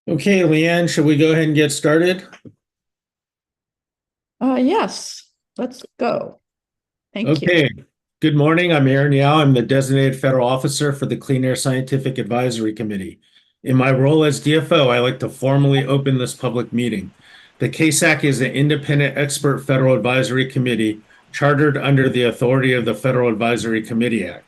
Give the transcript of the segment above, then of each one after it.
Okay, Leanne, should we go ahead and get started? Yes, let's go. Thank you. Okay. Good morning. I'm Aaron Yao. I'm the designated federal officer for the Clean Air Scientific Advisory Committee. In my role as DFO, I like to formally open this public meeting. The CASAC is an independent expert federal advisory committee chartered under the authority of the Federal Advisory Committee Act.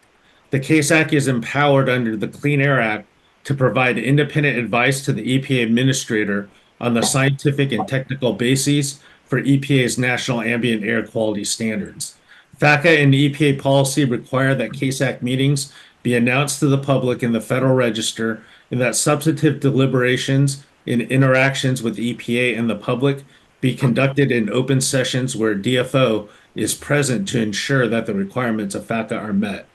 The CASAC is empowered under the Clean Air Act to provide independent advice to the EPA administrator on the scientific and technical bases for EPA's national ambient air quality standards. FACA and EPA policy require that CASAC meetings be announced to the public in the Federal Register and that substantive deliberations and interactions with EPA and the public be conducted in open sessions where DFO is present to ensure that the requirements of FACA are met.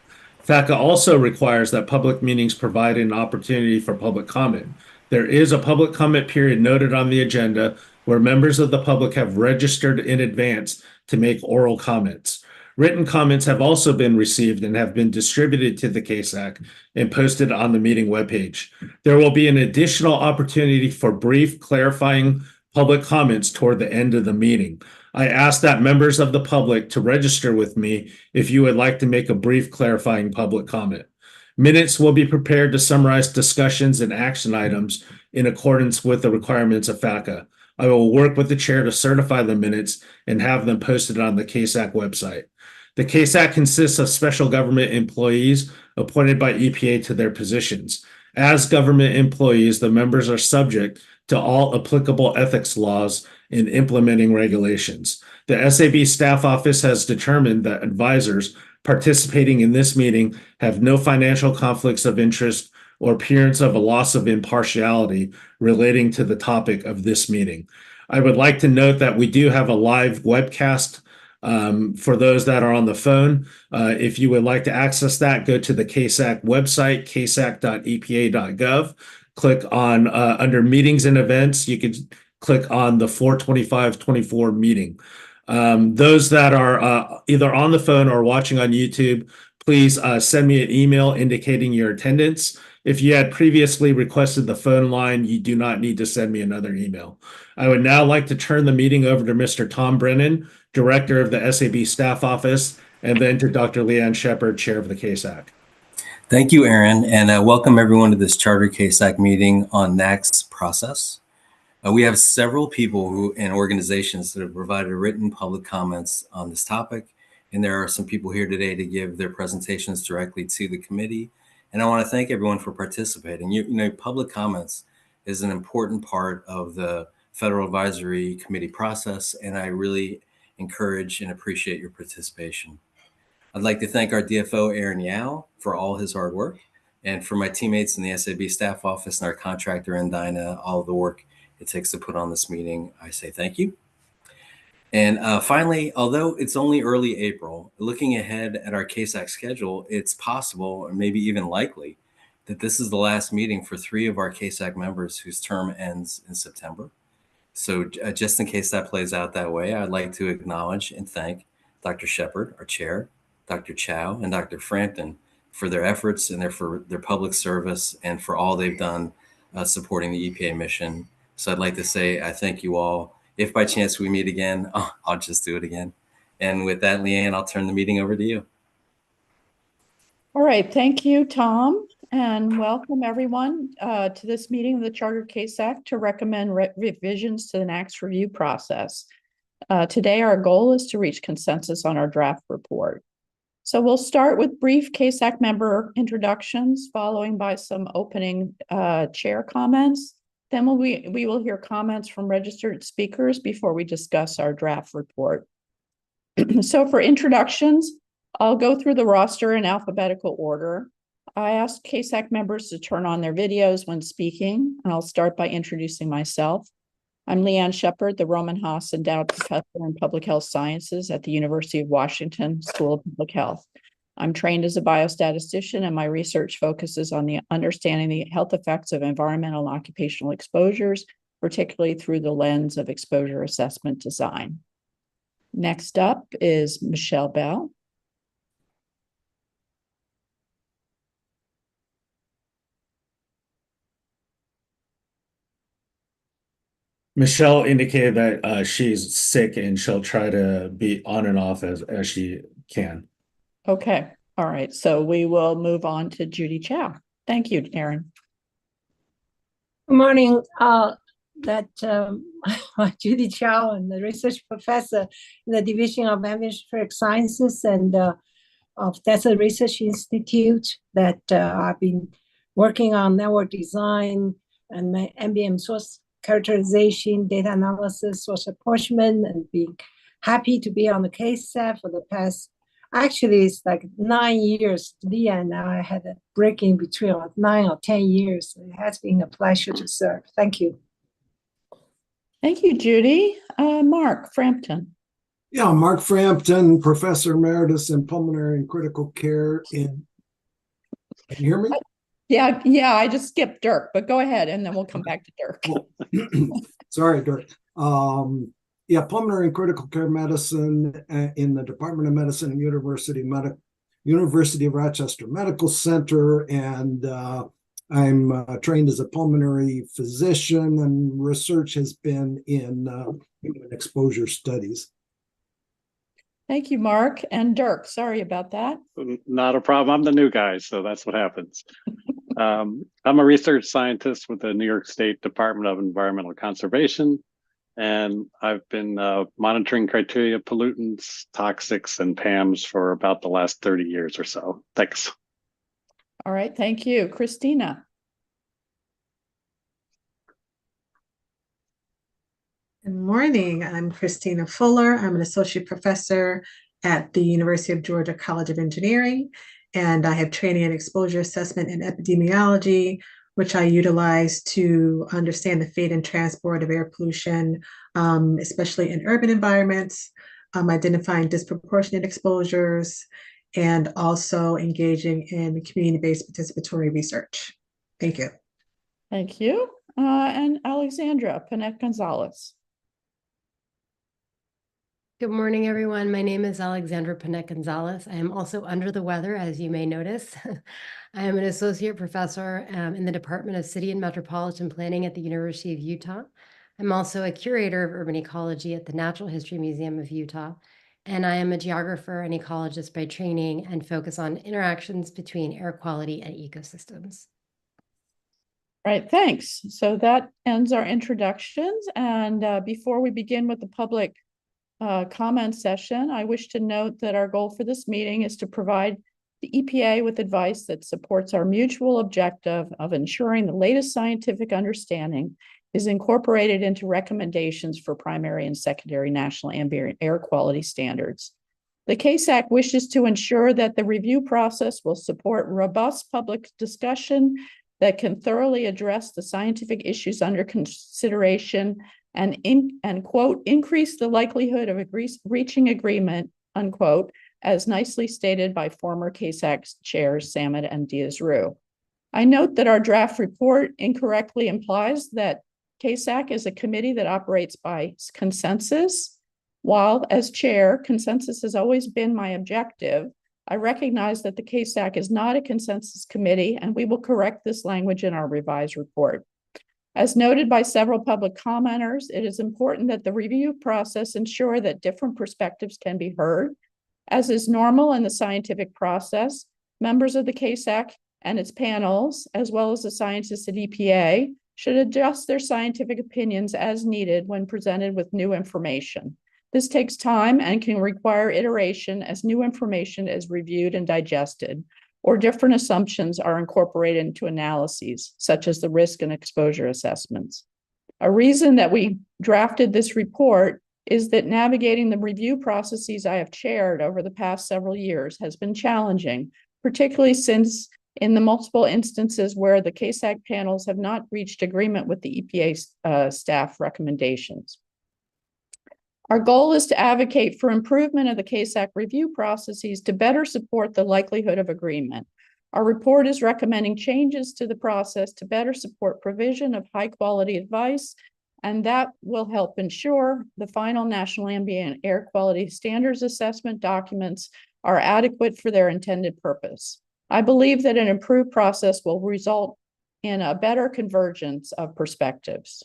FACA also requires that public meetings provide an opportunity for public comment. There is a public comment period noted on the agenda where members of the public have registered in advance to make oral comments. Written comments have also been received and have been distributed to the CASAC and posted on the meeting webpage. There will be an additional opportunity for brief clarifying public comments toward the end of the meeting. I ask that members of the public to register with me if you would like to make a brief clarifying public comment. Minutes will be prepared to summarize discussions and action items in accordance with the requirements of FACA. I will work with the chair to certify the minutes and have them posted on the CASAC website. The CASAC consists of special government employees appointed by EPA to their positions. As government employees, the members are subject to all applicable ethics laws in implementing regulations. The SAB staff office has determined that advisors participating in this meeting have no financial conflicts of interest or appearance of a loss of impartiality relating to the topic of this meeting. I would like to note that we do have a live webcast for those that are on the phone. If you would like to access that, go to the CASAC website, casac.epa.gov. Click on under meetings and events. You can click on the 42524 meeting. Those that are either on the phone or watching on YouTube, please send me an email indicating your attendance. If you had previously requested the phone line, you do not need to send me another email. I would now like to turn the meeting over to Mr. Tom Brennan, Director of the SAB Staff Office, and then to Dr. Leanne Shepard, Chair of the CASAC. Thank you, Aaron, and welcome everyone to this Charter CASAC meeting on NAAQS process. We have several people and organizations that have provided written public comments on this topic, and there are some people here today to give their presentations directly to the committee. And I want to thank everyone for participating. You know, public comments is an important part of the Federal Advisory Committee process, and I really encourage and appreciate your participation. I'd like to thank our DFO, Aaron Yao, for all his hard work, and for my teammates in the SAB staff office and our contractor, Indina, all of the work it takes to put on this meeting. I say thank you. And finally, although it's only early April, looking ahead at our CASAC schedule, it's possible, or maybe even likely, that this is the last meeting for 3 of our CASAC members whose term ends in September. So just in case that plays out that way, I'd like to acknowledge and thank Dr. Shepard, our chair, Dr. Chow, and Dr. Frampton for their efforts and for their public service and for all they've done supporting the EPA mission. So I'd like to say I thank you all. If by chance we meet again, I'll just do it again. And with that, Leanne, I'll turn the meeting over to you. All right, thank you, Tom, and welcome everyone to this meeting of the Charter CASAC to recommend revisions to the NAAQS review process. Today, our goal is to reach consensus on our draft report. So we'll start with brief CASAC member introductions, following by some opening chair comments. Then we will hear comments from registered speakers before we discuss our draft report. So for introductions, I'll go through the roster in alphabetical order. I asked CASAC members to turn on their videos when speaking, and I'll start by introducing myself. I'm Leanne Shepard, the Roman Haas Endowed Professor in Public Health Sciences at the University of Washington School of Public Health. I'm trained as a biostatistician, and my research focuses on the understanding the health effects of environmental and occupational exposures, particularly through the lens of exposure assessment design. Next up is Michelle Bell. Michelle indicated that she's sick and she'll try to be on and off as she can. Okay, all right, so we will move on to Judy Chow. Thank you, Aaron. Good morning. Judy Chow, and the research professor in the Division of Atmospheric Sciences and of Desert Research Institute that I've been working on network design and ambient source characterization, data analysis, source apportionment, and being happy to be on the CASAC for the past, actually it's like 9 years. Leah and I had a break in between, like 9 or 10 years. It has been a pleasure to serve. Thank you. Thank you, Judy. Mark Frampton. Yeah, Mark Frampton, Professor Emeritus in Pulmonary and Critical Care in, can you hear me? Yeah, I just skipped Dirk, but go ahead and then we'll come back to Dirk. Cool. Sorry, Dirk. Yeah, Pulmonary and Critical Care Medicine in the Department of Medicine, University of Rochester Medical Center, and I'm trained as a pulmonary physician, and research has been in human exposure studies. Thank you, Mark. And Dirk, sorry about that. Not a problem. I'm the new guy, so that's what happens. I'm a research scientist with the New York State Department of Environmental Conservation, and I've been monitoring criteria pollutants, toxics, and PAMs for about the last 30 years or so. Thanks. All right, thank you. Christina. Good morning. I'm Christina Fuller. I'm an associate professor at the University of Georgia College of Engineering, and I have training in exposure assessment and epidemiology, which I utilize to understand the fate and transport of air pollution, especially in urban environments, identifying disproportionate exposures, and also engaging in community-based participatory research. Thank you. Thank you. And Alexandra Panet-Gonzalez. Good morning, everyone. My name is Alexandra Panet-Gonzalez. I am also under the weather, as you may notice. I am an associate professor in the Department of City and Metropolitan Planning at the University of Utah. I'm also a curator of urban ecology at the Natural History Museum of Utah, and I am a geographer and ecologist by training and focus on interactions between air quality and ecosystems. Right, thanks. So that ends our introductions. And before we begin with the public comment session, I wish to note that our goal for this meeting is to provide the EPA with advice that supports our mutual objective of ensuring the latest scientific understanding is incorporated into recommendations for primary and secondary national ambient air quality standards. The CASAC wishes to ensure that the review process will support robust public discussion that can thoroughly address the scientific issues under consideration and quote, increase the likelihood of reaching agreement, unquote, as nicely stated by former CASAC chairs Samad and Diaz-Rue. I note that our draft report incorrectly implies that CASAC is a committee that operates by consensus. While as chair, consensus has always been my objective, I recognize that the CASAC is not a consensus committee, and we will correct this language in our revised report. As noted by several public commenters, it is important that the review process ensure that different perspectives can be heard. As is normal in the scientific process, members of the CASAC and its panels, as well as the scientists at EPA, should adjust their scientific opinions as needed when presented with new information. This takes time and can require iteration as new information is reviewed and digested, or different assumptions are incorporated into analyses, such as the risk and exposure assessments. A reason that we drafted this report is that navigating the review processes I have chaired over the past several years has been challenging, particularly since in the multiple instances where the CASAC panels have not reached agreement with the EPA staff recommendations. Our goal is to advocate for improvement of the CASAC review processes to better support the likelihood of agreement. Our report is recommending changes to the process to better support provision of high quality advice, and that will help ensure the final National Ambient Air Quality Standards Assessment documents are adequate for their intended purpose. I believe that an improved process will result in a better convergence of perspectives.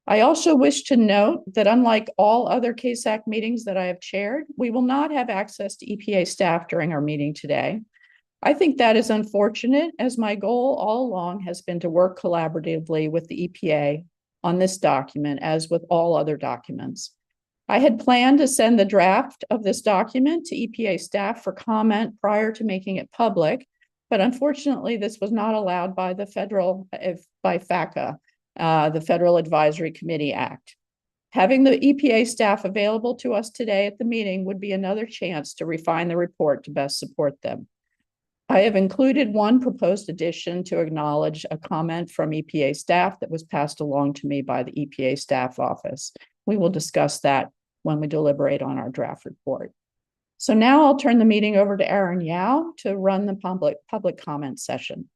I also wish to note that unlike all other CASAC meetings that I have chaired, we will not have access to EPA staff during our meeting today. I think that is unfortunate, as my goal all along has been to work collaboratively with the EPA on this document, as with all other documents. I had planned to send the draft of this document to EPA staff for comment prior to making it public, but unfortunately, this was not allowed by the by FACA, the Federal Advisory Committee Act. Having the EPA staff available to us today at the meeting would be another chance to refine the report to best support them. I have included one proposed addition to acknowledge a comment from EPA staff that was passed along to me by the EPA staff office. We will discuss that when we deliberate on our draft report. So now I'll turn the meeting over to Aaron Yao to run the public comment session.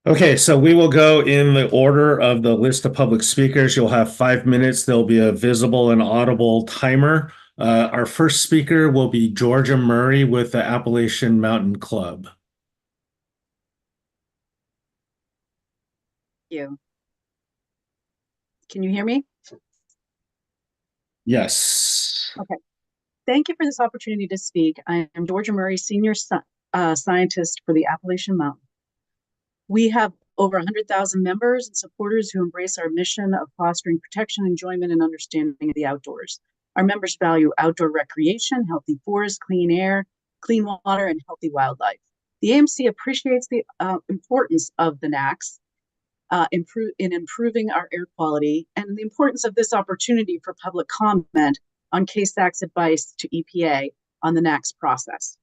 Okay, so we will go in the order of the list of public speakers. You'll have 5 minutes. There'll be a visible and audible timer. Our first speaker will be Georgia Murray with the Appalachian Mountain Club. You. Can you hear me? Yes. Okay. Thank you for this opportunity to speak. I am Georgia Murray, Senior Scientist for the Appalachian Mountain. We have over 100,000 members and supporters who embrace our mission of fostering protection, enjoyment, and understanding of the outdoors. Our members value outdoor recreation, healthy forests, clean air, clean water, and healthy wildlife. The AMC appreciates the importance of the NAAQS in improving our air quality and the importance of this opportunity for public comment on CASAC's advice to EPA on the NAAQS process.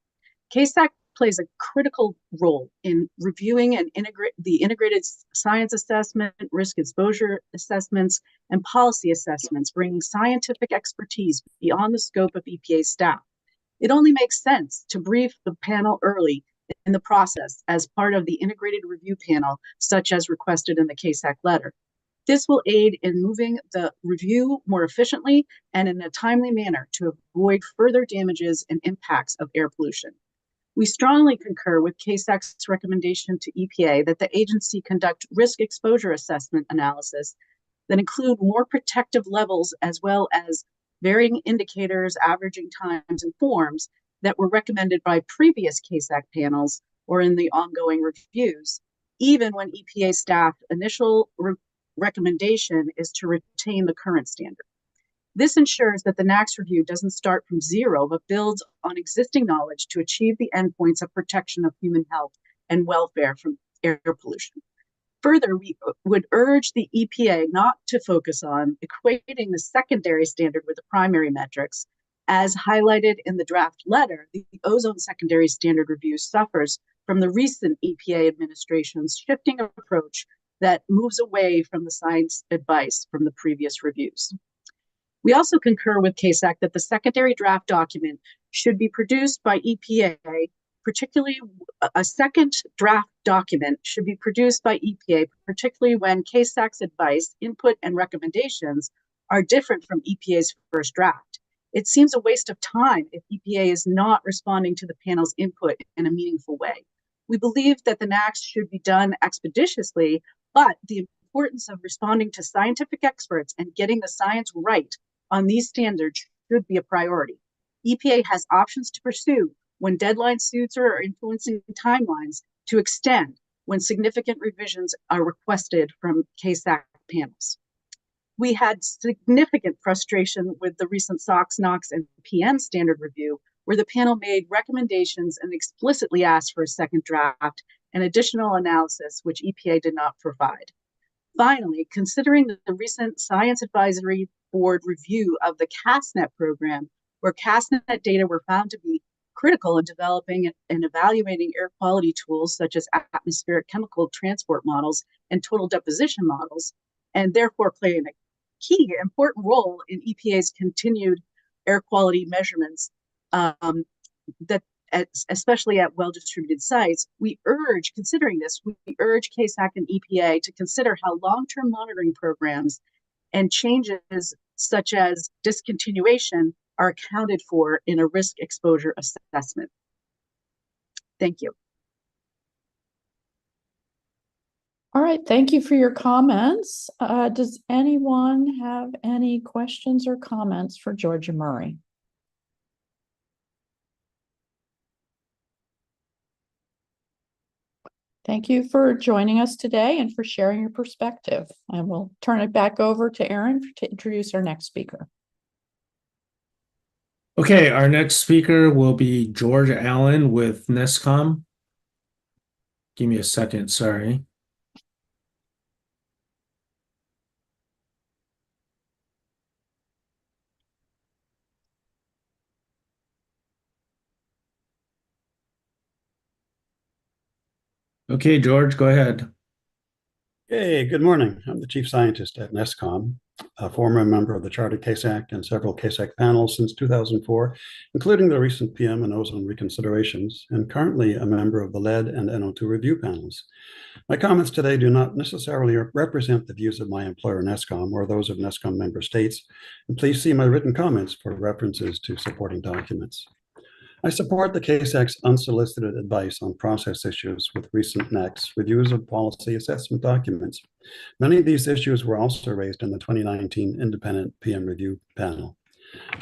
CASAC plays a critical role in reviewing and the integrated science assessment, risk exposure assessments, and policy assessments, bringing scientific expertise beyond the scope of EPA staff. It only makes sense to brief the panel early in the process as part of the integrated review panel, such as requested in the CASAC letter. This will aid in moving the review more efficiently and in a timely manner to avoid further damages and impacts of air pollution. We strongly concur with CASAC's recommendation to EPA that the agency conduct risk exposure assessment analysis that include more protective levels as well as varying indicators, averaging times, and forms that were recommended by previous CASAC panels or in the ongoing reviews, even when EPA staff initial recommendation is to retain the current standard. This ensures that the NAAQS review doesn't start from zero, but builds on existing knowledge to achieve the endpoints of protection of human health and welfare from air pollution. Further, we would urge the EPA not to focus on equating the secondary standard with the primary metrics. As highlighted in the draft letter, the ozone secondary standard review suffers from the recent EPA administration's shifting approach that moves away from the science advice from the previous reviews. We also concur with CASAC that the secondary draft document should be produced by EPA, particularly a second draft document should be produced by EPA, particularly when CASAC's advice, input, and recommendations are different from EPA's first draft. It seems a waste of time if EPA is not responding to the panel's input in a meaningful way. We believe that the NAAQS should be done expeditiously, but the importance of responding to scientific experts and getting the science right on these standards should be a priority. EPA has options to pursue when deadline suits are influencing timelines to extend when significant revisions are requested from CASAC panels. We had significant frustration with the recent SOX, NOx, and PM standard review, where the panel made recommendations and explicitly asked for a second draft and additional analysis, which EPA did not provide. Finally, considering the recent Science Advisory Board review of the CASNet program, where CASNet data were found to be critical in developing and evaluating air quality tools such as atmospheric chemical transport models and total deposition models, and therefore playing a key important role in EPA's continued air quality measurements, especially at well-distributed sites, we urge CASAC and EPA to consider how long-term monitoring programs and changes such as discontinuation are accounted for in a risk exposure assessment. Thank you. All right, thank you for your comments. Does anyone have any questions or comments for Georgia Murray? Thank you for joining us today and for sharing your perspective. And we'll turn it back over to Aaron to introduce our next speaker. Okay, our next speaker will be George Allen with NAAQS. Give me a second, sorry. Okay, George, go ahead. Hey, good morning. I'm the chief scientist at NAAQS, a former member of the Chartered CASAC and several CASAC panels since 2004, including the recent PM and ozone reconsiderations, and currently a member of the lead and NO2 review panels. My comments today do not necessarily represent the views of my employer, NAAQS, or those of NAAQS member states, and please see my written comments for references to supporting documents. I support the CASAC's unsolicited advice on process issues with recent NAAQS reviews of policy assessment documents. Many of these issues were also raised in the 2019 independent PM review panel.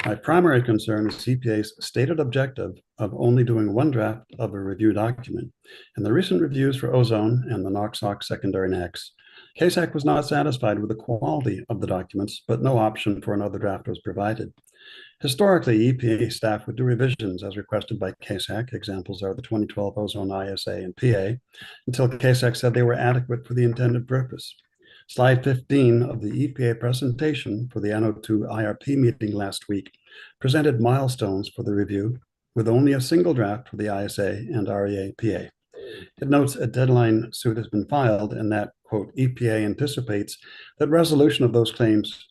My primary concern is EPA's stated objective of only doing one draft of a review document. In the recent reviews for ozone and the NOx/SOx secondary NAAQS, CASAC was not satisfied with the quality of the documents, but no option for another draft was provided. Historically, EPA staff would do revisions as requested by CASAC. Examples are the 2012 ozone ISA and PA, until CASAC said they were adequate for the intended purpose. Slide 15 of the EPA presentation for the NO2 IRP meeting last week presented milestones for the review with only a single draft for the ISA and REA-PA. It notes a deadline suit has been filed and that, quote, EPA anticipates that resolution of those claims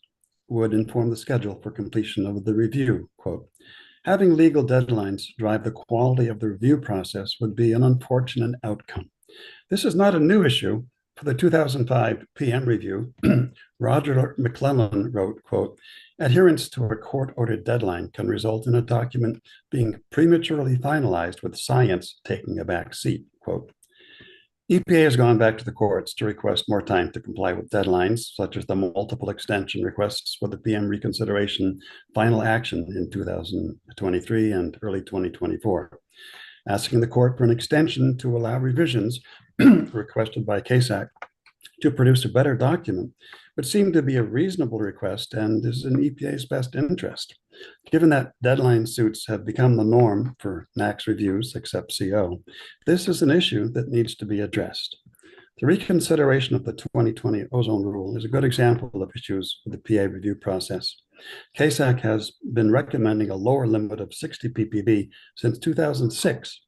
would inform the schedule for completion of the review, quote. Having legal deadlines drive the quality of the review process would be an unfortunate outcome. This is not a new issue. For the 2005 PM review, Roger McClellan wrote, quote, adherence to a court-ordered deadline can result in a document being prematurely finalized with science taking a back seat, quote. EPA has gone back to the courts to request more time to comply with deadlines, such as the multiple extension requests for the PM reconsideration final action in 2023 and early 2024. Asking the court for an extension to allow revisions requested by CASAC to produce a better document would seem to be a reasonable request and is in EPA's best interest. Given that deadline suits have become the norm for NAAQS reviews, except CO, this is an issue that needs to be addressed. The reconsideration of the 2020 ozone rule is a good example of issues with the PA review process. CASAC has been recommending a lower limit of 60 ppb since 2006.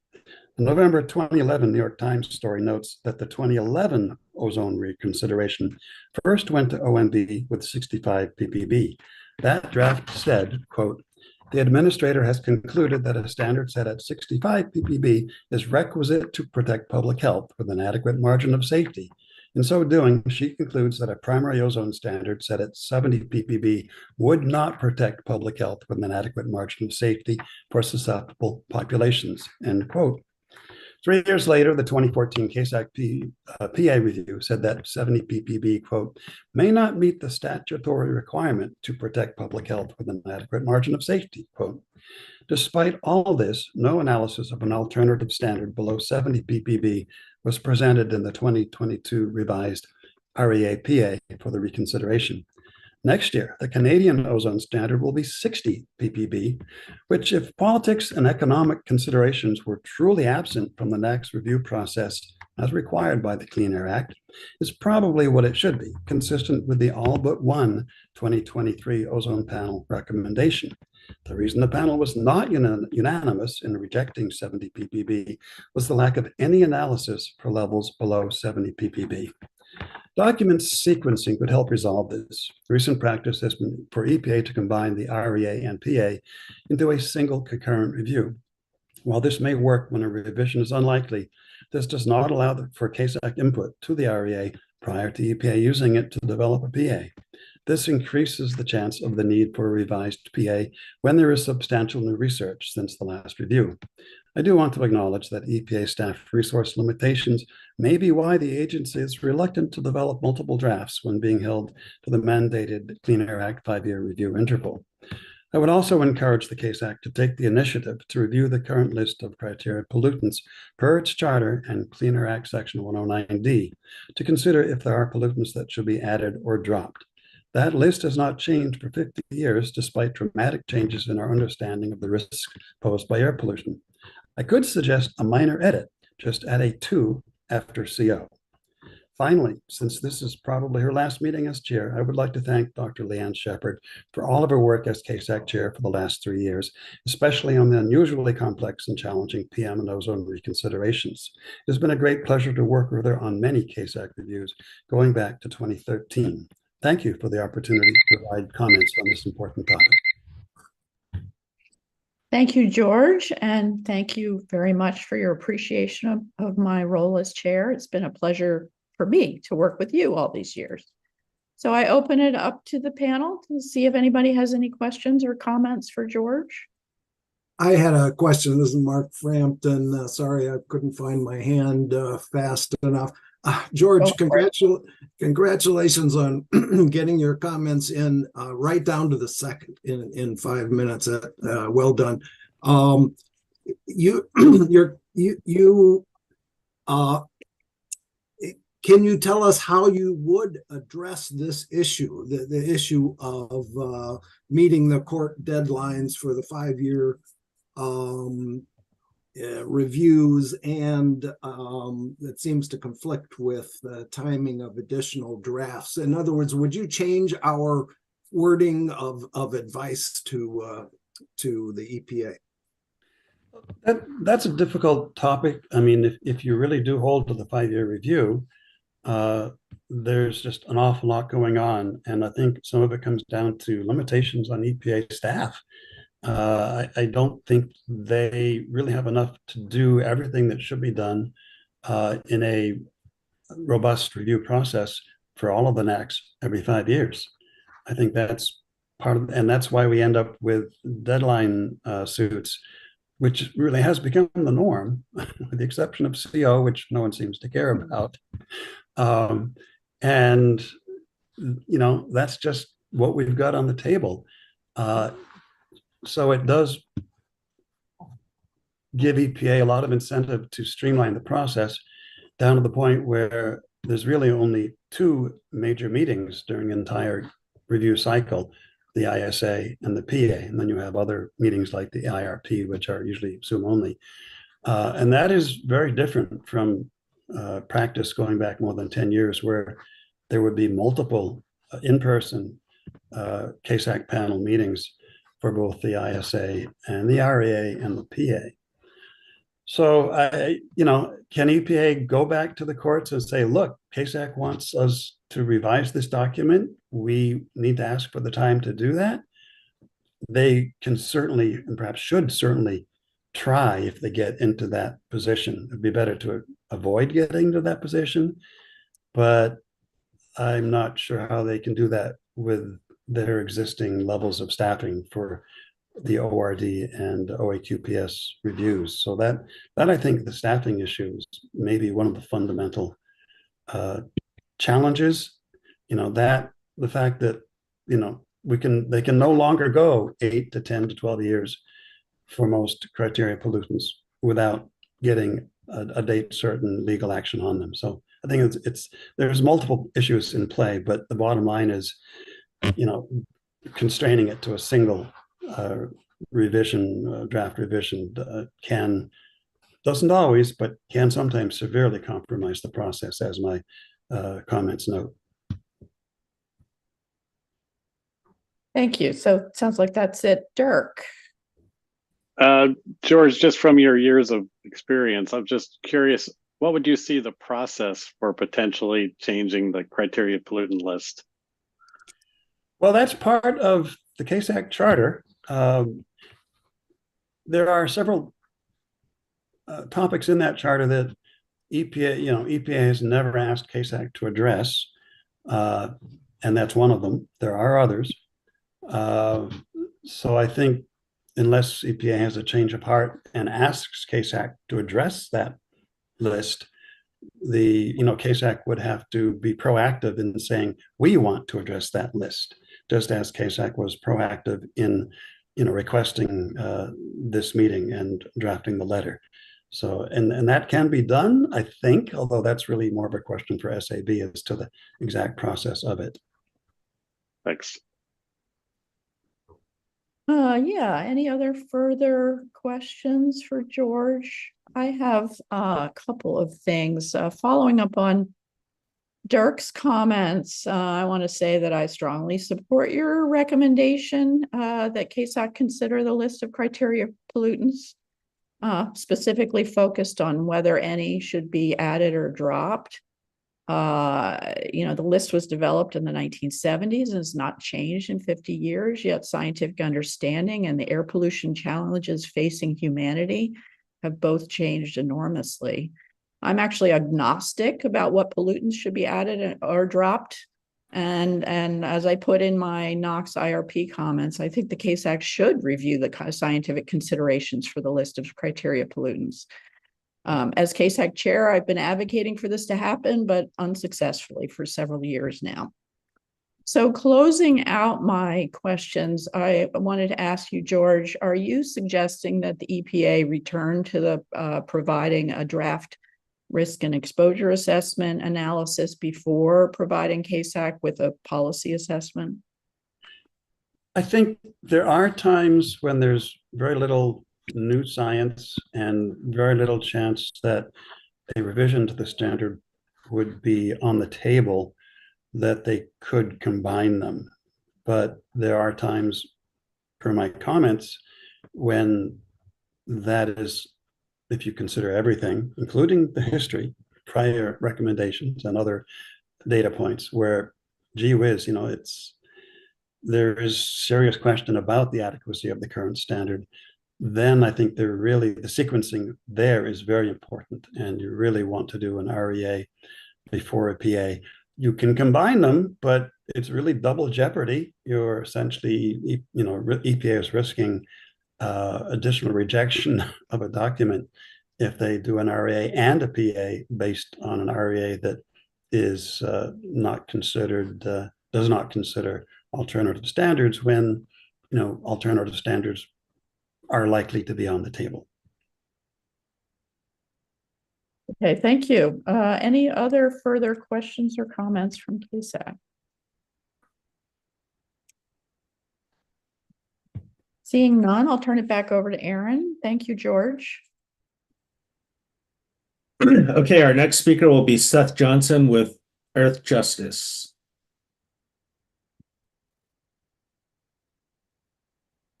The November 2011 New York Times story notes that the 2011 ozone reconsideration first went to OMB with 65 ppb. That draft said, quote, the administrator has concluded that a standard set at 65 ppb is requisite to protect public health with an adequate margin of safety. In so doing, she concludes that a primary ozone standard set at 70 ppb would not protect public health with an adequate margin of safety for susceptible populations, end quote. 3 years later, the 2014 CASAC PA review said that 70 ppb, quote, may not meet the statutory requirement to protect public health with an adequate margin of safety, quote. Despite all this, no analysis of an alternative standard below 70 ppb was presented in the 2022 revised REA-PA for the reconsideration. Next year, the Canadian ozone standard will be 60 ppb, which, if politics and economic considerations were truly absent from the NAAQS review process as required by the Clean Air Act, is probably what it should be, consistent with the all but one 2023 ozone panel recommendation. The reason the panel was not unanimous in rejecting 70 ppb was the lack of any analysis for levels below 70 ppb. Document sequencing could help resolve this. Recent practice has been for EPA to combine the REA and PA into a single concurrent review. While this may work when a revision is unlikely, this does not allow for CASAC input to the REA prior to EPA using it to develop a PA. This increases the chance of the need for a revised PA when there is substantial new research since the last review. I do want to acknowledge that EPA staff resource limitations may be why the agency is reluctant to develop multiple drafts when being held to the mandated Clean Air Act 5-year review interval. I would also encourage the CASAC to take the initiative to review the current list of criteria pollutants per its charter and Clean Air Act Section 109D to consider if there are pollutants that should be added or dropped. That list has not changed for 50 years, despite dramatic changes in our understanding of the risks posed by air pollution. I could suggest a minor edit, just add a 2 after CO. Finally, since this is probably her last meeting as chair, I would like to thank Dr. Leanne Shepard for all of her work as CASAC chair for the last 3 years, especially on the unusually complex and challenging PM and ozone reconsiderations. It has been a great pleasure to work with her on many CASAC reviews going back to 2013. Thank you for the opportunity to provide comments on this important topic. Thank you, George, and thank you very much for your appreciation of my role as chair. It's been a pleasure for me to work with you all these years. So I open it up to the panel to see if anybody has any questions or comments for George. I had a question. This is Mark Frampton. Sorry, I couldn't find my hand fast enough. George, congratulations on getting your comments in right down to the second in 5 minutes. Well done. Can you tell us how you would address this issue, the issue of meeting the court deadlines for the 5-year reviews, and that seems to conflict with the timing of additional drafts? In other words, would you change our wording of advice to the EPA? That's a difficult topic. I mean, if you really do hold to the 5-year review, there's just an awful lot going on. And I think some of it comes down to limitations on EPA staff. I don't think they really have enough to do everything that should be done in a robust review process for all of the NAAQS every 5 years. I think that's part of, and that's why we end up with deadline suits, which really has become the norm, with the exception of CO, which no one seems to care about. And, you know, that's just what we've got on the table. So it does give EPA a lot of incentive to streamline the process down to the point where there's really only 2 major meetings during the entire review cycle, the ISA and the PA. And then you have other meetings like the IRP, which are usually Zoom only. And that is very different from practice going back more than 10 years, where there would be multiple in-person CASAC panel meetings for both the ISA and the REA and the PA. So, can EPA go back to the courts and say, look, CASAC wants us to revise this document. We need to ask for the time to do that. They can certainly, and perhaps should certainly, try if they get into that position. It'd be better to avoid getting to that position, but I'm not sure how they can do that with their existing levels of staffing for the ORD and OAQPS reviews. So that I think the staffing issues may be one of the fundamental challenges. That the fact that they can no longer go 8 to 10 to 12 years for most criteria pollutants without getting a date certain legal action on them. So I think there's multiple issues in play, but the bottom line is, constraining it to a single revision, draft revision, doesn't always, but can sometimes severely compromise the process, as my comments note. Thank you. So it sounds like that's it. Dirk. George, just from your years of experience, I'm just curious, what would you see the process for potentially changing the criteria pollutant list? Well, that's part of the CASAC charter. There are several topics in that charter that EPA has never asked CASAC to address. and that's one of them. There are others. So I think unless EPA has a change of heart and asks CASAC to address that list, CASAC would have to be proactive in saying, we want to address that list, just as CASAC was proactive in requesting this meeting and drafting the letter. So, and that can be done, I think, although that's really more of a question for SAB as to the exact process of it. Thanks. Yeah, any other further questions for George? I have a couple of things. Following up on Dirk's comments, I want to say that I strongly support your recommendation that CASAC consider the list of criteria pollutants, specifically focused on whether any should be added or dropped. The list was developed in the 1970s and has not changed in 50 years, yet scientific understanding and the air pollution challenges facing humanity have both changed enormously. I'm actually agnostic about what pollutants should be added or dropped. And as I put in my NAAQS IRP comments, I think the CASAC should review the scientific considerations for the list of criteria pollutants. As CASAC chair, I've been advocating for this to happen, but unsuccessfully for several years now. So closing out my questions, I wanted to ask you, George, are you suggesting that the EPA return to the providing a draft risk and exposure assessment analysis before providing CASAC with a policy assessment? I think there are times when there's very little new science and very little chance that a revision to the standard would be on the table, that they could combine them. But there are times, per my comments, when that is, if you consider everything, including the history, prior recommendations and other data points, where, gee whiz, there is serious question about the adequacy of the current standard, then I think the sequencing there is very important, and you really want to do an REA before a PA. You can combine them, but it's really double jeopardy. You're essentially, EPA is risking additional rejection of a document if they do an REA and a PA based on an REA that is does not consider alternative standards when, alternative standards are likely to be on the table. Okay, thank you. Any other further questions or comments from CASAC? Seeing none, I'll turn it back over to Aaron. Thank you, George. Okay, our next speaker will be Seth Johnson with Earth Justice.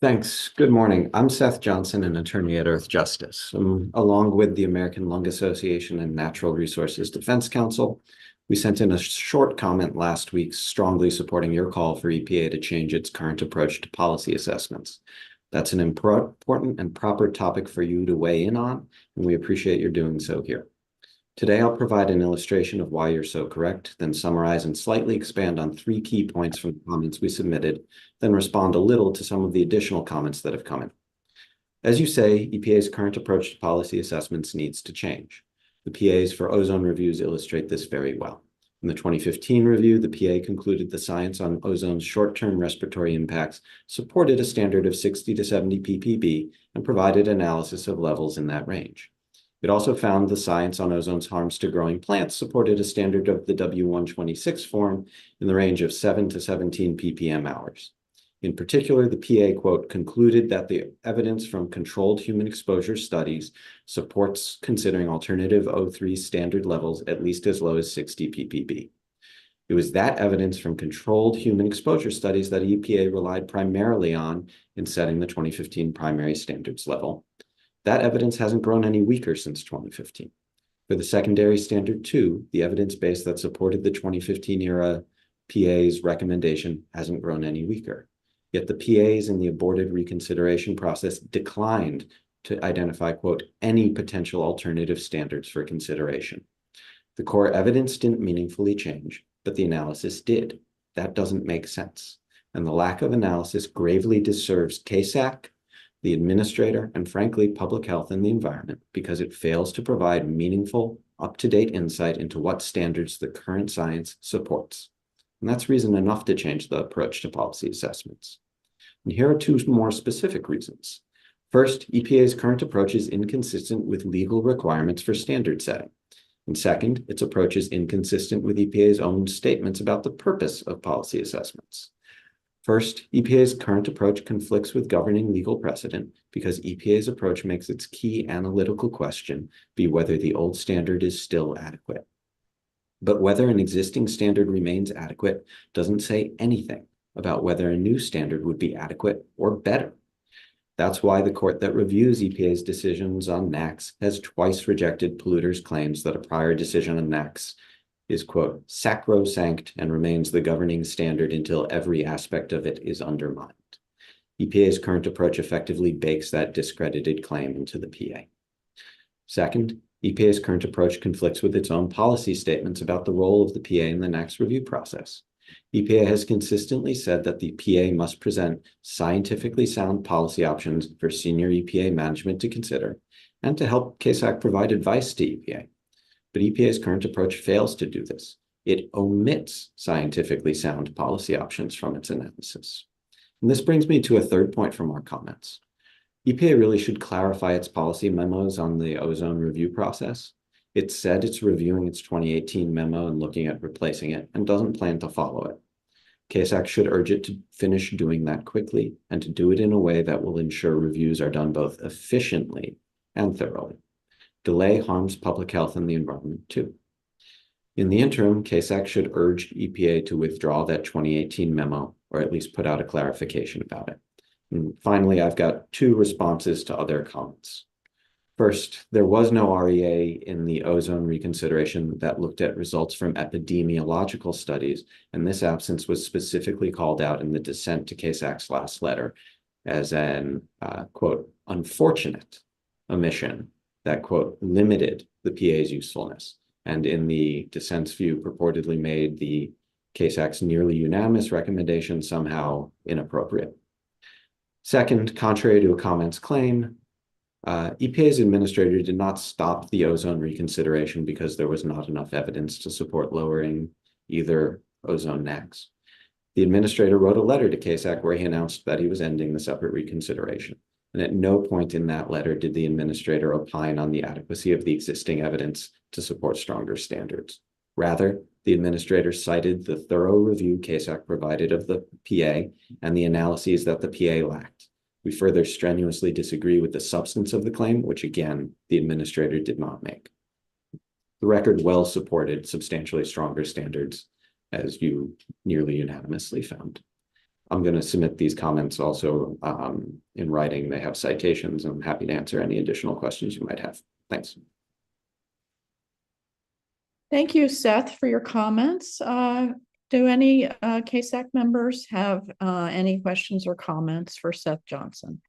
Thanks. Good morning. I'm Seth Johnson, an attorney at Earth Justice. Along with the American Lung Association and Natural Resources Defense Council, we sent in a short comment last week strongly supporting your call for EPA to change its current approach to policy assessments. That's an important and proper topic for you to weigh in on, and we appreciate your doing so here. Today, I'll provide an illustration of why you're so correct, then summarize and slightly expand on 3 key points from the comments we submitted, then respond a little to some of the additional comments that have come in. As you say, EPA's current approach to policy assessments needs to change. The PAs for ozone reviews illustrate this very well. In the 2015 review, the PA concluded the science on ozone's short-term respiratory impacts supported a standard of 60 to 70 ppb and provided analysis of levels in that range. It also found the science on ozone's harms to growing plants supported a standard of the W126 form in the range of 7 to 17 ppm hours. In particular, the PA, quote, concluded that the evidence from controlled human exposure studies supports considering alternative O3 standard levels at least as low as 60 ppb. It was that evidence from controlled human exposure studies that EPA relied primarily on in setting the 2015 primary standards level. That evidence hasn't grown any weaker since 2015. For the secondary standard 2, the evidence base that supported the 2015 era PA's recommendation hasn't grown any weaker. Yet the PAs in the aborted reconsideration process declined to identify, quote, any potential alternative standards for consideration. The core evidence didn't meaningfully change, but the analysis did. That doesn't make sense. And the lack of analysis gravely deserves CASAC, the administrator, and frankly, public health and the environment, because it fails to provide meaningful, up-to-date insight into what standards the current science supports. And that's reason enough to change the approach to policy assessments. And here are two more specific reasons. First, EPA's current approach is inconsistent with legal requirements for standard setting. And second, its approach is inconsistent with EPA's own statements about the purpose of policy assessments. First, EPA's current approach conflicts with governing legal precedent because EPA's approach makes its key analytical question be whether the old standard is still adequate. But whether an existing standard remains adequate doesn't say anything about whether a new standard would be adequate or better. That's why the court that reviews EPA's decisions on NAAQS has twice rejected polluters' claims that a prior decision on NAAQS is, quote, sacrosanct and remains the governing standard until every aspect of it is undermined. EPA's current approach effectively bakes that discredited claim into the PA. Second, EPA's current approach conflicts with its own policy statements about the role of the PA in the NAAQS review process. EPA has consistently said that the PA must present scientifically sound policy options for senior EPA management to consider and to help CASAC provide advice to EPA. But EPA's current approach fails to do this. It omits scientifically sound policy options from its analysis. And this brings me to a third point from our comments. EPA really should clarify its policy memos on the ozone review process. It said it's reviewing its 2018 memo and looking at replacing it and doesn't plan to follow it. CASAC should urge it to finish doing that quickly and to do it in a way that will ensure reviews are done both efficiently and thoroughly. Delay harms public health and the environment too. In the interim, CASAC should urge EPA to withdraw that 2018 memo or at least put out a clarification about it. And finally, I've got two responses to other comments. First, there was no REA in the ozone reconsideration that looked at results from epidemiological studies, and this absence was specifically called out in the dissent to CASAC's last letter as an, quote, unfortunate omission that, quote, limited the PA's usefulness, and in the dissent's view purportedly made the CASAC's nearly unanimous recommendation somehow inappropriate. Second, contrary to a comment's claim, EPA's administrator did not stop the ozone reconsideration because there was not enough evidence to support lowering either ozone NAAQS. The administrator wrote a letter to CASAC where he announced that he was ending the separate reconsideration. And at no point in that letter did the administrator opine on the adequacy of the existing evidence to support stronger standards. Rather, the administrator cited the thorough review CASAC provided of the PA and the analyses that the PA lacked. We further strenuously disagree with the substance of the claim, which again, the administrator did not make. The record well supported substantially stronger standards, as you nearly unanimously found. I'm going to submit these comments also in writing. They have citations. I'm happy to answer any additional questions you might have. Thanks. Thank you, Seth, for your comments. Do any CASAC members have any questions or comments for Seth Johnson?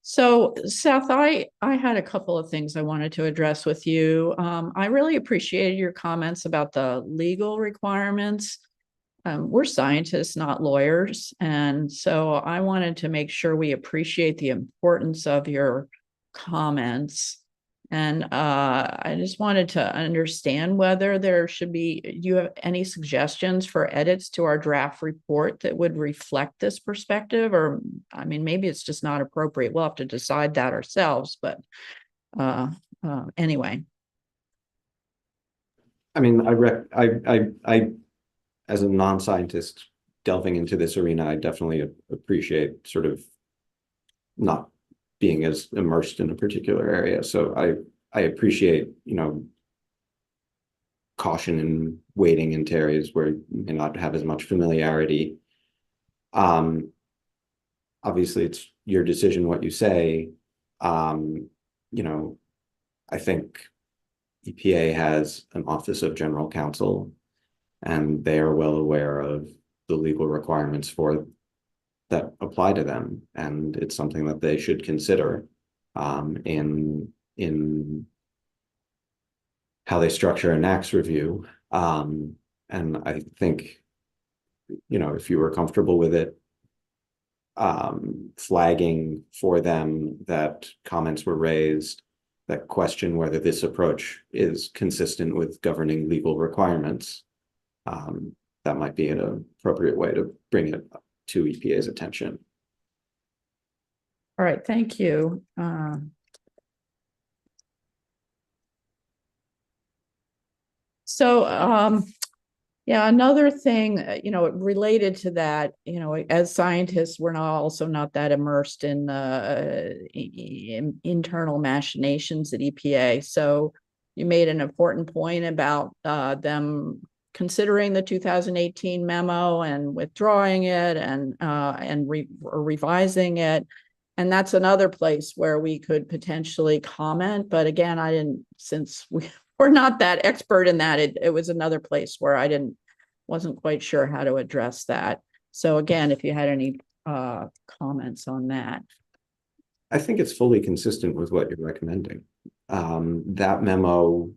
So, Seth, I had a couple of things I wanted to address with you. I really appreciated your comments about the legal requirements. We're scientists, not lawyers. And so I wanted to make sure we appreciate the importance of your comments. And I just wanted to understand whether there should be, do you have any suggestions for edits to our draft report that would reflect this perspective? Or, I mean, maybe it's just not appropriate. We'll have to decide that ourselves, but anyway. I mean, I as a non-scientist delving into this arena, I definitely appreciate sort of not being as immersed in a particular area. So I appreciate, you know, caution and wading into areas where you may not have as much familiarity. Obviously, it's your decision what you say. You know, I think EPA has an Office of General Counsel, and they are well aware of the legal requirements for that apply to them, and it's something that they should consider in in how they structure a NAAQS review. And I think, if you were comfortable with it, flagging for them that comments were raised that question whether this approach is consistent with governing legal requirements, that might be an appropriate way to bring it to EPA's attention. All right, thank you. Yeah, another thing, related to that, as scientists, we're also not that immersed in internal machinations at EPA. So you made an important point about them considering the 2018 memo and withdrawing it and revising it. And that's another place where we could potentially comment. But again, since we're not that expert in that, it was another place where wasn't quite sure how to address that. So again, if you had any comments on that. I think it's fully consistent with what you're recommending. That memo,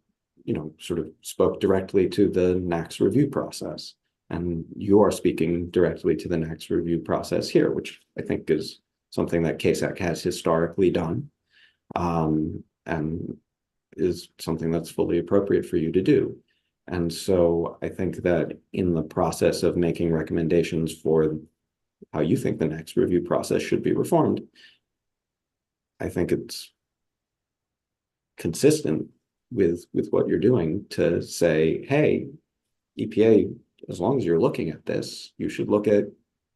sort of spoke directly to the NAAQS review process. And you are speaking directly to the NAAQS review process here, which I think is something that CASAC has historically done, and is something that's fully appropriate for you to do. And so I think that in the process of making recommendations for how you think the NAAQS review process should be reformed, I think it's consistent with what you're doing to say, hey, EPA, as long as you're looking at this, you should look at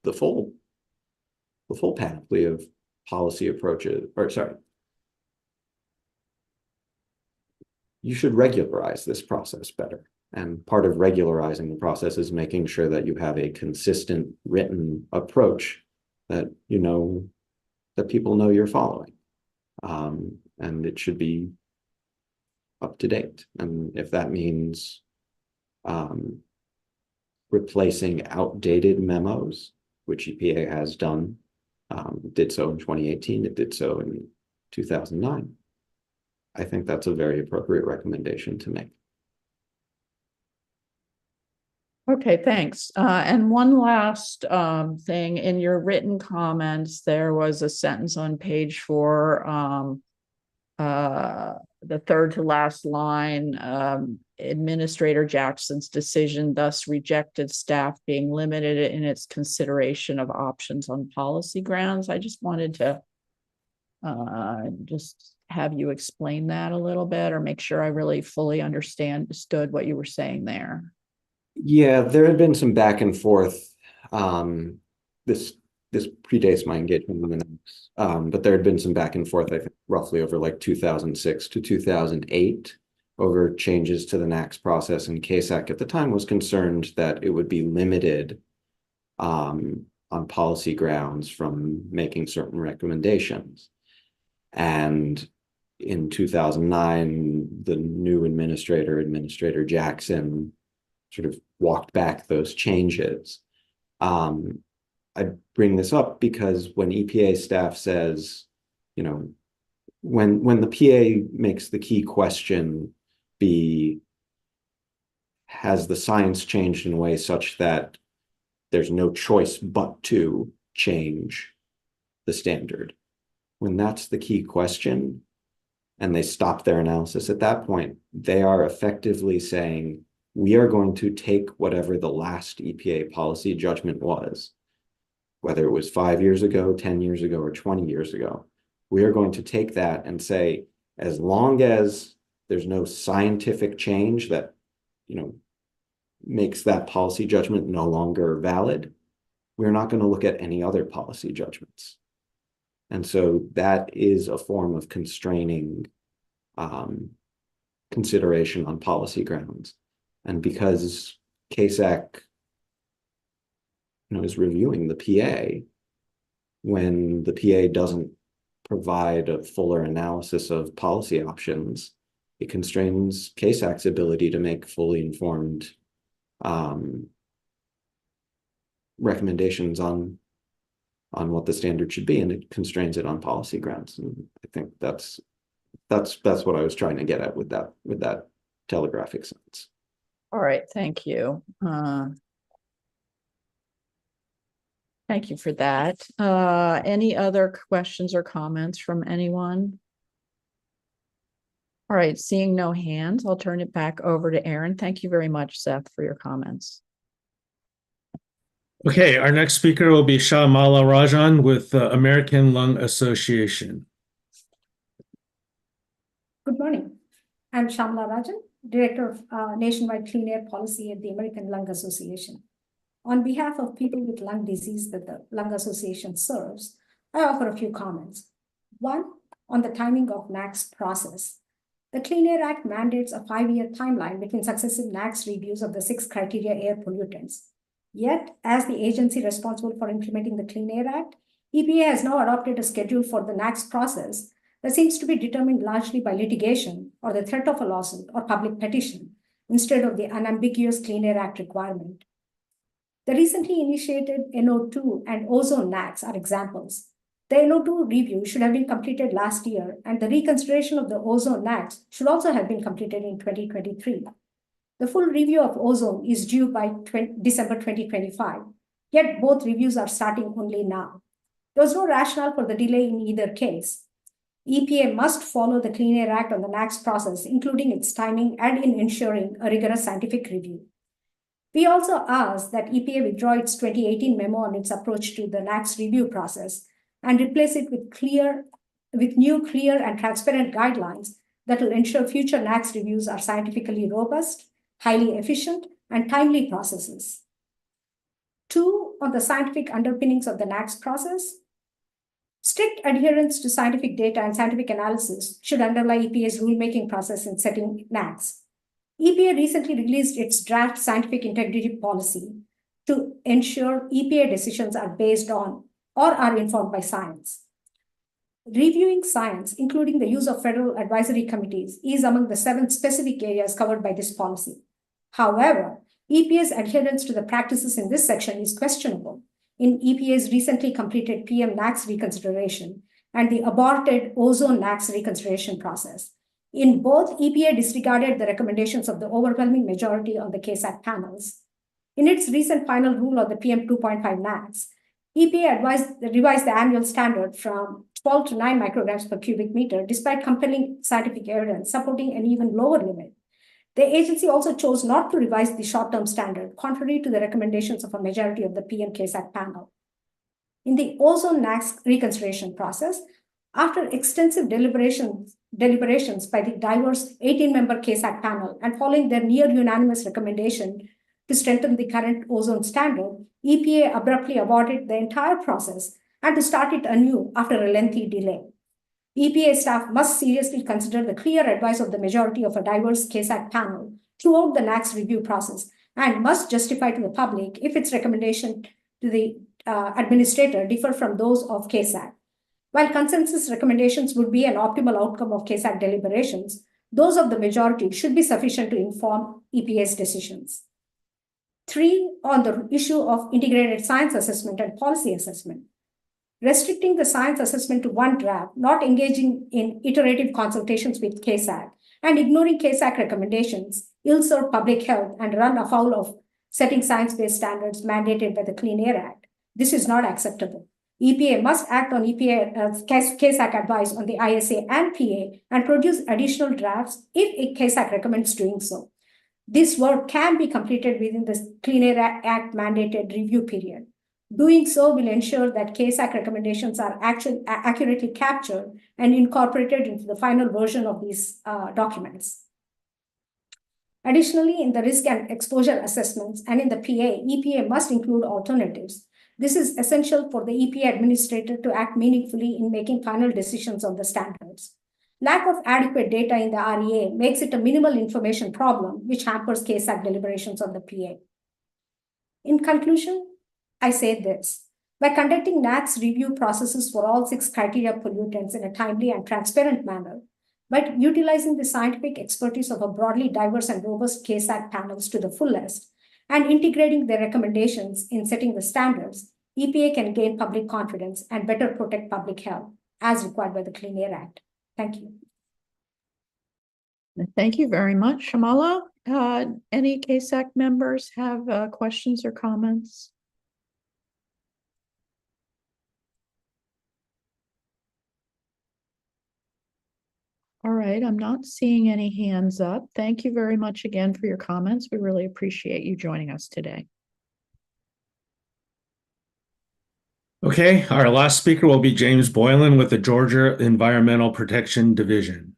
the full panoply of policy approaches, you should regularize this process better. And part of regularizing the process is making sure that you have a consistent written approach that that people know you're following. And it should be up to date. And if that means replacing outdated memos, which EPA has done, did so in 2018, it did so in 2009. I think that's a very appropriate recommendation to make. Okay, thanks. And one last thing, in your written comments, there was a sentence on page 4, the third to last line, Administrator Jackson's decision thus rejected staff being limited in its consideration of options on policy grounds. I just wanted to just have you explain that a little bit, or make sure I really fully understood what you were saying there. Yeah, there had been some back and forth. This predates my engagement with the NAAQS, but there had been some back and forth, I think, roughly over like 2006 to 2008 over changes to the NAAQS process. And CASAC at the time was concerned that it would be limited on policy grounds from making certain recommendations. And in 2009, the new Administrator Jackson, sort of walked back those changes. I bring this up because when EPA staff says, when the PA makes the key question be, has the science changed in a way such that there's no choice but to change the standard? When that's the key question, and they stop their analysis at that point, they are effectively saying, we are going to take whatever the last EPA policy judgment was, whether it was 5 years ago, 10 years ago, or 20 years ago. We are going to take that and say, as long as there's no scientific change that, makes that policy judgment no longer valid, we're not going to look at any other policy judgments. And so that is a form of constraining consideration on policy grounds. And because CASAC, is reviewing the PA, when the PA doesn't provide a fuller analysis of policy options, it constrains CASAC's ability to make fully informed recommendations on what the standard should be, and it constrains it on policy grounds. And I think that's That's what I was trying to get at with that telegraphic sense. All right, thank you. Thank you for that. Any other questions or comments from anyone? All right, seeing no hands, I'll turn it back over to Aaron. Thank you very much, Seth, for your comments. Okay, our next speaker will be Shamala Rajan with the American Lung Association. Good morning. I'm Shamala Rajan, Director of Nationwide Clean Air Policy at the American Lung Association. On behalf of people with lung disease that the Lung Association serves, I offer a few comments. One, on the timing of NAAQS process. The Clean Air Act mandates a 5-year timeline between successive NAAQS reviews of the 6 criteria air pollutants. Yet, as the agency responsible for implementing the Clean Air Act, EPA has now adopted a schedule for the NAAQS process that seems to be determined largely by litigation or the threat of a lawsuit or public petition, instead of the unambiguous Clean Air Act requirement. The recently initiated NO2 and ozone NAAQS are examples. The NO2 review should have been completed last year, and the reconsideration of the ozone NAAQS should also have been completed in 2023. The full review of ozone is due by December 2025, yet both reviews are starting only now. There was no rationale for the delay in either case. EPA must follow the Clean Air Act on the NAAQS process, including its timing and in ensuring a rigorous scientific review. We also ask that EPA withdraw its 2018 memo on its approach to the NAAQS review process and replace it with new, clear, and transparent guidelines that will ensure future NAAQS reviews are scientifically robust, highly efficient, and timely processes. 2, on the scientific underpinnings of the NAAQS process. Strict adherence to scientific data and scientific analysis should underlie EPA's rulemaking process in setting NAAQS. EPA recently released its draft scientific integrity policy to ensure EPA decisions are based on or are informed by science. Reviewing science, including the use of federal advisory committees, is among the 7 specific areas covered by this policy. However, EPA's adherence to the practices in this section is questionable in EPA's recently completed PM NAAQS reconsideration and the aborted ozone NAAQS reconsideration process. In both, EPA disregarded the recommendations of the overwhelming majority on the CASAC panels. In its recent final rule on the PM 2.5 NAAQS, EPA revised the annual standard from 12 to 9 micrograms per cubic meter, despite compelling scientific evidence supporting an even lower limit. The agency also chose not to revise the short-term standard, contrary to the recommendations of a majority of the PM CASAC panel. In the ozone NAAQS reconsideration process, after extensive deliberations by the diverse 18-member CASAC panel and following their near unanimous recommendation to strengthen the current ozone standard, EPA abruptly aborted the entire process and to start it anew after a lengthy delay. EPA staff must seriously consider the clear advice of the majority of a diverse CASAC panel throughout the NAAQS review process and must justify to the public if its recommendation to the administrator differ from those of CASAC. While consensus recommendations would be an optimal outcome of CASAC deliberations, those of the majority should be sufficient to inform EPA's decisions. 3, on the issue of integrated science assessment and policy assessment. Restricting the science assessment to one draft, not engaging in iterative consultations with CASAC, and ignoring CASAC recommendations ill-serve public health and run afoul of setting science-based standards mandated by the Clean Air Act. This is not acceptable. EPA must act on CASAC advice on the ISA and PA and produce additional drafts if CASAC recommends doing so. This work can be completed within the Clean Air Act mandated review period. Doing so will ensure that CASAC recommendations are accurately captured and incorporated into the final version of these documents. Additionally, in the risk and exposure assessments and in the PA, EPA must include alternatives. This is essential for the EPA administrator to act meaningfully in making final decisions on the standards. Lack of adequate data in the REA makes it a minimal information problem, which hampers CASAC deliberations on the PA. In conclusion, I say this: by conducting NAAQS review processes for all 6 criteria pollutants in a timely and transparent manner, by utilizing the scientific expertise of a broadly diverse and robust CASAC panels to the fullest, and integrating their recommendations in setting the standards, EPA can gain public confidence and better protect public health as required by the Clean Air Act. Thank you. Thank you very much, Shamala. Any CASAC members have questions or comments? All right, I'm not seeing any hands up. Thank you very much again for your comments. We really appreciate you joining us today. Okay, our last speaker will be James Boylan with the Georgia Environmental Protection Division.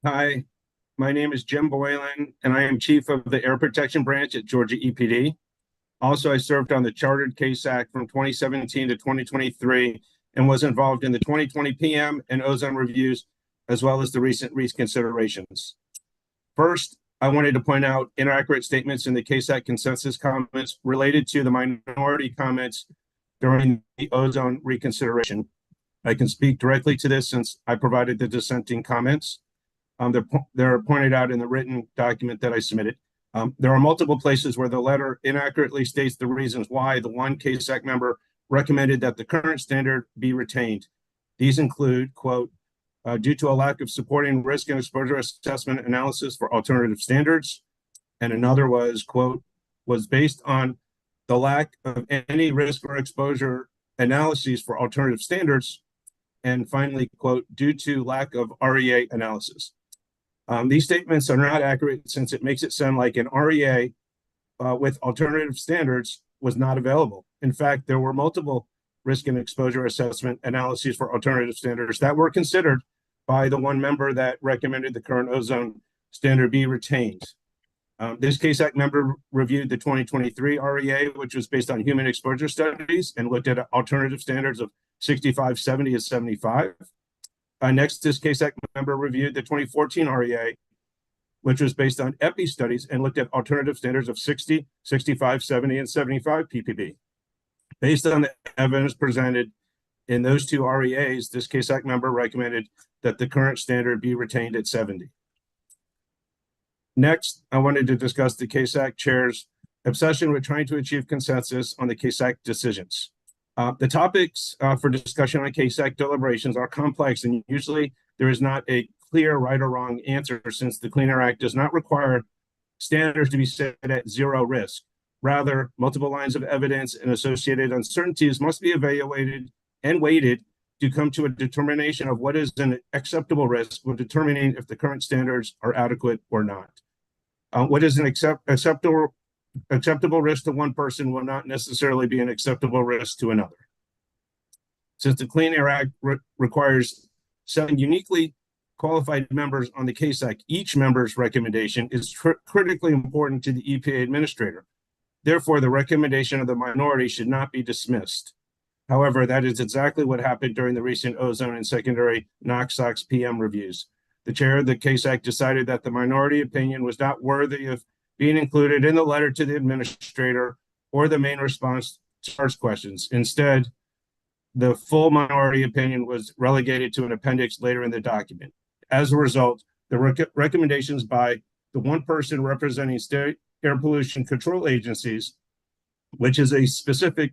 Hi, my name is Jim Boylan, and I am Chief of the Air Protection Branch at Georgia EPD. Also, I served on the chartered CASAC from 2017 to 2023 and was involved in the 2020 PM and ozone reviews, as well as the recent reconsiderations. First, I wanted to point out inaccurate statements in the CASAC consensus comments related to the minority comments during the ozone reconsideration. I can speak directly to this since I provided the dissenting comments. They're pointed out in the written document that I submitted. There are multiple places where the letter inaccurately states the reasons why the one CASAC member recommended that the current standard be retained. These include, quote, due to a lack of supporting risk and exposure assessment analysis for alternative standards. And another was, quote, was based on the lack of any risk or exposure analyses for alternative standards. And finally, quote, due to lack of REA analysis. These statements are not accurate since it makes it sound like an REA with alternative standards was not available. In fact, there were multiple risk and exposure assessment analyses for alternative standards that were considered by the one member that recommended the current ozone standard be retained. This CASAC member reviewed the 2023 REA, which was based on human exposure studies and looked at alternative standards of 65, 70, and 75. Next, this CASAC member reviewed the 2014 REA, which was based on EPI studies and looked at alternative standards of 60, 65, 70, and 75 ppb. Based on the evidence presented in those two REAs, this CASAC member recommended that the current standard be retained at 70. Next, I wanted to discuss the CASAC chair's obsession with trying to achieve consensus on the CASAC decisions. The topics for discussion on CASAC deliberations are complex, and usually there is not a clear right or wrong answer since the Clean Air Act does not require standards to be set at zero risk. Rather, multiple lines of evidence and associated uncertainties must be evaluated and weighted to come to a determination of what is an acceptable risk when determining if the current standards are adequate or not. What is an acceptable risk to one person will not necessarily be an acceptable risk to another. Since the Clean Air Act requires 7 uniquely qualified members on the CASAC, each member's recommendation is critically important to the EPA administrator. Therefore, the recommendation of the minority should not be dismissed. However, that is exactly what happened during the recent ozone and secondary NAAQS PM reviews. The chair of the CASAC decided that the minority opinion was not worthy of being included in the letter to the administrator or the main response to first questions. Instead, the full minority opinion was relegated to an appendix later in the document. As a result, the recommendations by the one person representing state air pollution control agencies, which is a specific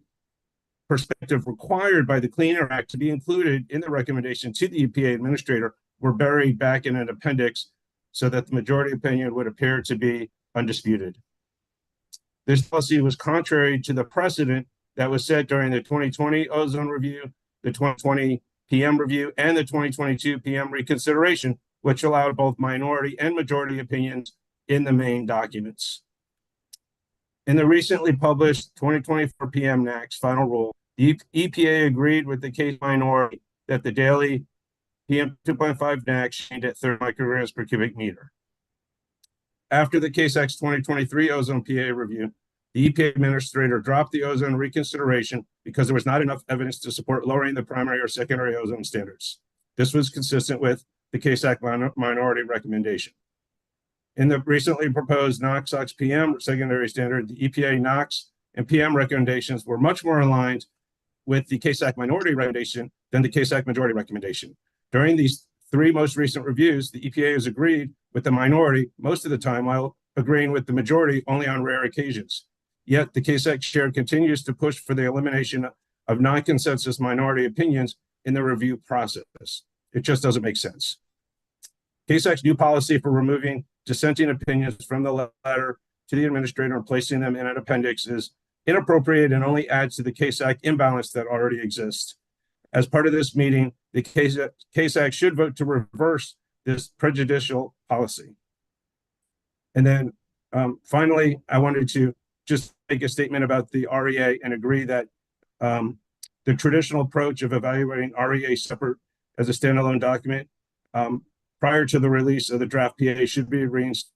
perspective required by the Clean Air Act to be included in the recommendation to the EPA administrator, were buried back in an appendix so that the majority opinion would appear to be undisputed. This policy was contrary to the precedent that was set during the 2020 ozone review, the 2020 PM review, and the 2022 PM reconsideration, which allowed both minority and majority opinions in the main documents. In the recently published 2024 PM NAAQS final rule, the EPA agreed with the case minority that the daily PM 2.5 NAAQS aimed at 30 micrograms per cubic meter. After the CASAC's 2023 ozone PA review, the EPA administrator dropped the ozone reconsideration because there was not enough evidence to support lowering the primary or secondary ozone standards. This was consistent with the CASAC minority recommendation. In the recently proposed NAAQS PM secondary standard, the EPA NAAQS and PM recommendations were much more aligned with the CASAC minority recommendation than the CASAC majority recommendation. During these 3 most recent reviews, the EPA has agreed with the minority most of the time while agreeing with the majority only on rare occasions. Yet the CASAC chair continues to push for the elimination of non-consensus minority opinions in the review process. It just doesn't make sense. CASAC's new policy for removing dissenting opinions from the letter to the administrator and placing them in an appendix is inappropriate and only adds to the CASAC imbalance that already exists. As part of this meeting, the CASAC should vote to reverse this prejudicial policy. And then finally, I wanted to just make a statement about the REA and agree that the traditional approach of evaluating REA separate as a standalone document prior to the release of the draft PA should be reinstated.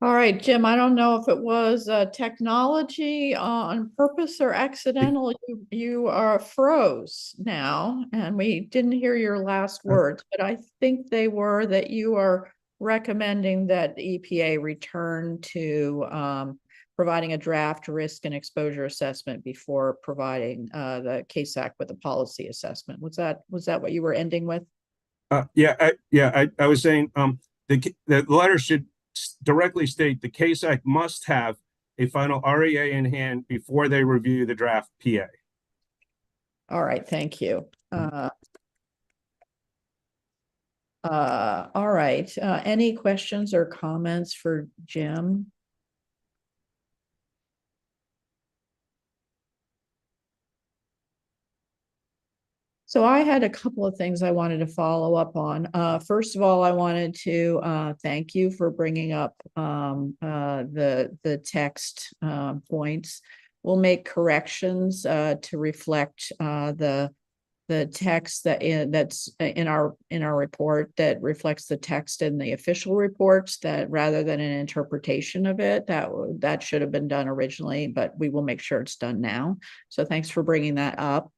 All right, Jim, I don't know if it was technology on purpose or accidental. You are froze now, and we didn't hear your last words, but I think they were that you are recommending that the EPA return to providing a draft risk and exposure assessment before providing the CASAC with a policy assessment. Was that what you were ending with? I was saying the letter should directly state the CASAC must have a final REA in hand before they review the draft PA. All right, thank you. All right, any questions or comments for Jim? So I had a couple of things I wanted to follow up on. First of all, I wanted to thank you for bringing up the text points. We'll make corrections to reflect the text that's in our report that reflects the text in the official reports, that rather than an interpretation of it, that should have been done originally, but we will make sure it's done now. So thanks for bringing that up.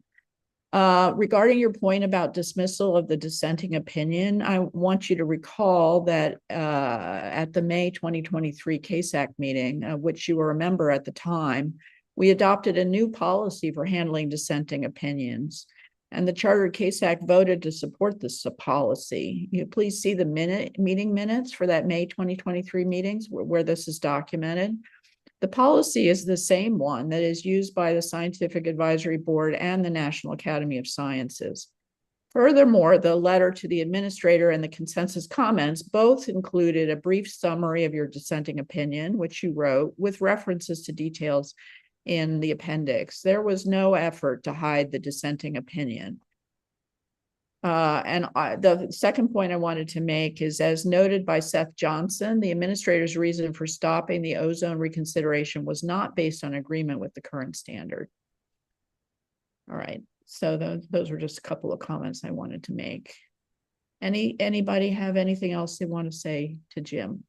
Regarding your point about dismissal of the dissenting opinion, I want you to recall that at the May 2023 CASAC meeting, which you were a member at the time, we adopted a new policy for handling dissenting opinions. And the chartered CASAC voted to support this policy. You please see the meeting minutes for that May 2023 meetings where this is documented. The policy is the same one that is used by the Scientific Advisory Board and the National Academy of Sciences. Furthermore, the letter to the administrator and the consensus comments both included a brief summary of your dissenting opinion, which you wrote, with references to details in the appendix. There was no effort to hide the dissenting opinion. The second point I wanted to make is, as noted by Seth Johnson, the administrator's reason for stopping the ozone reconsideration was not based on agreement with the current standard. All right, so those were just a couple of comments I wanted to make. Anybody have anything else they want to say to Jim?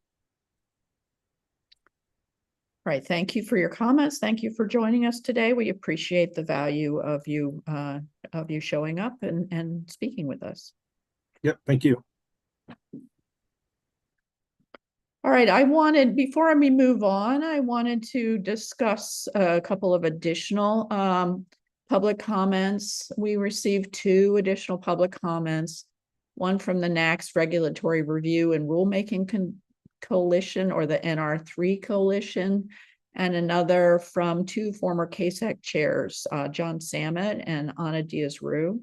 All right, thank you for your comments. Thank you for joining us today. We appreciate the value of you showing up and speaking with us. Yep, thank you. All right, before we move on, I wanted to discuss a couple of additional public comments. We received 2 additional public comments, one from the NAAQS Regulatory Review and Rulemaking Coalition, or the NR3 Coalition, and another from 2 former CASAC chairs, John Samet and Ana Diaz-Rue.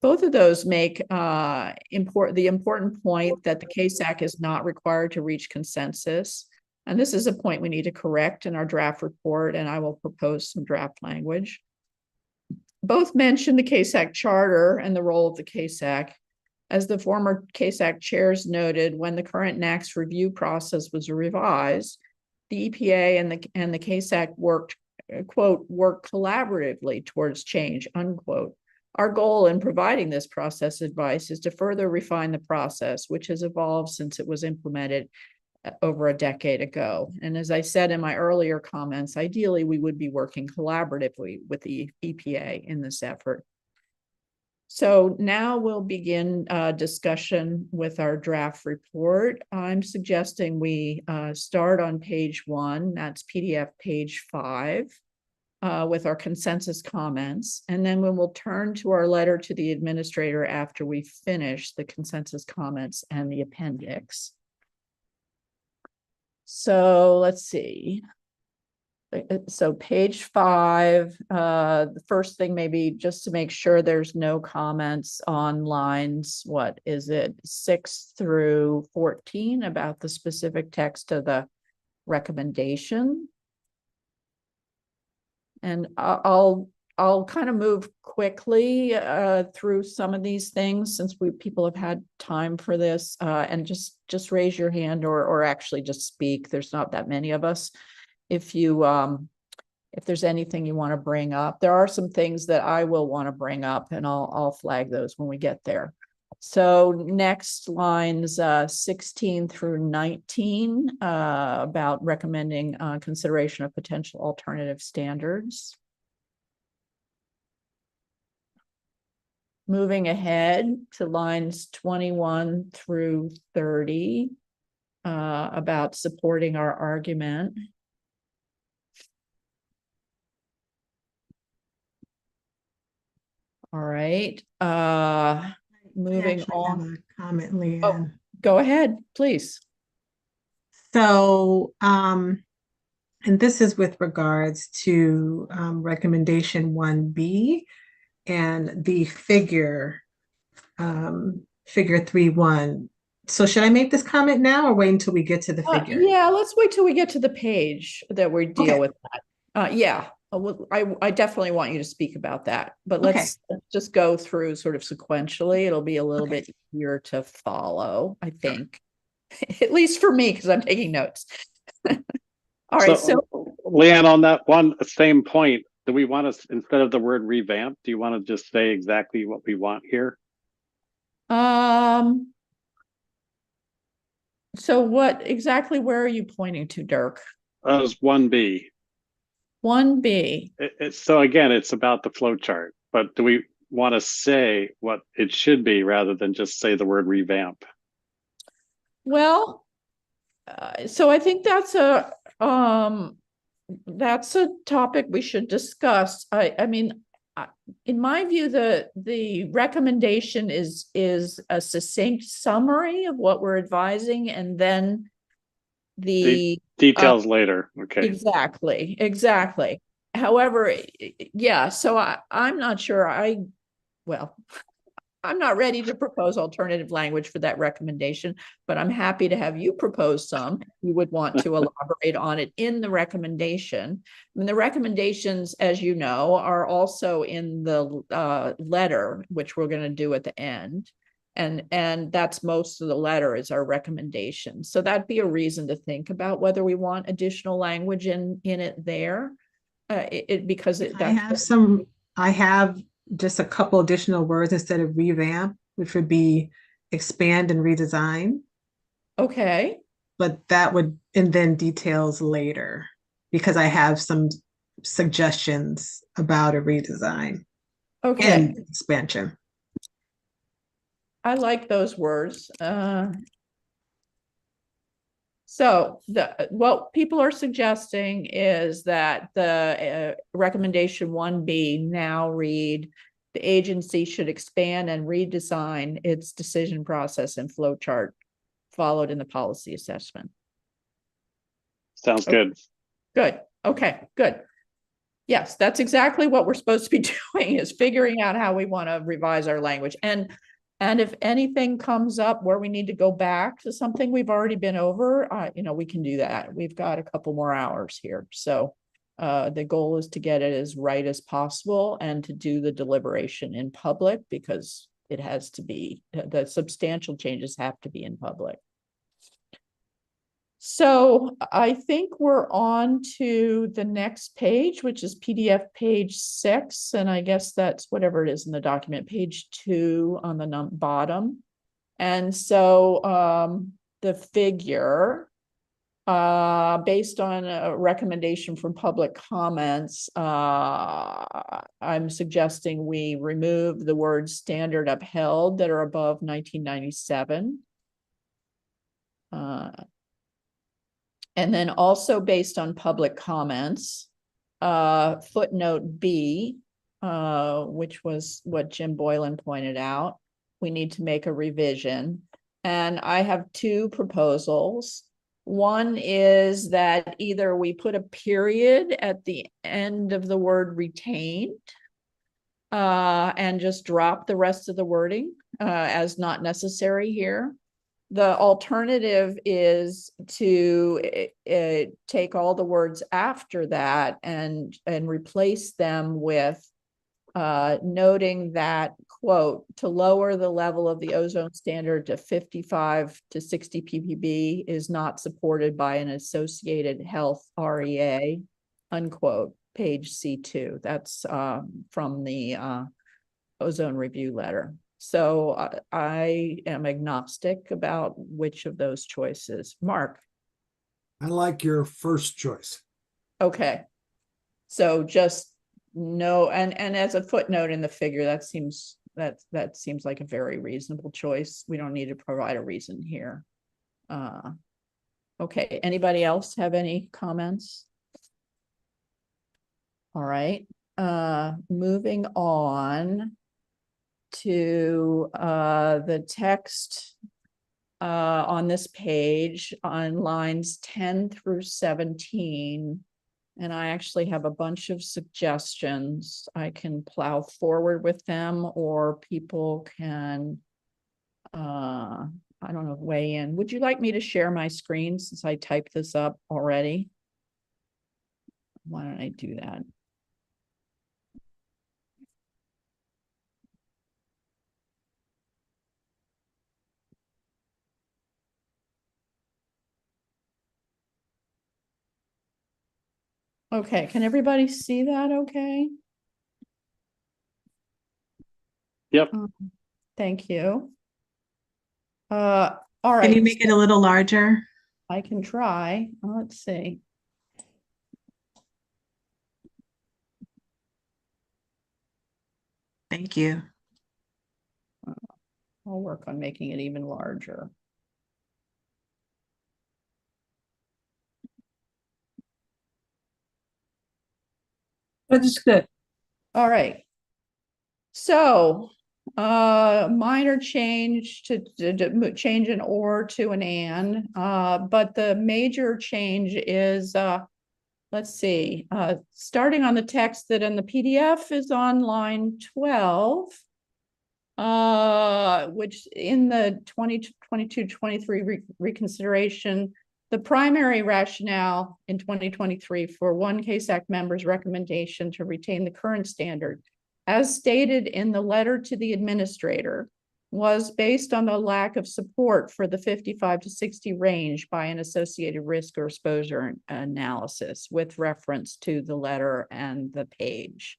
Both of those make the important point that the CASAC is not required to reach consensus. And this is a point we need to correct in our draft report, and I will propose some draft language. Both mention the CASAC charter and the role of the CASAC. As the former CASAC chairs noted, when the current NAAQS review process was revised, the EPA and the CASAC worked, quote, work collaboratively towards change, unquote. Our goal in providing this process advice is to further refine the process, which has evolved since it was implemented over a decade ago. And as I said in my earlier comments, ideally, we would be working collaboratively with the EPA in this effort. So now we'll begin discussion with our draft report. I'm suggesting we start on page 1, that's PDF page 5, with our consensus comments. And then we will turn to our letter to the administrator after we finish the consensus comments and the appendix. So let's see. So page 5, the first thing maybe just to make sure there's no comments on lines, what is it, 6 through 14 about the specific text of the recommendation. And I'll kind of move quickly through some of these things since people have had time for this, and just raise your hand or actually just speak. There's not that many of us. If there's anything you want to bring up, there are some things that I will want to bring up, and I'll flag those when we get there. So next lines 16 through 19 about recommending consideration of potential alternative standards. Moving ahead to lines 21 through 30 about supporting our argument. All right. Moving on. Comment, Leanne. Oh, go ahead, please. So, and this is with regards to recommendation 1B and the figure 3.1. So should I make this comment now or wait until we get to the figure? Yeah, let's wait till we get to the page that we deal with that. Yeah, I definitely want you to speak about that, but let's just go through sort of sequentially. It'll be a little bit easier to follow, I think, at least for me, because I'm taking notes. All right, so Leanne, on that one same point, do we want to, instead of the word revamp, do you want to just say exactly what we want here? So what exactly, where are you pointing to, Dirk? That was 1B. 1B. So again, it's about the flow chart, but do we want to say what it should be rather than just say the word revamp? Well, so I think that's a topic we should discuss. I mean, in my view, the recommendation is a succinct summary of what we're advising, and then the details later. Okay. Exactly. However, yeah, so I'm not sure I'm not ready to propose alternative language for that recommendation, but I'm happy to have you propose some. You would want to elaborate on it in the recommendation. I mean, the recommendations, as you know, are also in the letter, which we're going to do at the end. And that's most of the letter is our recommendation. So that'd be a reason to think about whether we want additional language in it there. Because I have just a couple additional words instead of revamp, which would be expand and redesign. Okay. But that would, and then details later, because I have some suggestions about a redesign. Okay. And expansion. I like those words. So what people are suggesting is that the recommendation 1B now read, the agency should expand and redesign its decision process and flow chart followed in the policy assessment. Sounds good. Good. Okay, good. Yes, that's exactly what we're supposed to be doing, is figuring out how we want to revise our language. And if anything comes up where we need to go back to something we've already been over, we can do that. We've got a couple more hours here. So the goal is to get it as right as possible and to do the deliberation in public, because it has to be, the substantial changes have to be in public. So I think we're on to the next page, which is PDF page 6. And I guess that's whatever it is in the document, page 2 on the bottom. And so the figure, based on a recommendation from public comments, I'm suggesting we remove the words standard upheld that are above 1997. And then also based on public comments, footnote B, which was what Jim Boylan pointed out, we need to make a revision. And I have two proposals. One is that either we put a period at the end of the word retained and just drop the rest of the wording as not necessary here. The alternative is to take all the words after that and replace them with noting that, quote, to lower the level of the ozone standard to 55 to 60 ppb is not supported by an associated health REA, unquote, page C2. That's from the ozone review letter. So I am agnostic about which of those choices. Mark. I like your first choice. Okay. So just no, and as a footnote in the figure, that seems like a very reasonable choice. We don't need to provide a reason here. Okay, anybody else have any comments? All right, moving on to the text on this page on lines 10 through 17. And I actually have a bunch of suggestions. I can plow forward with them, or people can, I don't know, weigh in. Would you like me to share my screen since I typed this up already? Why don't I do that? Okay, can everybody see that okay? Yep. Thank you. All right. Can you make it a little larger? I can try. Let's see. Thank you. I'll work on making it even larger. That is good. All right. So, minor change to change an or to an and, but the major change is, let's see, starting on the text that in the PDF is on line 12, which in the 2022-23 reconsideration, the primary rationale in 2023 for one CASAC member's recommendation to retain the current standard, as stated in the letter to the administrator, was based on the lack of support for the 55 to 60 range by an associated risk or exposure analysis with reference to the letter and the page.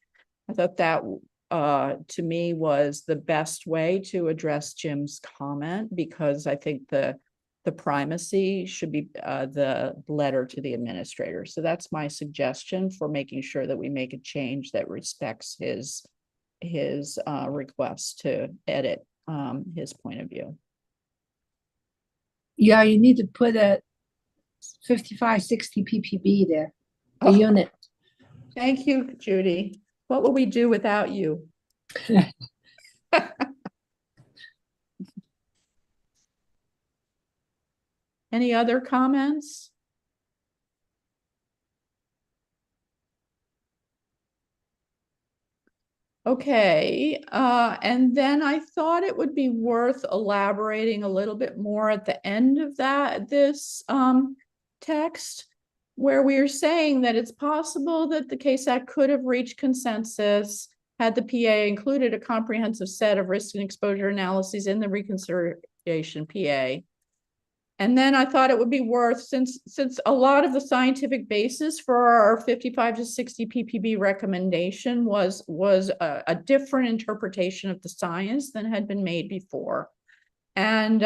I thought that to me was the best way to address Jim's comment, because I think the primacy should be the letter to the administrator. So that's my suggestion for making sure that we make a change that respects his request to edit his point of view. Yeah, you need to put a 55, 60 ppb there, a Oh, unit. thank you, Judy. What will we do without you? Any other comments? Okay, and then I thought it would be worth elaborating a little bit more at the end of this text, where we are saying that it's possible that the CASAC could have reached consensus had the PA included a comprehensive set of risk and exposure analyses in the reconsideration PA. And then I thought it would be worth, since a lot of the scientific basis for our 55 to 60 ppb recommendation was a different interpretation of the science than had been made before. And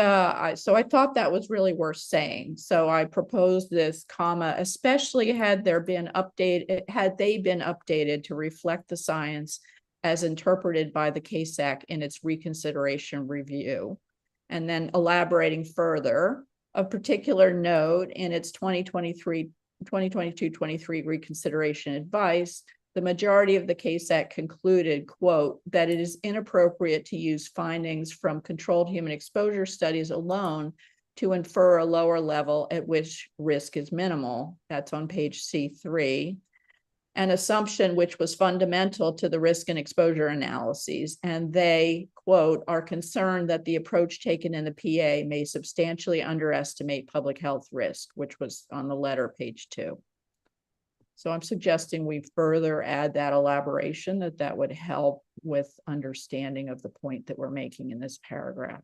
so I thought that was really worth saying. So I proposed this comma, especially had they been updated to reflect the science as interpreted by the CASAC in its reconsideration review. And then elaborating further, a particular note in its 2022-23 reconsideration advice, the majority of the CASAC concluded, quote, that it is inappropriate to use findings from controlled human exposure studies alone to infer a lower level at which risk is minimal. That's on page C3. An assumption which was fundamental to the risk and exposure analyses. And they, quote, are concerned that the approach taken in the PA may substantially underestimate public health risk, which was on the letter, page 2. So I'm suggesting we further add that elaboration, that would help with understanding of the point that we're making in this paragraph.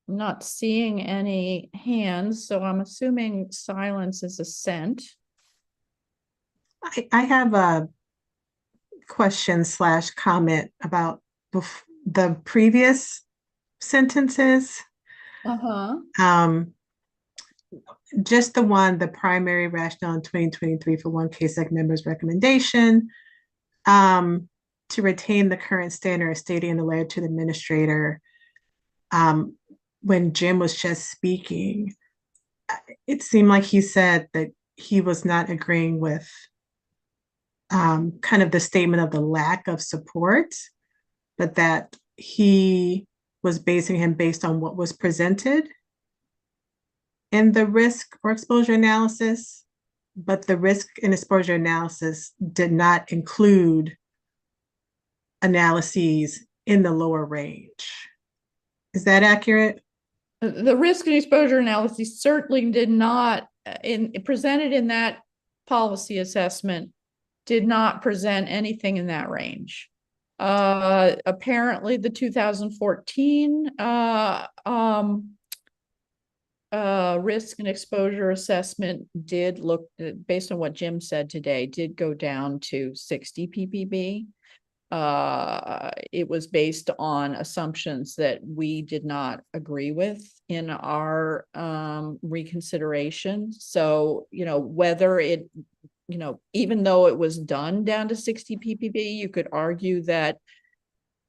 I'm not seeing any hands, so I'm assuming silence is assent. I have a question / comment about the previous sentences. Just the primary rationale in 2023 for one CASAC member's recommendation to retain the current standard stating in the letter to the administrator. When Jim was just speaking, it seemed like he said that he was not agreeing with kind of the statement of the lack of support, but that he was basing him based on what was presented in the risk or exposure analysis, but the risk and exposure analysis did not include analyses in the lower range. Is that accurate? The risk and exposure analysis certainly did not, presented in that policy assessment, did not present anything in that range. Apparently the 2014 risk and exposure assessment did look, based on what Jim said today, did go down to 60 ppb. It was based on assumptions that we did not agree with in our reconsideration. So, whether it, even though it was done down to 60 ppb, you could argue that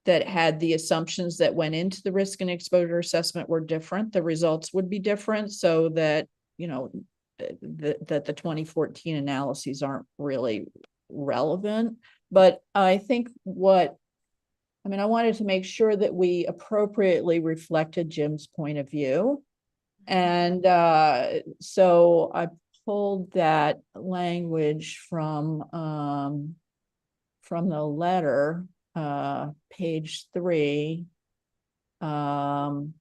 had the assumptions that went into the risk and exposure assessment were different, the results would be different, so that, that the 2014 analyses aren't really relevant. But I think I wanted to make sure that we appropriately reflected Jim's point of view. And so I pulled that language from the letter, page 3. I'm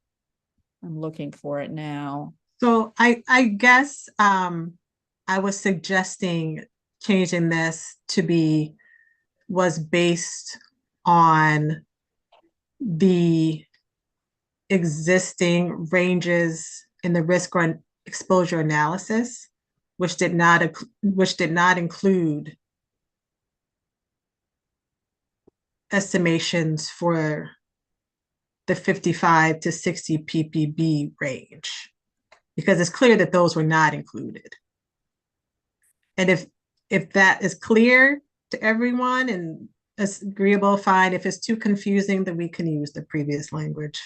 looking for it now. So I guess I was suggesting changing this to be was based on the existing ranges in the risk or exposure analysis, which did not include estimations for the 55 to 60 ppb range, because it's clear that those were not included. And if that is clear to everyone and is agreeable, fine. If it's too confusing, then we can use the previous language.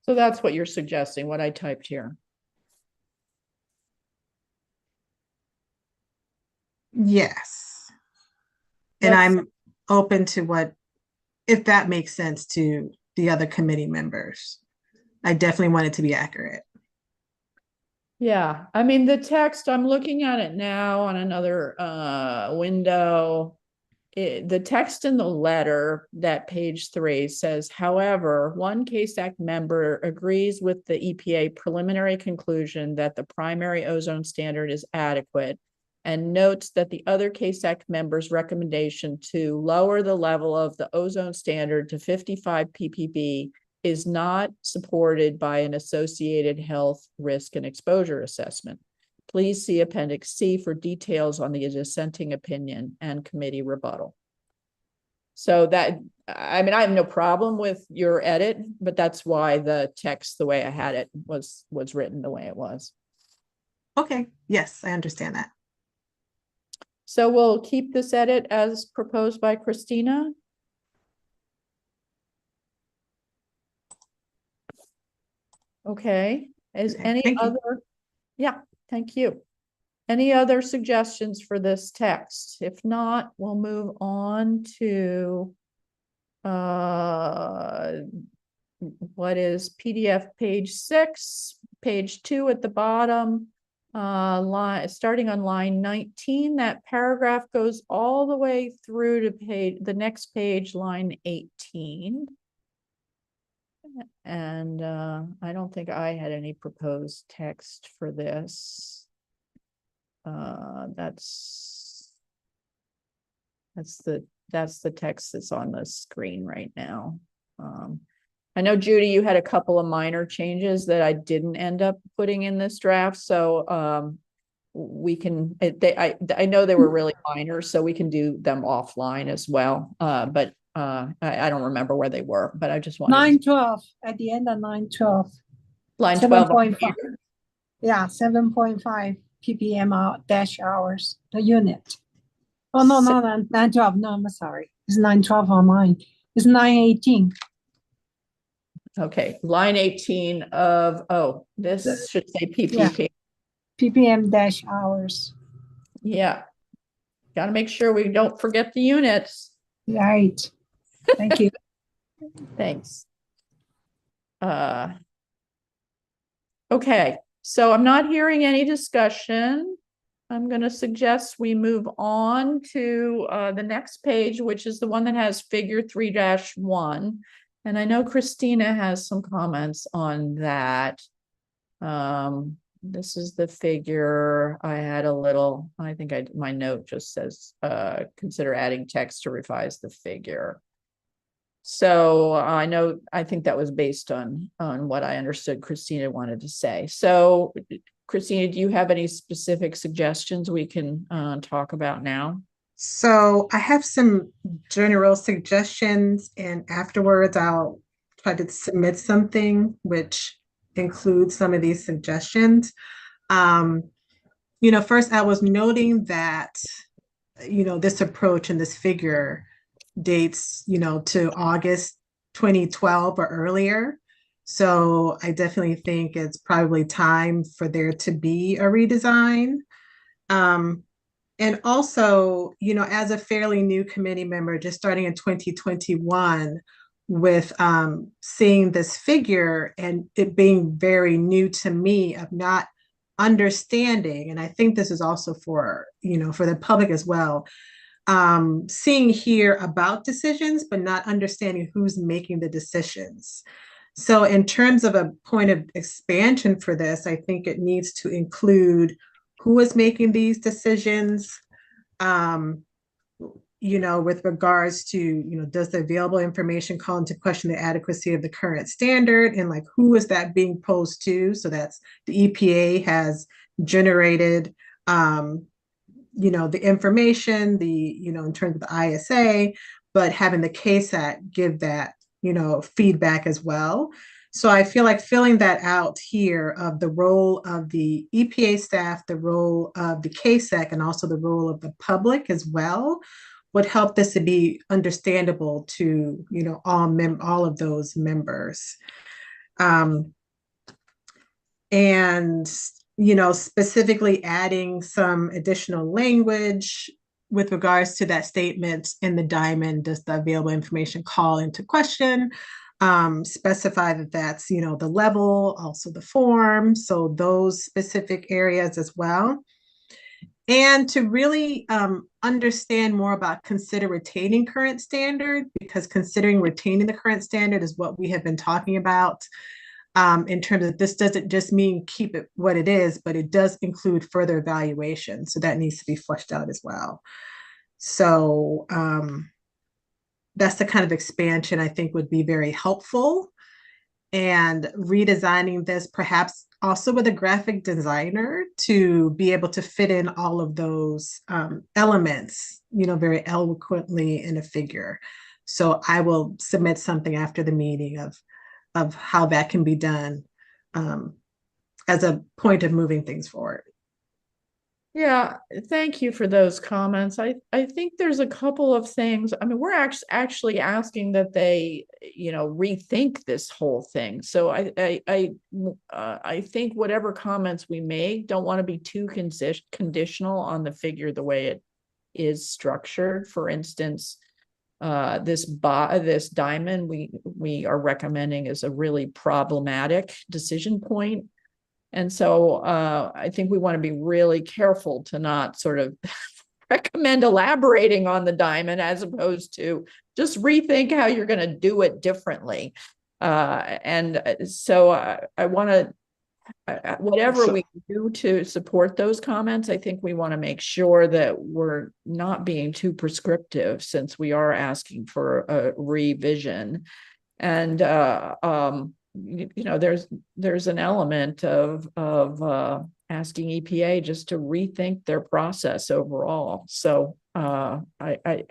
So that's what you're suggesting, what I typed here. Yes. And I'm open to if that makes sense to the other committee members. I definitely want it to be accurate. Yeah, the text, I'm looking at it now on another window. The text in the letter, that page 3 says, however, one CASAC member agrees with the EPA preliminary conclusion that the primary ozone standard is adequate and notes that the other CASAC member's recommendation to lower the level of the ozone standard to 55 ppb is not supported by an associated health risk and exposure assessment. Please see Appendix C for details on the dissenting opinion and committee rebuttal. So that, I have no problem with your edit, but that's why the text, the way I had it, was written the way it was. Okay, yes, I understand that. So we'll keep this edit as proposed by Christina. Okay, is any other? Yeah, thank you. Any other suggestions for this text? If not, we'll move on to what is PDF page 6, page 2 at the bottom, starting on line 19. That paragraph goes all the way through to the next page, line 18. And I don't think I had any proposed text for this. That's the text that's on the screen right now. I know, Judy, you had a couple of minor changes that I didn't end up putting in this draft, so we can. I know they were really minor, so we can do them offline as well. But I don't remember where they were, but I just wanted 912 at the end of 912. line 12. 7.5. Yeah, 7.5 ppm dash hours, the unit. Oh, no, 912. No, I'm sorry. It's 912 on mine. It's 918. Okay, line 18 of, this should say PPP. Yeah. ppm dash hours. Yeah. Got to make sure we don't forget the units. Right. Thank you. Thanks. Okay, so I'm not hearing any discussion. I'm going to suggest we move on to the next page, which is the one that has figure 3-1. And I know Christina has some comments on that. This is the figure. I had a little, my note just says, consider adding text to revise the figure. So I think that was based on what I understood Christina wanted to say. So Christina, do you have any specific suggestions we can talk about now? So I have some general suggestions, and afterwards I'll try to submit something which includes some of these suggestions. First I was noting that, this approach and this figure dates, to August 2012 or earlier. So I definitely think it's probably time for there to be a redesign. And also, as a fairly new committee member, just starting in 2021, with seeing this figure and it being very new to me of not understanding, and I think this is also for the public as well, seeing here about decisions, but not understanding who's making the decisions. So in terms of a point of expansion for this, I think it needs to include who is making these decisions, with regards to, does the available information call into question the adequacy of the current standard, and like who is that being posed to? So that's the EPA has generated, the information, in terms of the ISA, but having the CASAC give that, feedback as well. So I feel like filling that out here of the role of the EPA staff, the role of the CASAC, and also the role of the public as well would help this to be understandable to, all of those members. And, specifically adding some additional language with regards to that statement in the diamond, does the available information call into question? Specify that that's, the level, also the form. So those specific areas as well. And to really understand more about consider retaining current standard, because considering retaining the current standard is what we have been talking about, in terms of this doesn't just mean keep it what it is, but it does include further evaluation. So that needs to be fleshed out as well. So that's the kind of expansion I think would be very helpful. And redesigning this perhaps also with a graphic designer to be able to fit in all of those elements, very eloquently in a figure. So I will submit something after the meeting of how that can be done as a point of moving things forward. Yeah, thank you for those comments. I think there's a couple of things. I mean, we're actually asking that they, rethink this whole thing. So I think whatever comments we make don't want to be too conditional on the figure the way it is structured. For instance, this diamond we are recommending is a really problematic decision point. And so I think we want to be really careful to not sort of recommend elaborating on the diamond as opposed to just rethink how you're going to do it differently. And so I want to, whatever we do to support those comments, I think we want to make sure that we're not being too prescriptive since we are asking for a revision. And there's an element of asking EPA just to rethink their process overall. So I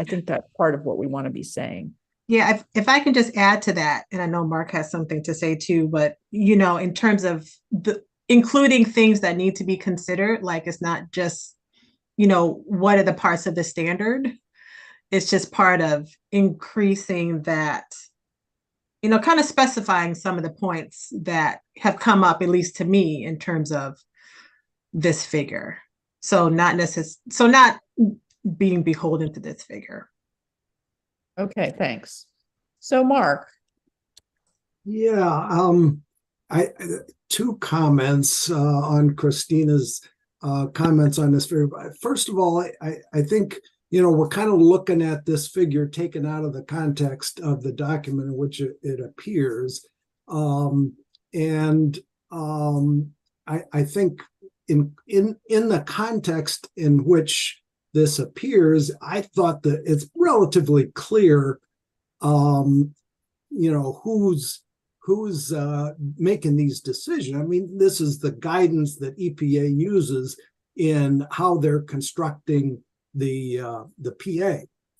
think that's part of what we want to be saying. Yeah, if I can just add to that, and I know Mark has something to say too, but in terms of including things that need to be considered, like it's not just, what are the parts of the standard? It's just part of increasing that, kind of specifying some of the points that have come up, at least to me, in terms of this figure. So not being beholden to this figure. Okay, thanks. So Mark. Yeah, I two comments on Christina's comments on this figure. First of all, I think we're kind of looking at this figure taken out of the context of the document in which it appears, and I think in the context in which this appears, I thought that it's relatively clear, who's making these decisions. I mean, this is the guidance that EPA uses in how they're constructing the PA,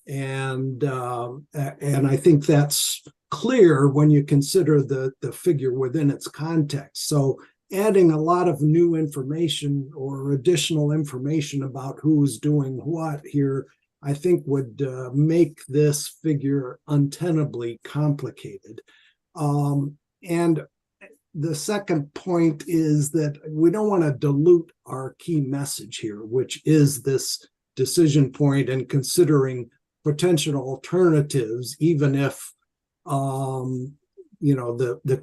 and I think that's clear when you consider the figure within its context. So adding a lot of new information or additional information about who's doing what here, I think would make this figure untenably complicated. And the second point is that we don't want to dilute our key message here, which is this decision point and considering potential alternatives, even if the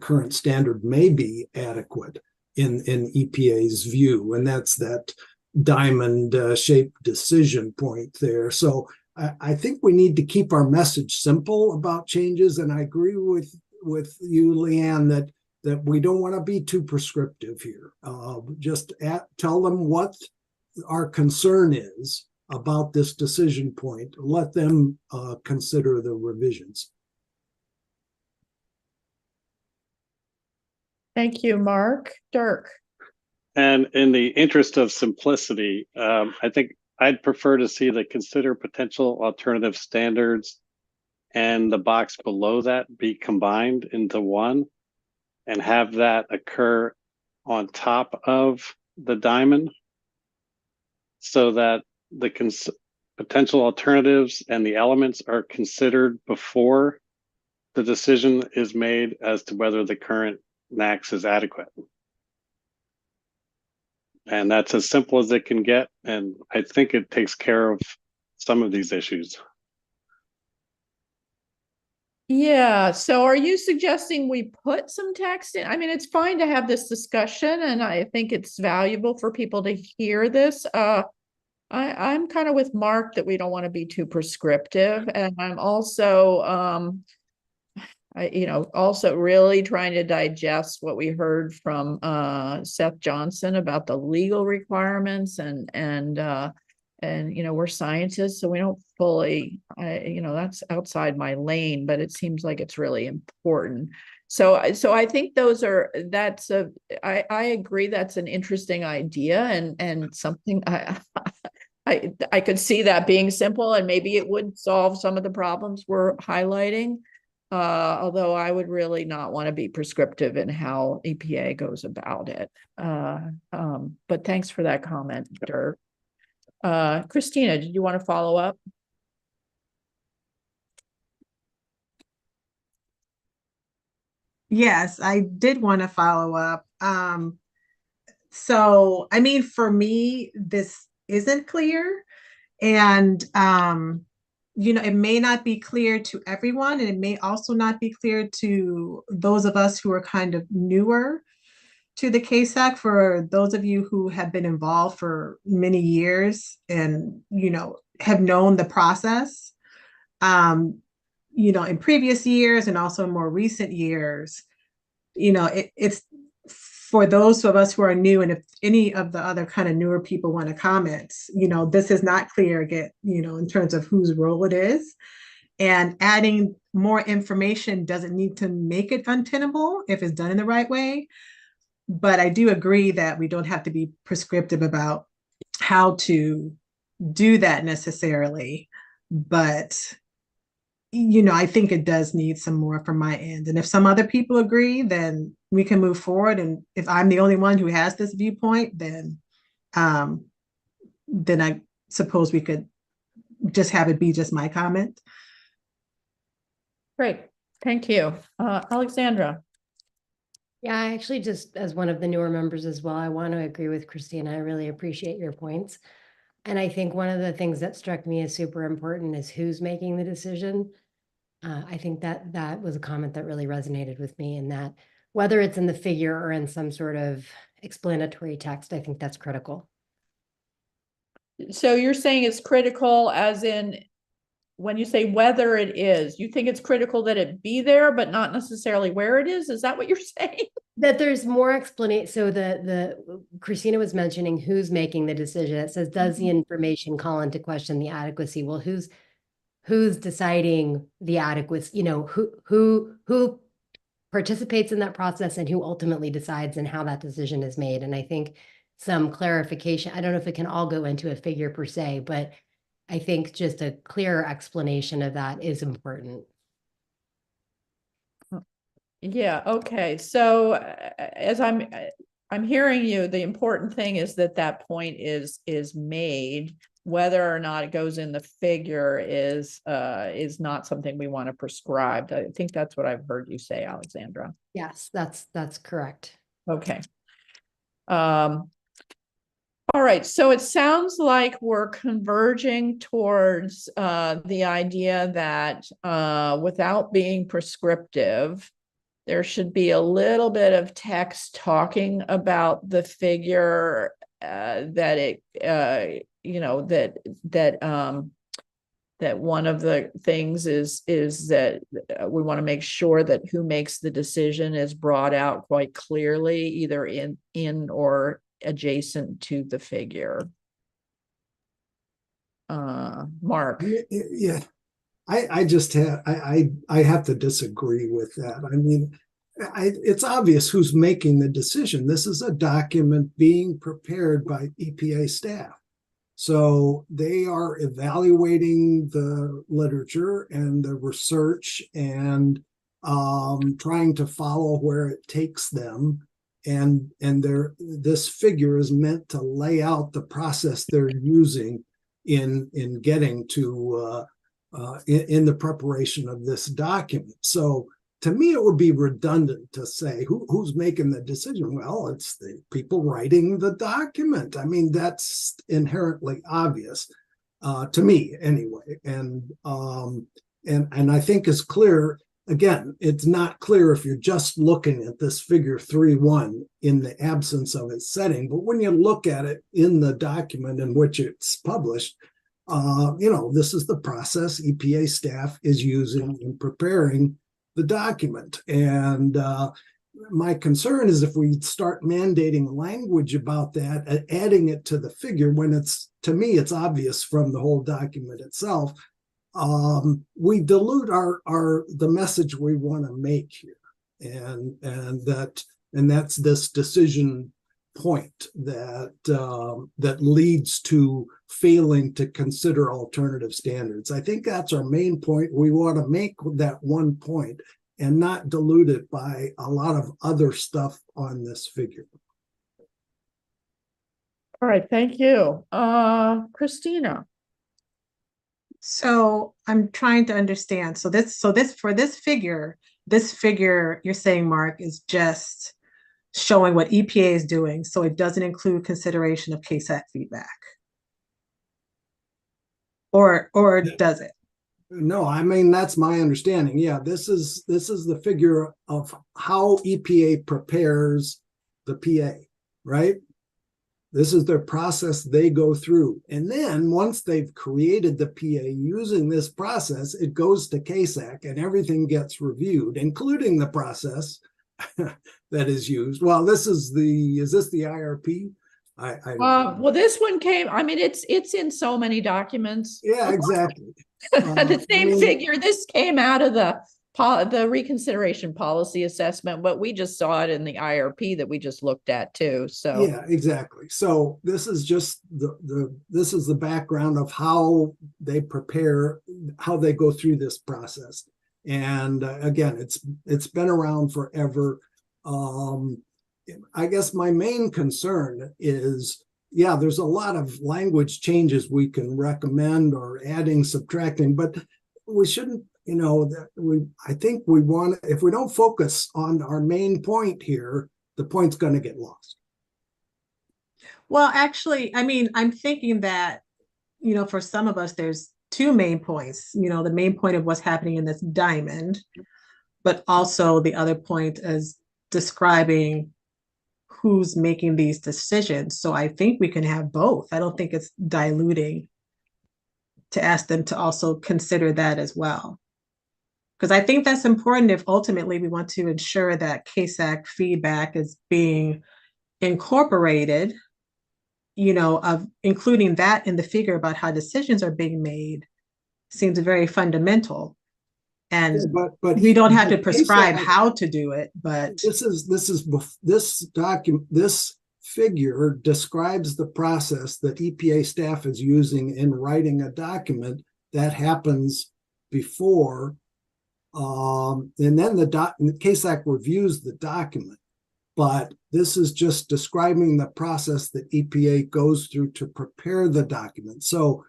current standard may be adequate in EPA's view, and that's that diamond shaped decision point there. So I think we need to keep our message simple about changes, and I agree with you, Leanne, that we don't want to be too prescriptive here. Just tell them what our concern is about this decision point. Let them consider the revisions. Thank you, Mark. Dirk. And in the interest of simplicity, I think I'd prefer to see the consider potential alternative standards and the box below that be combined into one and have that occur on top of the diamond so that the potential alternatives and the elements are considered before the decision is made as to whether the current NAAQS is adequate. And that's as simple as it can get. And I think it takes care of some of these issues. Yeah. So are you suggesting we put some text in? I mean, it's fine to have this discussion, and I think it's valuable for people to hear this. I'm kind of with Mark that we don't want to be too prescriptive. And I'm also, also really trying to digest what we heard from Seth Johnson about the legal requirements and we're scientists, so we don't fully, that's outside my lane, but it seems like it's really important. So I think I agree that's an interesting idea and something I could see that being simple, and maybe it would solve some of the problems we're highlighting. Although I would really not want to be prescriptive in how EPA goes about it. But thanks for that comment, Dirk. Christina, did you want to follow up? Yes, I did want to follow up. So, I mean, for me, this isn't clear. And, it may not be clear to everyone, and it may also not be clear to those of us who are kind of newer to the CASAC. For those of you who have been involved for many years and, have known the process, in previous years and also in more recent years, it's for those of us who are new, and if any of the other kind of newer people want to comment, this is not clear again, in terms of whose role it is. And adding more information doesn't need to make it untenable if it's done in the right way. But I do agree that we don't have to be prescriptive about how to do that necessarily. But I think it does need some more from my end. And if some other people agree, then we can move forward. And if I'm the only one who has this viewpoint, then I suppose we could just have it be just my comment. Great, thank you. Alexandra. Yeah, I actually, just as one of the newer members as well, I want to agree with Christina. I really appreciate your points. And I think one of the things that struck me as super important is who's making the decision. I think that was a comment that really resonated with me, and that whether it's in the figure or in some sort of explanatory text, I think that's critical. So you're saying it's critical as in, when you say whether it is, you think it's critical that it be there, but not necessarily where it is? Is that what you're saying? That there's more explanation. So the Christina was mentioning who's making the decision. It says, does the information call into question the adequacy? Well, who's deciding the adequacy, who participates in that process, and who ultimately decides and how that decision is made. And I think some clarification, I don't know if it can all go into a figure per se, but I think just a clearer explanation of that is important. Yeah, okay. So as I'm hearing you, the important thing is that point is made. Whether or not it goes in the figure is not something we want to prescribe. I think that's what I've heard you say, Alexandra. Yes, that's correct. Okay. All right, so it sounds like we're converging towards the idea that without being prescriptive, there should be a little bit of text talking about the figure, that it that one of the things is that we want to make sure that who makes the decision is brought out quite clearly, either in or adjacent to the figure. Mark. Yeah, I just have I have to disagree with that. I mean, it's obvious who's making the decision. This is a document being prepared by EPA staff. So they are evaluating the literature and the research and trying to follow where it takes them. And this figure is meant to lay out the process they're using in getting to in the preparation of this document. So to me, it would be redundant to say who's making the decision. Well, it's the people writing the document. I mean, that's inherently obvious to me anyway. And I think it's clear. Again, it's not clear if you're just looking at this figure 3.1 in the absence of its setting. But when you look at it in the document in which it's published, this is the process EPA staff is using in preparing the document. And my concern is if we start mandating language about that, adding it to the figure when to me, it's obvious from the whole document itself, we dilute the message we want to make here. And that's this decision point that leads to failing to consider alternative standards. I think that's our main point. We want to make that one point and not dilute it by a lot of other stuff on this figure. All right, thank you. Christina. So I'm trying to understand. So for this figure you're saying, Mark, is just showing what EPA is doing. So it doesn't include consideration of CASAC feedback. Or does it? No, I mean, that's my understanding. Yeah, this is the figure of how EPA prepares the PA, right? This is their process they go through. And then once they've created the PA using this process, it goes to CASAC and everything gets reviewed, including the process that is used. Well, is this the IRP? Well, this one came, I mean, it's in so many documents. Yeah, exactly. The same figure, this came out of the reconsideration policy assessment, but we just saw it in the IRP that we just looked at too. So yeah, exactly. So this is just this is the background of how they prepare, how they go through this process. And again, it's been around forever. I guess my main concern is, yeah, there's a lot of language changes we can recommend or adding, subtracting, but we shouldn't, I think we want, if we don't focus on our main point here, the point's going to get lost. Well, actually, I mean, I'm thinking that, for some of us, there's two main points, the main point of what's happening in this diamond, but also the other point is describing who's making these decisions. So I think we can have both. I don't think it's diluting to ask them to also consider that as well. Because I think that's important if ultimately we want to ensure that CASAC feedback is being incorporated, of including that in the figure about how decisions are being made seems very fundamental. And yeah, but we don't have to prescribe how to do it, but this figure describes the process that EPA staff is using in writing a document that happens before, and then the CASAC reviews the document. But this is just describing the process that EPA goes through to prepare the document. So,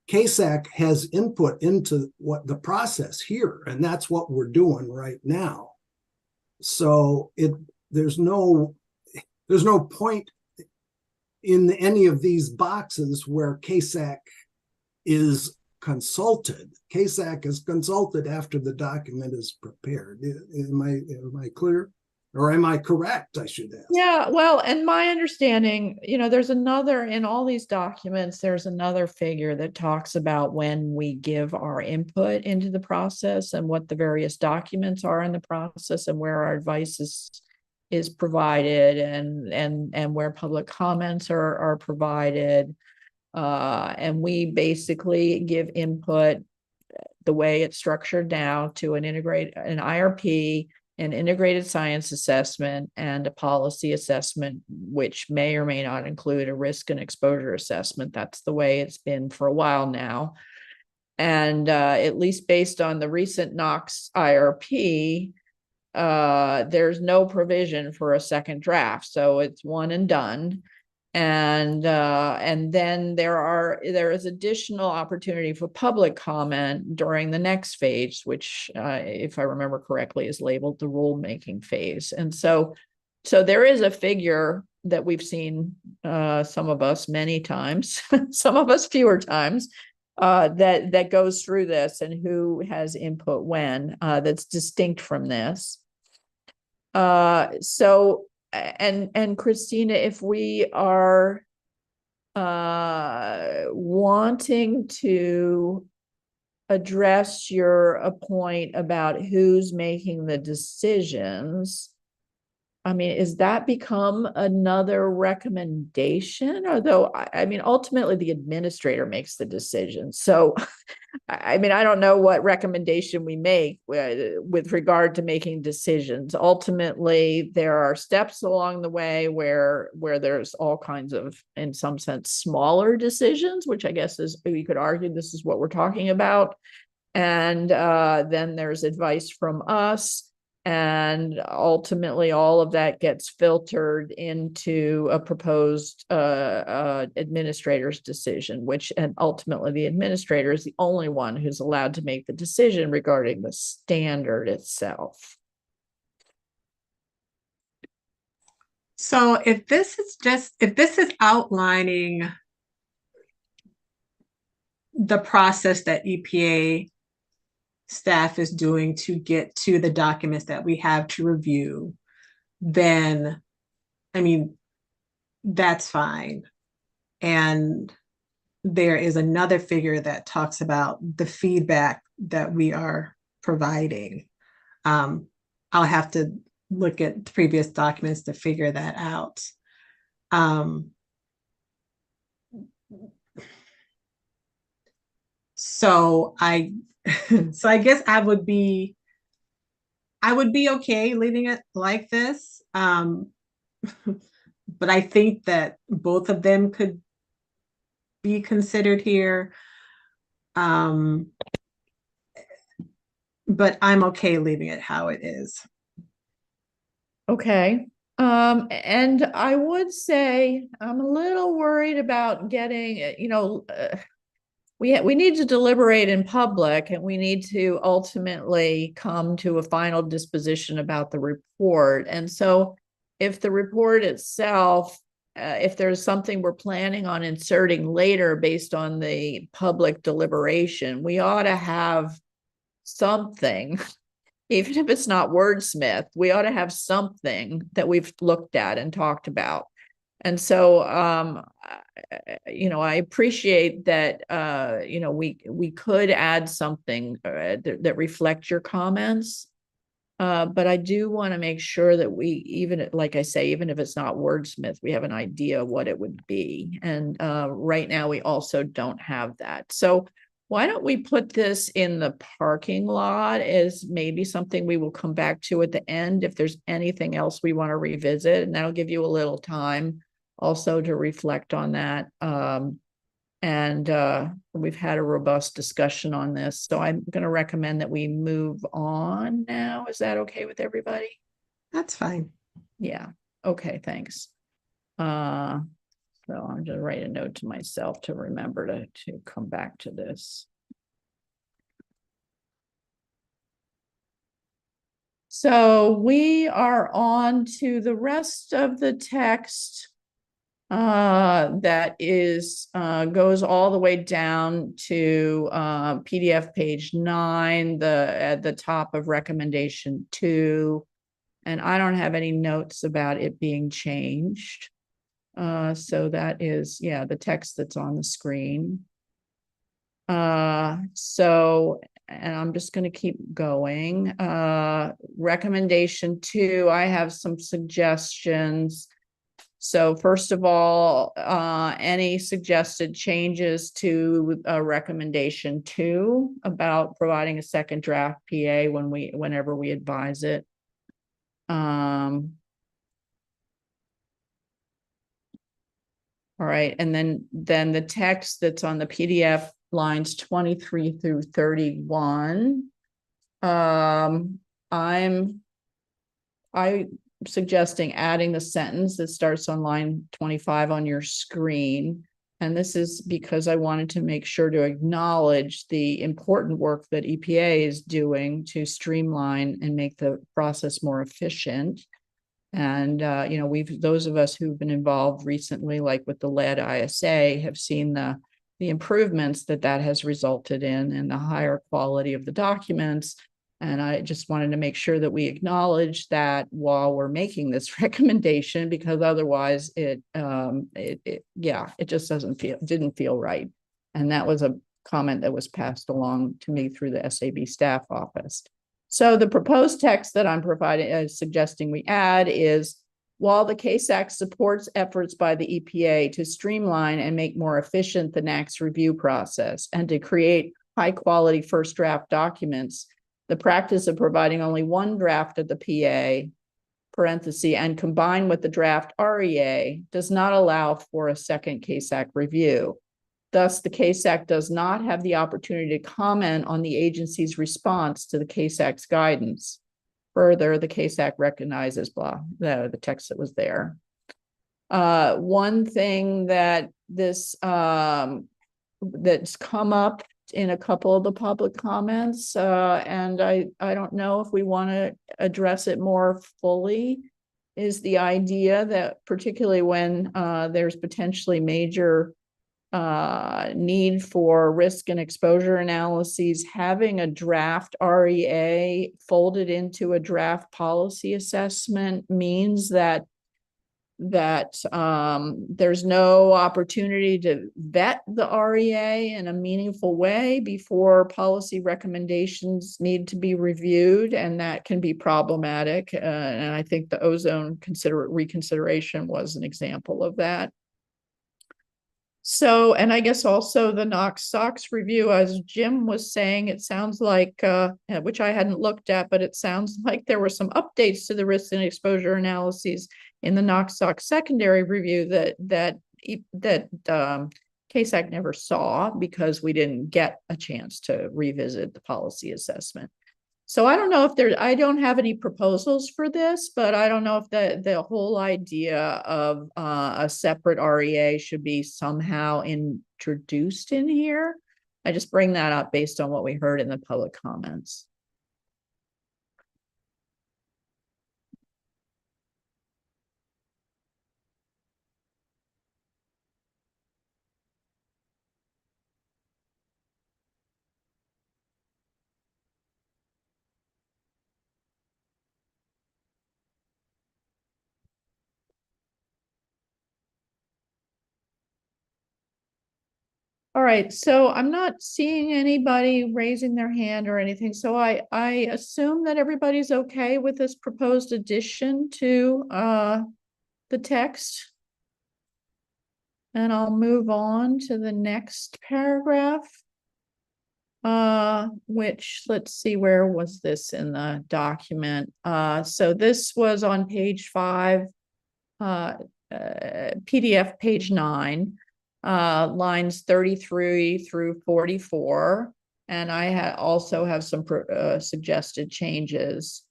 CASAC has input into what the process here, and that's what we're doing right now. So there's no point in any of these boxes where CASAC is consulted. CASAC is consulted after the document is prepared. Am I clear? Or am I correct, I should ask? yeah, well, and my understanding, there's another, in all these documents, there's another figure that talks about when we give our input into the process and what the various documents are in the process and where our advice is provided and where public comments are provided. And we basically give input the way it's structured now to an IRP, an integrated science assessment, and a policy assessment, which may or may not include a risk and exposure assessment. That's the way it's been for a while now. And at least based on the recent NAAQS IRP, there's no provision for a second draft. So it's one and done. And then there is additional opportunity for public comment during the next phase, which, if I remember correctly, is labeled the rulemaking phase. And so there is a figure that we've seen, some of us many times, some of us fewer times, that goes through this and who has input when, that's distinct from this. And Christina, if we are wanting to address your point about who's making the decisions, I mean, is that become another recommendation? Although, I mean, ultimately the administrator makes the decision. So, I mean, I don't know what recommendation we make with regard to making decisions. Ultimately, there are steps along the way where there's all kinds of, in some sense, smaller decisions, which I guess is, we could argue this is what we're talking about. And then there's advice from us. And ultimately, all of that gets filtered into a proposed administrator's decision, and ultimately the administrator is the only one who's allowed to make the decision regarding the standard itself. So if this is outlining the process that EPA staff is doing to get to the documents that we have to review, then, I mean, that's fine. And there is another figure that talks about the feedback that we are providing. I'll have to look at previous documents to figure that out. So I guess I would be okay leaving it like this. But I think that both of them could be considered here. But I'm okay leaving it how it is. Okay. And I would say I'm a little worried about getting, we need to deliberate in public, and we need to ultimately come to a final disposition about the report. And so if the report itself, if there's something we're planning on inserting later based on the public deliberation, we ought to have something, even if it's not wordsmith, we ought to have something that we've looked at and talked about. And so, I appreciate that, we could add something that reflects your comments. But I do want to make sure that we, even like I say, even if it's not wordsmith, we have an idea what it would be. And right now we also don't have that. So why don't we put this in the parking lot as maybe something we will come back to at the end if there's anything else we want to revisit, and that'll give you a little time also to reflect on that. We've had a robust discussion on this, so I'm going to recommend that we move on now. Is that okay with everybody? That's fine. Yeah. Okay, thanks. So I'm just write a note to myself to remember to come back to this. So we are on to the rest of the text that is goes all the way down to PDF page 9, at the top of recommendation 2. And I don't have any notes about it being changed. So that is, the text that's on the screen. And I'm just going to keep going. Recommendation 2, I have some suggestions. So first of all, any suggested changes to recommendation 2 about providing a second draft PA whenever we advise it. All right, and then the text that's on the PDF lines 23 through 31. I'm suggesting adding the sentence that starts on line 25 on your screen. And this is because I wanted to make sure to acknowledge the important work that EPA is doing to streamline and make the process more efficient. And, those of us who've been involved recently, like with the lead ISA, have seen the improvements that has resulted in and the higher quality of the documents. And I just wanted to make sure that we acknowledge that while we're making this recommendation, because otherwise it just didn't feel right. And that was a comment that was passed along to me through the SAB staff office. So the proposed text that I'm suggesting we add is, while the CASAC supports efforts by the EPA to streamline and make more efficient the NAAQS review process and to create high quality first draft documents, the practice of providing only one draft of the PA, and combined with the draft REA, does not allow for a second CASAC review. Thus, the CASAC does not have the opportunity to comment on the agency's response to the CASAC's guidance. further, the CASAC recognizes blah, the text that was there. One thing that this that's come up in a couple of the public comments, and I don't know if we want to address it more fully, is the idea that particularly when there's potentially major need for risk and exposure analyses, having a draft REA folded into a draft policy assessment means that there's no opportunity to vet the REA in a meaningful way before policy recommendations need to be reviewed, and that can be problematic. And I think the ozone reconsideration was an example of that. So, and I guess also the NAAQS review, as Jim was saying, it sounds like, which I hadn't looked at, but it sounds like there were some updates to the risk and exposure analyses in the NAAQS secondary review that CASAC never saw because we didn't get a chance to revisit the policy assessment. So I don't know if I don't have any proposals for this, but I don't know if the whole idea of a separate REA should be somehow introduced in here. I just bring that up based on what we heard in the public comments. All right, so I'm not seeing anybody raising their hand or anything. So I assume that everybody's okay with this proposed addition to the text. And I'll move on to the next paragraph. Which, let's see, where was this in the document? So this was on page 5, PDF page 9. Lines 33 through 44, and I also have some suggested changes.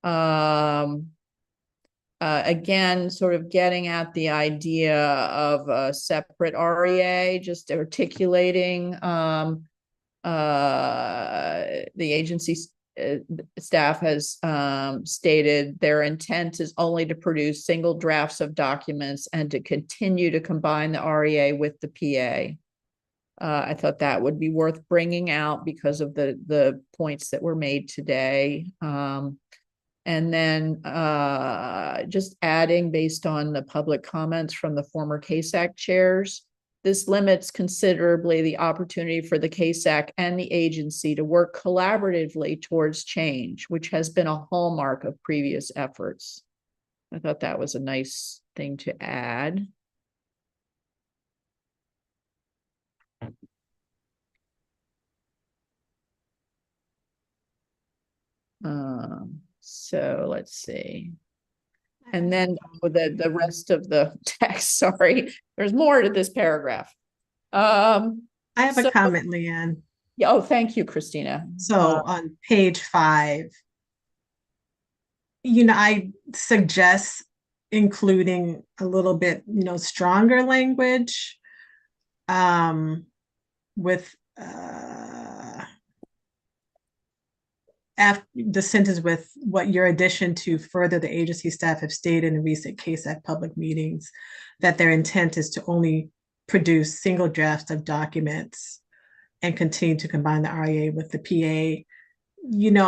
Again, sort of getting at the idea of a separate REA, just articulating the agency staff has stated their intent is only to produce single drafts of documents and to continue to combine the REA with the PA. I thought that would be worth bringing out because of the points that were made today. And then just adding based on the public comments from the former CASAC chairs, this limits considerably the opportunity for the CASAC and the agency to work collaboratively towards change, which has been a hallmark of previous efforts. I thought that was a nice thing to add. So let's see. And then the rest of the text, sorry, there's more to this paragraph. I have a comment, Leanne. Yeah, oh, thank you, Christina. So on page 5, I suggest including a little bit, stronger language with after the sentence with what your addition to further the agency staff have stated in recent CASAC public meetings, that their intent is to only produce single drafts of documents and continue to combine the REA with the PA.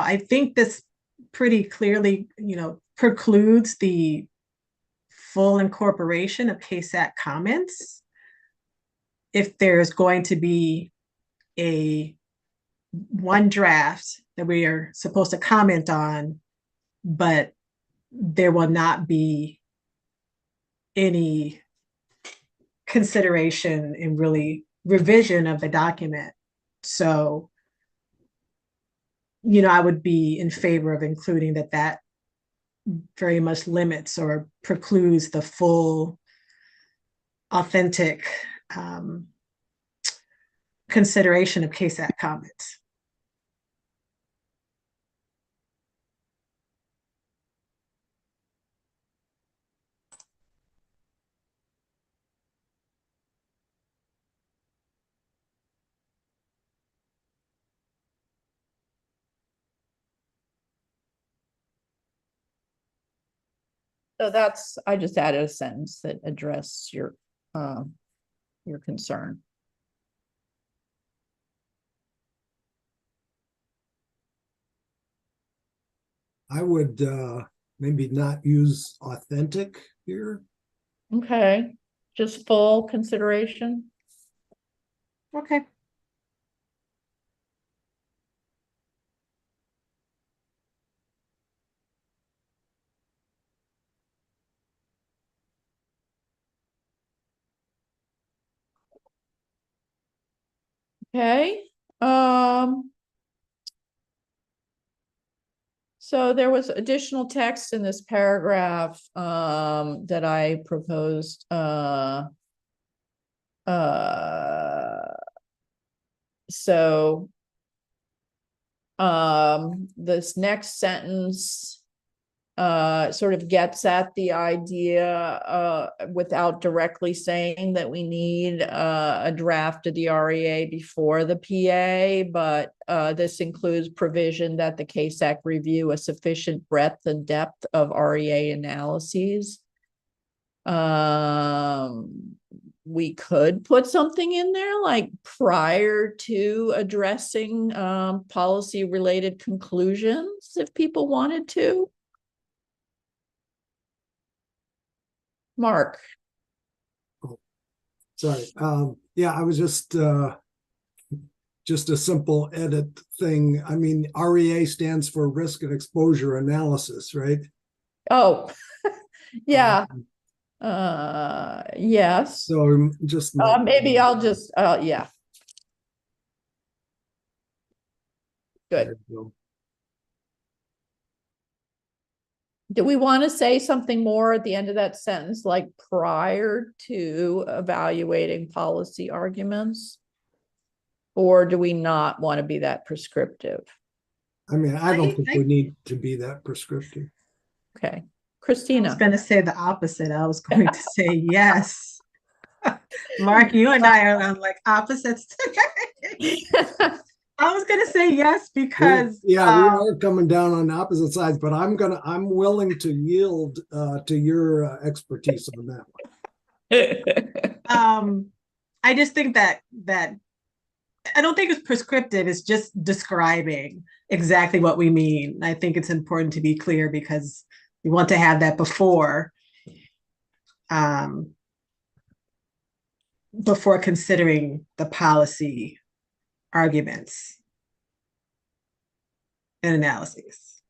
I think this pretty clearly, precludes the full incorporation of CASAC comments. If there's going to be one draft that we are supposed to comment on, but there will not be any consideration and really revision of the document. So, I would be in favor of including that very much limits or precludes the full, authentic consideration of CASAC comments. So that's, I just added a sentence that addressed your concern. I would maybe not use authentic here. Okay, just full consideration. Okay. Okay, so there was additional text in this paragraph that I proposed so this next sentence sort of gets at the idea without directly saying that we need a draft of the REA before the PA, but this includes provision that the CASAC review a sufficient breadth and depth of REA analyses. We could put something in there like prior to addressing policy related conclusions if people wanted to. Mark. Sorry. Yeah, I was just a simple edit thing. I mean, REA stands for risk and exposure analysis, right? Oh, yeah. Yes. So just maybe I'll just yeah. Good. Do we want to say something more at the end of that sentence, like prior to evaluating policy arguments? Or do we not want to be that prescriptive? I mean, I don't think we need to be that prescriptive. Okay. I Christina. was going to say the opposite. I was going to say yes. Mark, you and I are on like opposites today. I was going to say yes because we are coming down on opposite sides, but I'm willing to yield to your expertise on that one. I just think that I don't think it's prescriptive. It's just describing exactly what we mean. I think it's important to be clear because we want to have that before considering the policy arguments and analyses.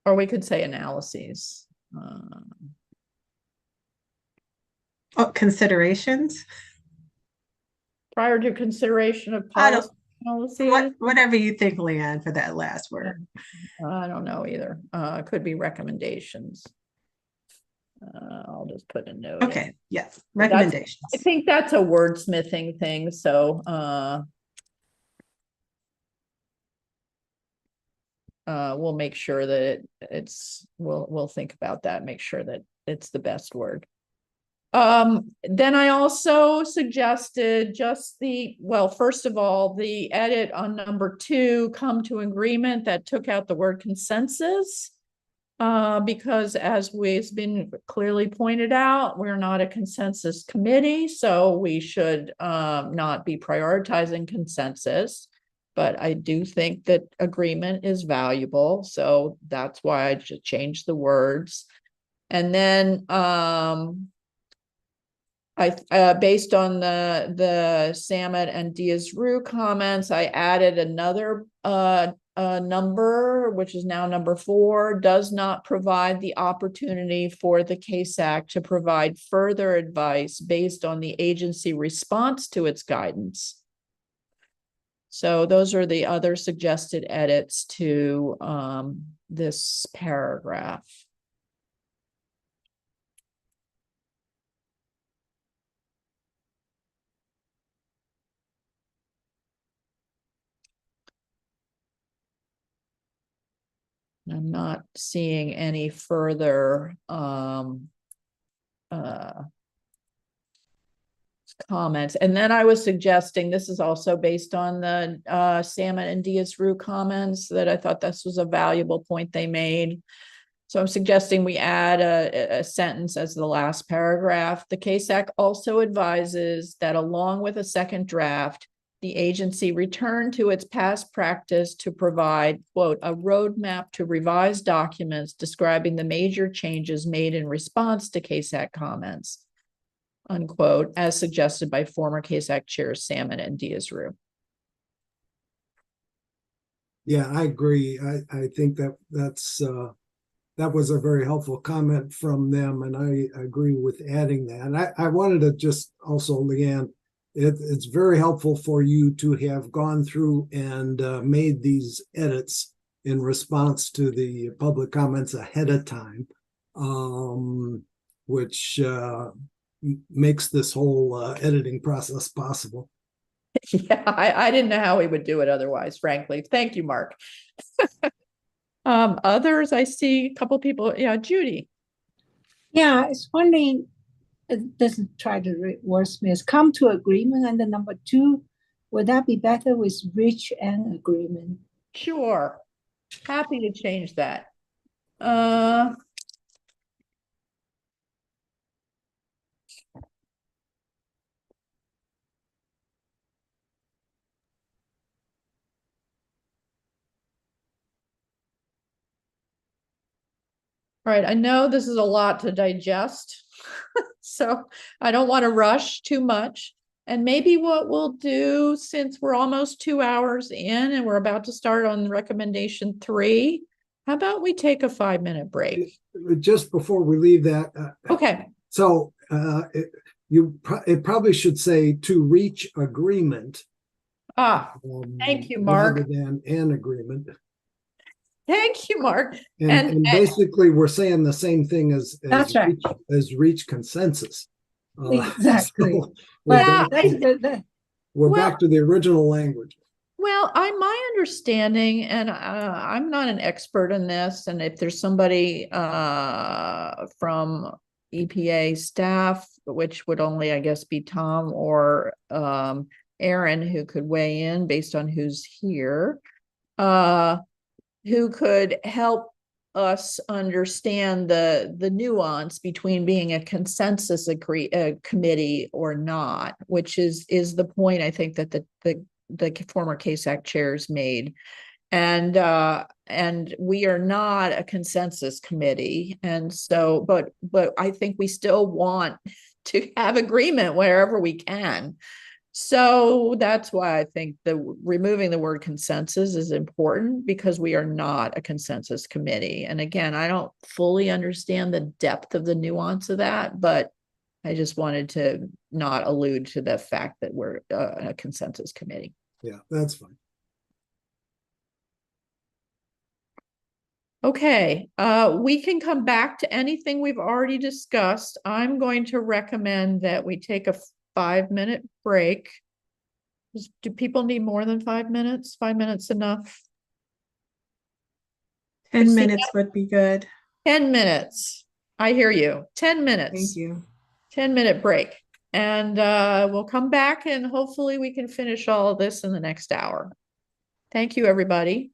Or we could say analyses. Considerations? Prior to consideration of policy. Whatever you think, Leanne, for that last word. I don't know either. It could be recommendations. I'll just put a note. Okay, yes, recommendations. I think that's a wordsmithing thing. So we'll make sure that we'll think about that, make sure that it's the best word. Then I also suggested first of all, the edit on number 2, come to agreement, that took out the word consensus. Because as we've been clearly pointed out, we're not a consensus committee, so we should not be prioritizing consensus. But I do think that agreement is valuable, so that's why I just changed the words. And then based on the Samet and Diaz-Rue comments, I added another number, which is now number 4, does not provide the opportunity for the CASAC to provide further advice based on the agency response to its guidance. So those are the other suggested edits to this paragraph. I'm not seeing any comments. And then I was suggesting, this is also based on the Salmon and Diaz-Roux comments, that I thought this was a valuable point they made. So I'm suggesting we add a sentence as the last paragraph. The CASAC also advises that along with a second draft, the agency return to its past practice to provide, quote, a roadmap to revised documents describing the major changes made in response to CASAC comments, unquote, as suggested by former CASAC chairs Salmon and Diaz-Roux. Yeah, I agree. I think that that was a very helpful comment from them, and I agree with adding that. And I wanted to just also, Leanne, it's very helpful for you to have gone through and made these edits in response to the public comments ahead of time, which makes this whole editing process possible. Yeah, I didn't know how we would do it otherwise, frankly. Thank you, Mark. Others, I see a couple people. Yeah, Judy. Yeah, I was wondering, it doesn't try to wordsmith, come to agreement, and the number 2, would that be better with reach an agreement? Sure. Happy to change that. All right, I know this is a lot to digest, so I don't want to rush too much. And maybe what we'll do, since we're almost 2 hours in and we're about to start on recommendation 3, how about we take a 5-minute break? Just before we leave that. Okay. So it probably should say to reach agreement. Thank you, Mark. Rather than an agreement. Thank you, Mark. And basically, we're saying the same thing as That's right. reach consensus. Exactly. So we're Well, back to the original language. Well, my understanding, and I'm not an expert in this, and if there's somebody from EPA staff, which would only, I guess, be Tom or Aaron, who could weigh in based on who's here, who could help us understand the nuance between being a consensus committee or not, which is the point I think that the former CASAC chairs made. And we are not a consensus committee. And so, but I think we still want to have agreement wherever we can. So that's why I think removing the word consensus is important, because we are not a consensus committee. And again, I don't fully understand the depth of the nuance of that, but I just wanted to not allude to the fact that we're a consensus committee. Yeah, that's fine. Okay, we can come back to anything we've already discussed. I'm going to recommend that we take a 5-minute break. Do people need more than 5 minutes? 5 minutes enough? 10 minutes would be good. 10 minutes. I hear you. 10 minutes. Thank you. 10-minute break. And we'll come back and hopefully we can finish all of this in the next hour. Thank you, everybody.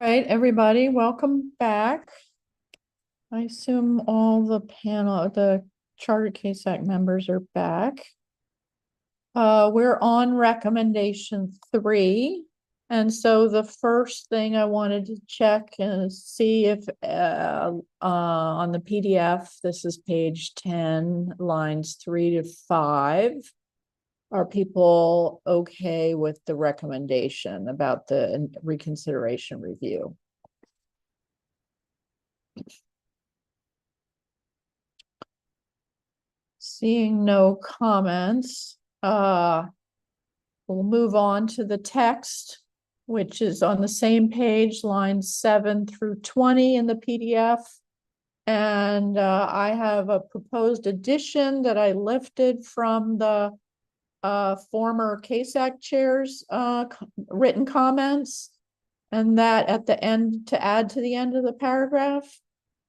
Right, everybody, welcome back. I assume all the Charter CASAC members are back. We're on recommendation 3. And so the first thing I wanted to check and see if on the PDF, this is page 10, lines 3 to 5. Are people okay with the recommendation about the reconsideration review? Seeing no comments, we'll move on to the text, which is on the same page, lines 7 through 20 in the PDF. And I have a proposed addition that I lifted from the former CASAC chair's written comments, and that at the end, to add to the end of the paragraph.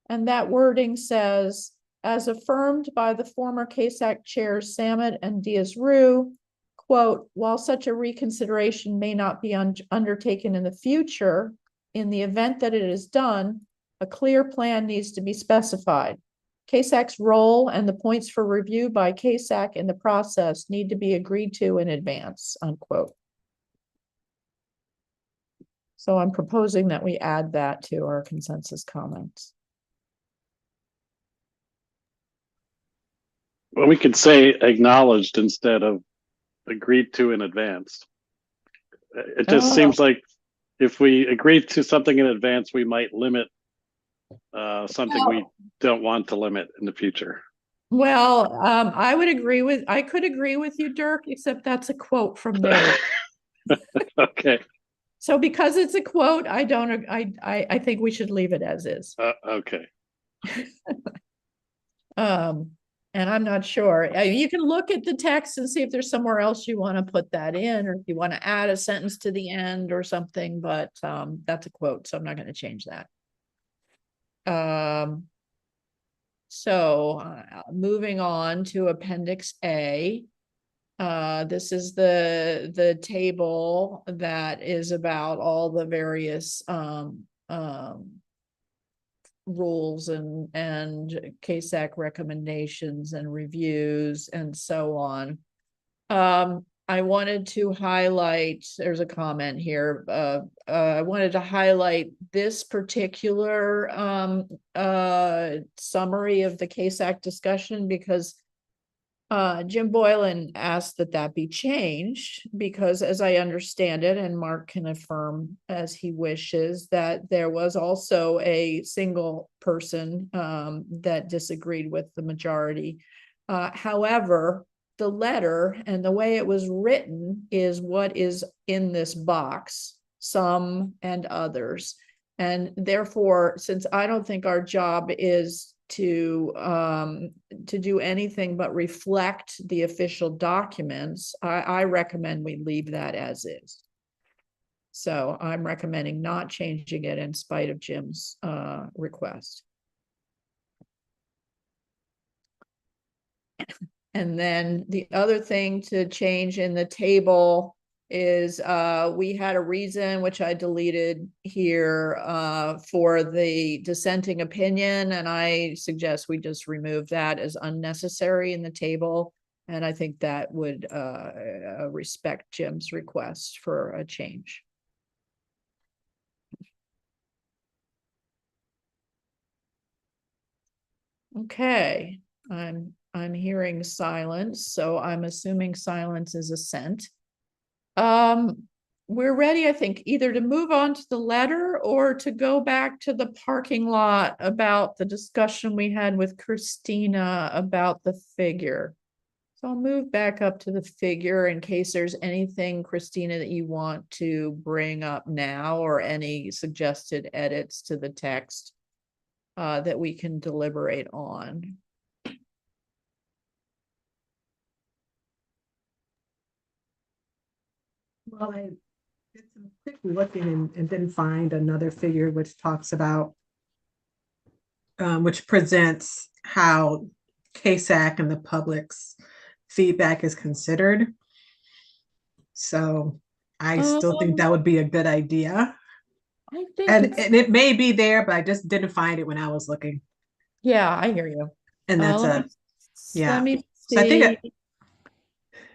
And that wording says, as affirmed by the former CASAC chairs Samet and Diaz-Rue, quote, while such a reconsideration may not be undertaken in the future, in the event that it is done, a clear plan needs to be specified. CASAC's role and the points for review by CASAC in the process need to be agreed to in advance, unquote. So I'm proposing that we add that to our consensus comments. Well, we could say acknowledged instead of agreed to in advance. It just seems like if we agree to something in advance, we might limit something we don't want to limit in the future. Well, I could agree with you, Dirk, except that's a quote from there. Okay. So because it's a quote, I think we should leave it as is. Okay. And I'm not sure. You can look at the text and see if there's somewhere else you want to put that in, or if you want to add a sentence to the end or something, but that's a quote, so I'm not going to change that. So moving on to Appendix A. This is the table that is about all the various rules and CASAC recommendations and reviews and so on. I wanted to highlight, there's a comment here, I wanted to highlight this particular summary of the CASAC discussion because Jim Boylan asked that be changed because, as I understand it, and Mark can affirm as he wishes, that there was also a single person that disagreed with the majority. However, the letter and the way it was written is what is in this box, some and others. And therefore, since I don't think our job is to do anything but reflect the official documents, I recommend we leave that as is. So I'm recommending not changing it in spite of Jim's request. And then the other thing to change in the table is we had a reason, which I deleted here, for the dissenting opinion, and I suggest we just remove that as unnecessary in the table. And I think that would respect Jim's request for a change. Okay, I'm hearing silence, so I'm assuming silence is assent. We're ready, I think, either to move on to the letter or to go back to the parking lot about the discussion we had with Christina about the figure. So I'll move back up to the figure in case there's anything, Christina, that you want to bring up now or any suggested edits to the text that we can deliberate on. Well, I did some quick looking and didn't find another figure which talks about, which presents how CASAC and the public's feedback is considered. So I still think that would be a good idea. I think And, it's, and it may be there, but I just didn't find it when I was looking. yeah, I hear you. And that's Let yeah. me So I think see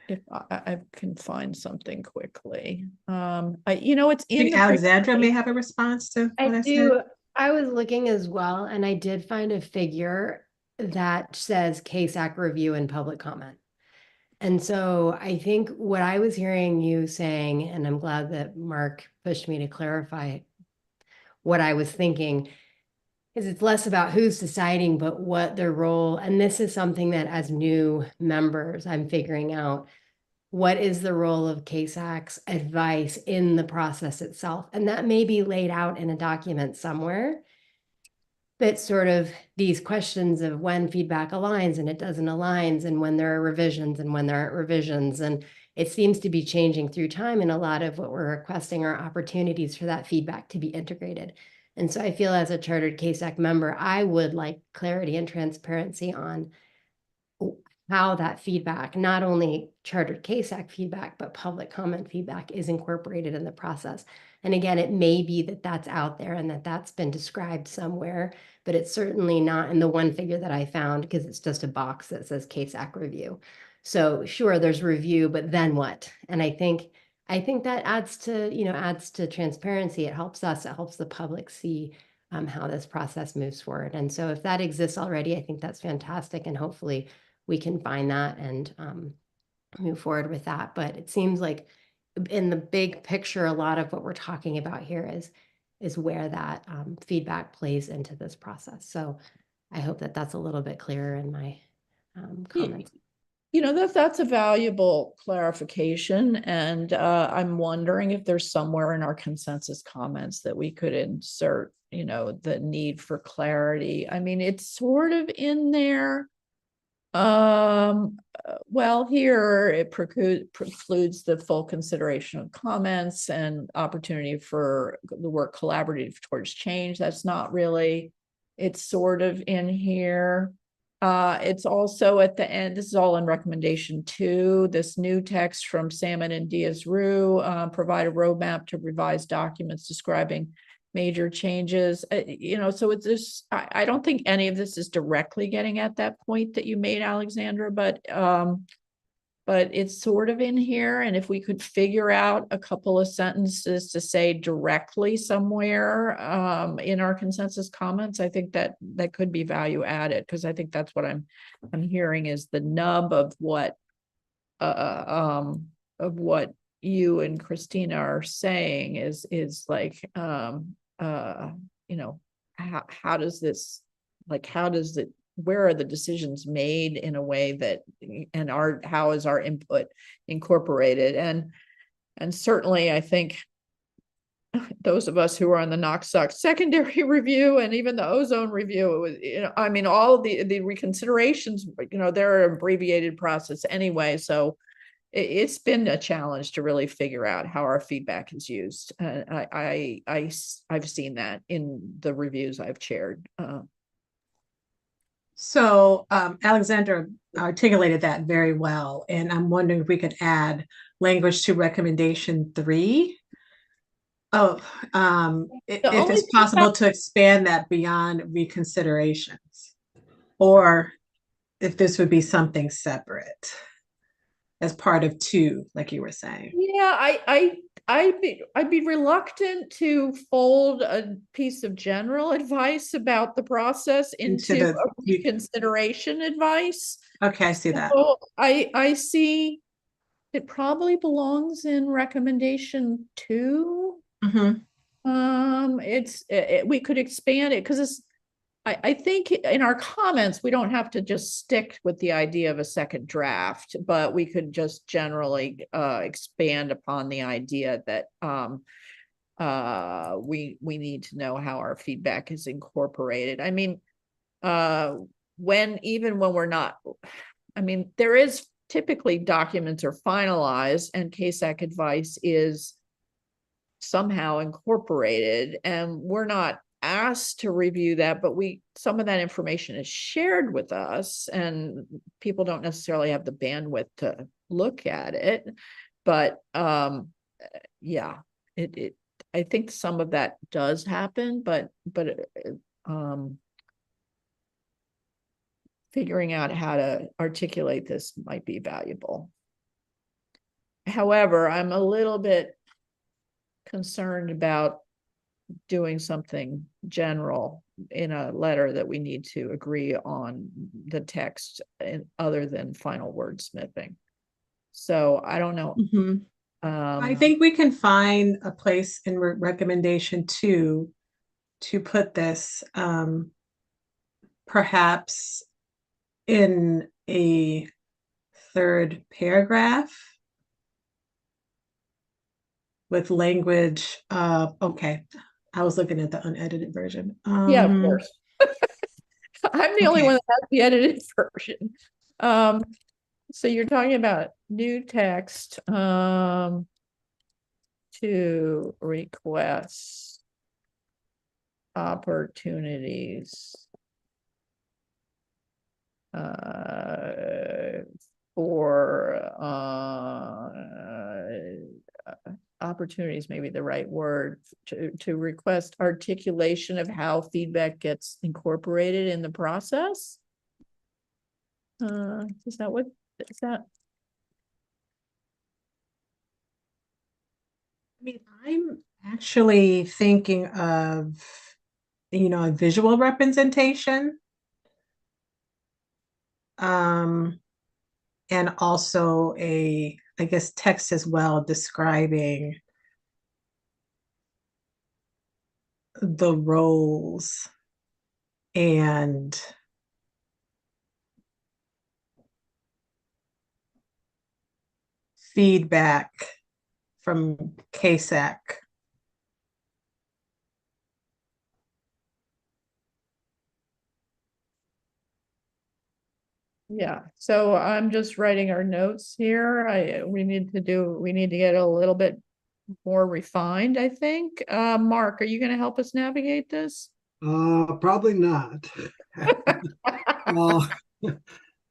if I can find something quickly. It's in think the Alexandra may have a response to what I said. do. I was looking as well, and I did find a figure that says CASAC review and public comment. And so I think what I was hearing you saying, and I'm glad that Mark pushed me to clarify what I was thinking, is it's less about who's deciding, but what their role, and this is something that as new members, I'm figuring out, what is the role of CASAC's advice in the process itself? And that may be laid out in a document somewhere. But sort of these questions of when feedback aligns and it doesn't aligns, and when there are revisions and when there aren't revisions. And it seems to be changing through time. And a lot of what we're requesting are opportunities for that feedback to be integrated. And so I feel as a chartered CASAC member, I would like clarity and transparency on how that feedback, not only chartered CASAC feedback, but public comment feedback is incorporated in the process. And again, it may be that that's out there and that that's been described somewhere, but it's certainly not in the one figure that I found, because it's just a box that says CASAC review. So sure, there's review, but then what? And I think that adds to transparency. It helps us, it helps the public see how this process moves forward. And so if that exists already, I think that's fantastic. And hopefully we can find that and move forward with that. But it seems like in the big picture, a lot of what we're talking about here is where that feedback plays into this process. So I hope that that's a little bit clearer in my comments. That's a valuable clarification. And I'm wondering if there's somewhere in our consensus comments that we could insert, the need for clarity. I mean, it's sort of in there. Well, here it precludes the full consideration of comments and opportunity for the work collaborative towards change. That's not really, it's sort of in here. It's also at the end, this is all in recommendation 2, this new text from Salmon and Diaz-Rue, provide a roadmap to revise documents describing major changes, so it's this, I don't think any of this is directly getting at that point that you made, Alexandra, but it's sort of in here. And if we could figure out a couple of sentences to say directly somewhere in our consensus comments, I think that could be value added, because I think that's what I'm hearing is the nub of what you and Christina are saying is like how does this, where are the decisions made in a way that, and how is our input incorporated? And certainly I think those of us who are on the NAAQS secondary review and even the ozone review, it was, all the reconsiderations, they're an abbreviated process anyway. So it's been a challenge to really figure out how our feedback is used. I've seen that in the reviews I've chaired. So Alexandra articulated that very well. And I'm wondering if we could add language to recommendation 3. Oh, if it's possible to expand that beyond reconsiderations, or if this would be something separate as part of 2, like you were saying. Yeah, I'd be reluctant to fold a piece of general advice about the process into a reconsideration advice. Okay, I see that. So I see it probably belongs in recommendation 2. We could expand it because I think in our comments, we don't have to just stick with the idea of a second draft, but we could just generally expand upon the idea that we need to know how our feedback is incorporated. I mean, when we're not, there is typically documents are finalized and CASAC advice is somehow incorporated, and we're not asked to review that, but some of that information is shared with us and people don't necessarily have the bandwidth to look at it. But yeah, I think some of that does happen, but figuring out how to articulate this might be valuable. However, I'm a little bit concerned about doing something general in a letter that we need to agree on the text and other than final wordsmithing. So I don't know. I think we can find a place in recommendation two to put this, perhaps in a third paragraph with language. Okay, I was looking at the unedited version. Yeah, of course. I'm the only one that has the edited version. So you're talking about new text to request opportunities for opportunities, maybe the right word, to request articulation of how feedback gets incorporated in the process. Is that what is that? I mean, I'm actually thinking of, a visual representation. And also I guess, text as well, describing the roles and feedback from CASAC. Yeah, so I'm just writing our notes here. We need to get a little bit more refined, I think. Mark, are you going to help us navigate this? Probably not.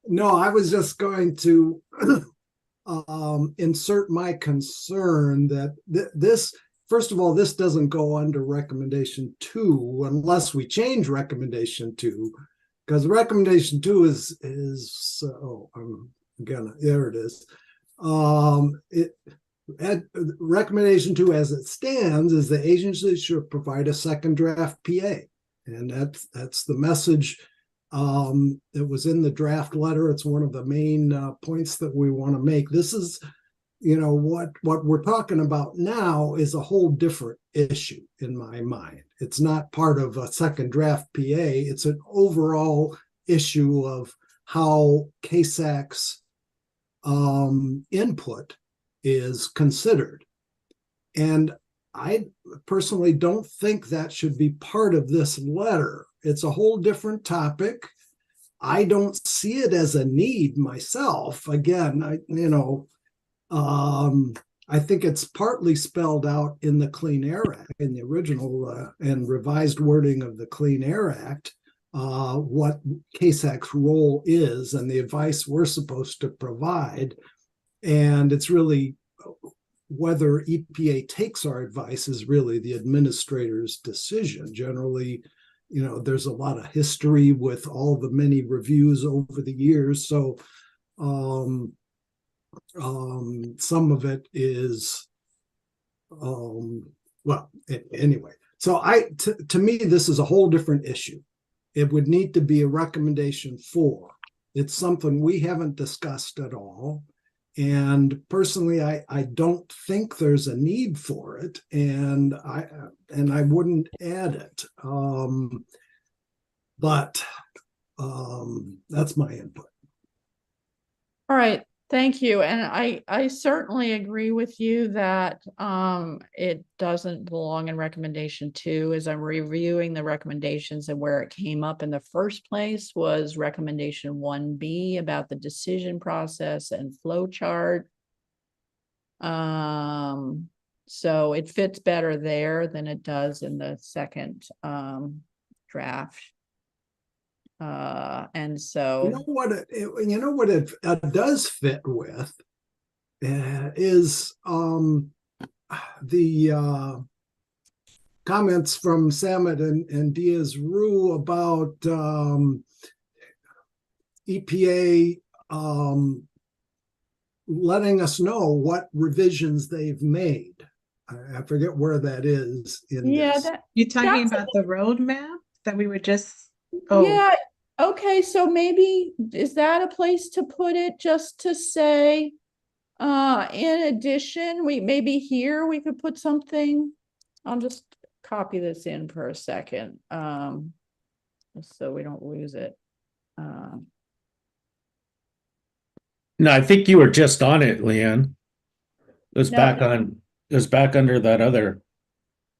No, I was just going to insert my concern that this, first of all, this doesn't go under recommendation 2 unless we change recommendation 2, because recommendation 2 is there it is. Recommendation 2 as it stands is the agency should provide a second draft PA, and that's the message that was in the draft letter. It's one of the main points that we want to make. This is, what we're talking about now is a whole different issue in my mind. It's not part of a second draft PA. It's an overall issue of how CASAC's input is considered. And I personally don't think that should be part of this letter. It's a whole different topic. I don't see it as a need myself. Again, I think it's partly spelled out in the Clean Air Act, in the original and revised wording of the Clean Air Act, what CASAC's role is and the advice we're supposed to provide. And it's really whether EPA takes our advice is really the administrator's decision. Generally, there's a lot of history with all the many reviews over the years. So some of it is, anyway. So to me, this is a whole different issue. It would need to be a recommendation 4. It's something we haven't discussed at all. And personally, I don't think there's a need for it, and I wouldn't add it. But that's my input. All right, thank you. And I certainly agree with you that it doesn't belong in recommendation 2. As I'm reviewing the recommendations and where it came up in the first place was recommendation 1B about the decision process and flow chart. So it fits better there than it does in the second draft. And so you know what it does fit with is the comments from Samet and Diaz-Rue about EPA letting us know what revisions they've made. I forget where that is in Yeah, this. You talking that's about the roadmap that we were just, oh, yeah, okay, so maybe is that a place to put it, just to say, in addition, we maybe here we could put something. I'll just copy this in for a second, so we don't lose it. No, I think you were just on it, Leanne. It was No, back on, it was back under that other.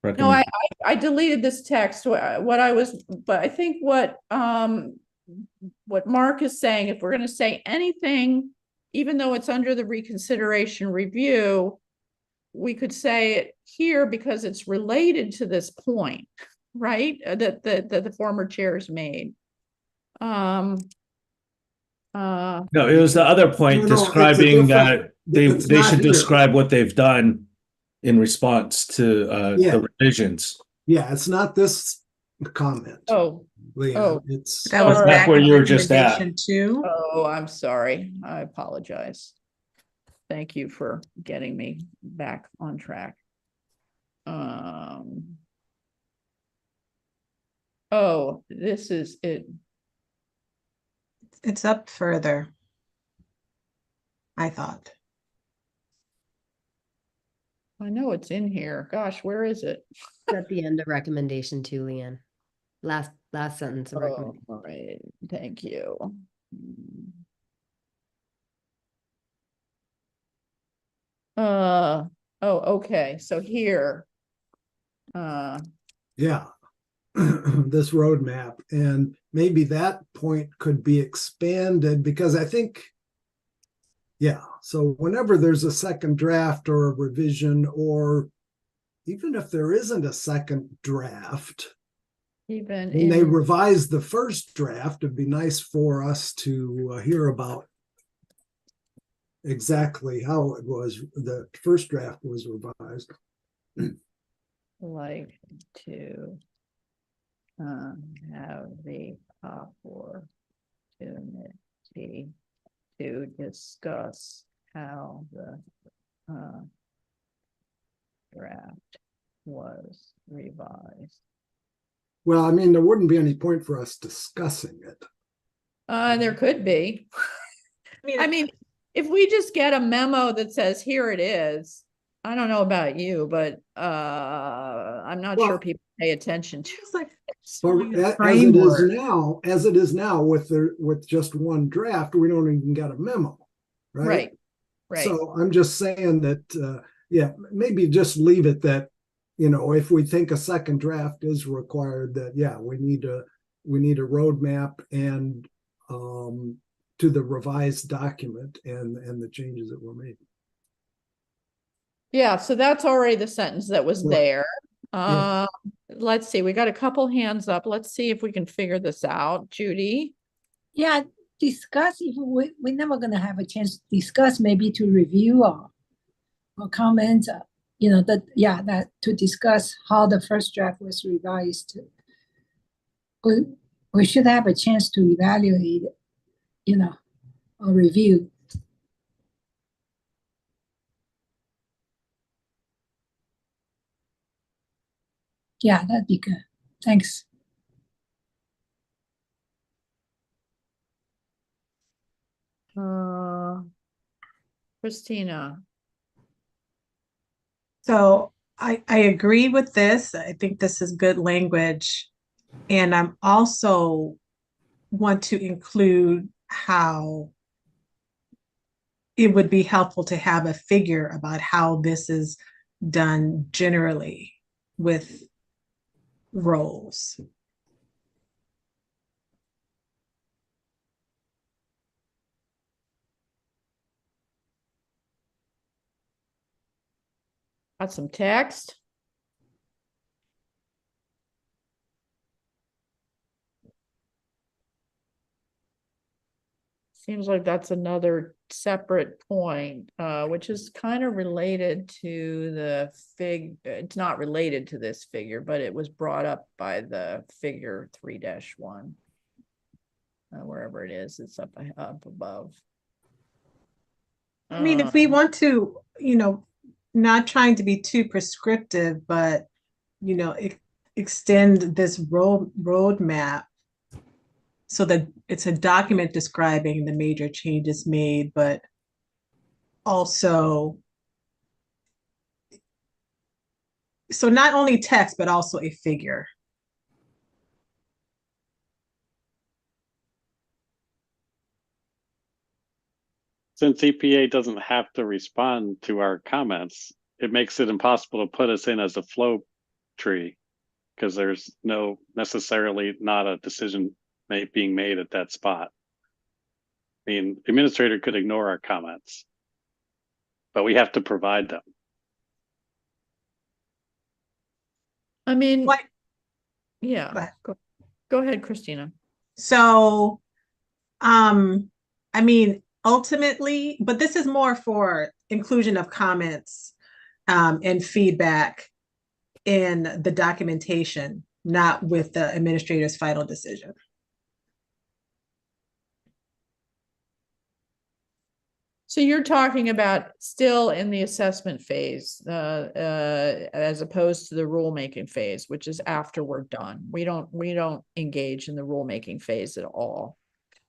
No, I deleted this text, what I was, but I think what Mark is saying, if we're gonna say anything, even though it's under the reconsideration review, we could say it here because it's related to this point, right? That the former chairs made. No, it was the other point No, it's a describing different- that they it's not should here. describe what they've done in response to Yeah. the revisions. Yeah, it's not this comment, Oh, Leanne. It's that was Sorry. back where in you were just at. recommendation two. oh, I'm sorry. I apologize. Thank you for getting me back on track. Oh, this is it. It's up further, I thought. I know it's in here. Gosh, where is it? At the end of recommendation two, Leanne. Last sentence of Oh, recommendation. all right, thank you. Oh, okay, so here. yeah. This roadmap, and maybe that point could be expanded, because I think, yeah, so whenever there's a second draft or a revision, or even if there isn't a second draft, Even when they in, revise the first draft, it'd be nice for us to hear about exactly how it was, the first draft was revised. like to have the opportunity to discuss how the draft was revised. Well, I mean, there wouldn't be any point for us discussing it. There could be. I mean, if we just get a memo that says, here it is, I don't know about you, but I'm not sure Well, people pay attention to. It's like But showing a as it is now, with just one draft, we don't even get a memo, right? Right. So I'm just saying that, yeah, maybe just leave it that, if we think a second draft is required, that, yeah, we need a roadmap and to the revised document and the changes that were made. Yeah, so that's already the sentence that was Right. there. Yeah. Let's see, we got a couple hands up. Let's see if we can figure this out. Judy? Yeah, discuss, if we're never gonna have a chance to discuss, maybe to review or comment, that to discuss how the first draft was revised. We should have a chance to evaluate, or review. Yeah, that'd be good. Thanks. Christina? So I agree with this. I think this is good language. And I'm also want to include how it would be helpful to have a figure about how this is done generally with roles. Got some text? Seems like that's another separate point, which is kind of related to the it's not related to this figure, but it was brought up by the figure 3-1. Wherever it is, it's up above. I mean, if we want to, not trying to be too prescriptive, but, extend this roadmap so that it's a document describing the major changes made, but also, so not only text, but also a figure. Since EPA doesn't have to respond to our comments, it makes it impossible to put us in as a flow tree because there's no necessarily not a decision being made at that spot. I mean, the administrator could ignore our comments, but we have to provide them. I mean, What? Yeah, go ahead, Christina. So, I mean, ultimately, but this is more for inclusion of comments and feedback in the documentation, not with the administrator's final decision. So you're talking about still in the assessment phase, as opposed to the rulemaking phase, which is after we're done. We don't engage in the rulemaking phase at all.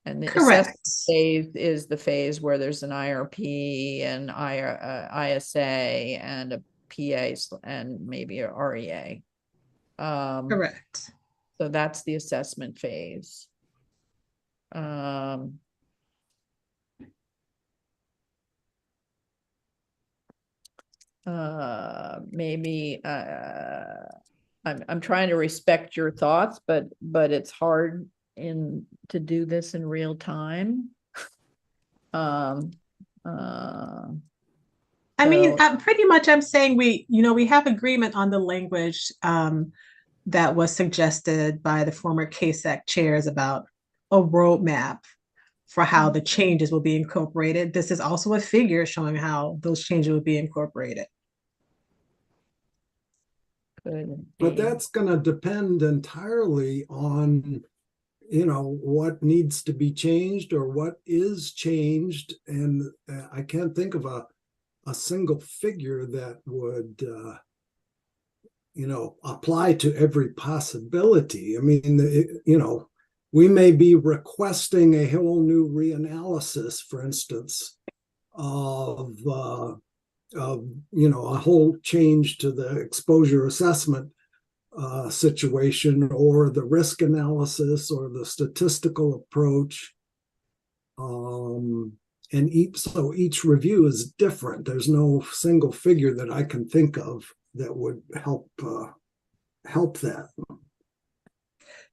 And the assessment phase is the phase where there's an IRP and ISA and a PA and maybe a REA. Correct. So that's the assessment phase. Maybe I'm trying to respect your thoughts, but it's hard to do this in real time. I mean, pretty much I'm saying we have agreement on the language that was suggested by the former CASAC chairs about a roadmap for how the changes will be incorporated. This is also a figure showing how those changes will be incorporated. But that's going to depend entirely on, what needs to be changed or what is changed. And I can't think of a single figure that would, apply to every possibility. I mean, we may be requesting a whole new reanalysis, for instance, of a whole change to the exposure assessment situation or the risk analysis or the statistical approach. And each review is different. There's no single figure that I can think of that would help that.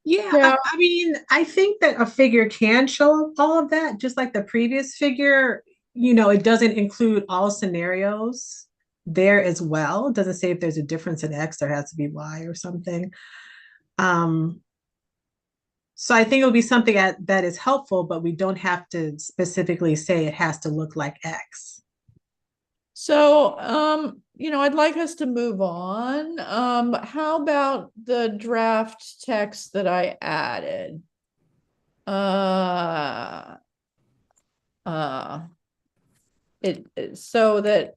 Yeah, I mean, I think that a figure can show all of that, just like the previous figure. It doesn't include all scenarios there as well. It doesn't say if there's a difference in X, there has to be Y or something. So I think it'll be something that is helpful, but we don't have to specifically say it has to look like X. So, I'd like us to move on. How about the draft text that I added? So that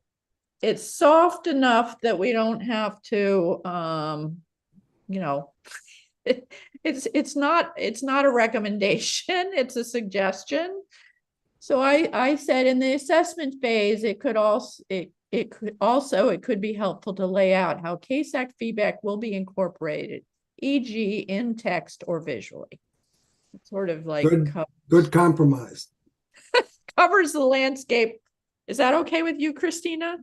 it's soft enough that we don't have to, it's not a recommendation, it's a suggestion. So I said in the assessment phase, it could be helpful to lay out how CASAC feedback will be incorporated, e.g. in text or visually. It's sort of like good compromise. Covers the landscape. Is that okay with you, Christina?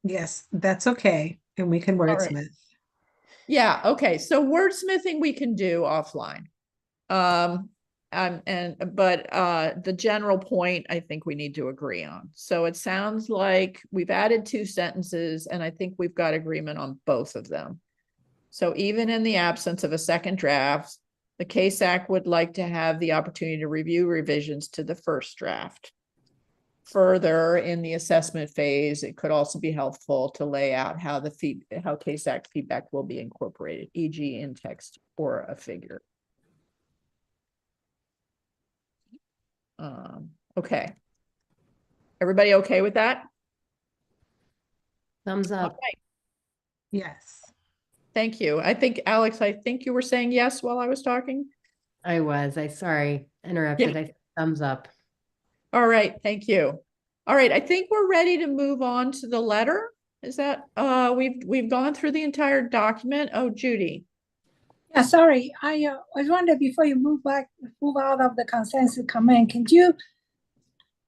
Yes, that's okay. And we can wordsmith. Right. Yeah, okay. So wordsmithing we can do offline. But the general point I think we need to agree on. So it sounds like we've added 2 sentences and I think we've got agreement on both of them. So even in the absence of a second draft, The CASAC would like to have the opportunity to review revisions to the first draft. Further, in the assessment phase, it could also be helpful to lay out how how CASAC feedback will be incorporated, e.g. in text or a figure. Okay. Everybody okay with that? Thumbs up. Okay. Yes. Thank you. I think, Alex, I think you were saying yes while I was talking. Sorry, interrupted. Yeah. I thumbs up. All right, thank you. All right, I think we're ready to move on to the letter. Is that, we've gone through the entire document. Oh, Judy. Yeah, sorry, I was wondering before you move out of the consensus comment, can you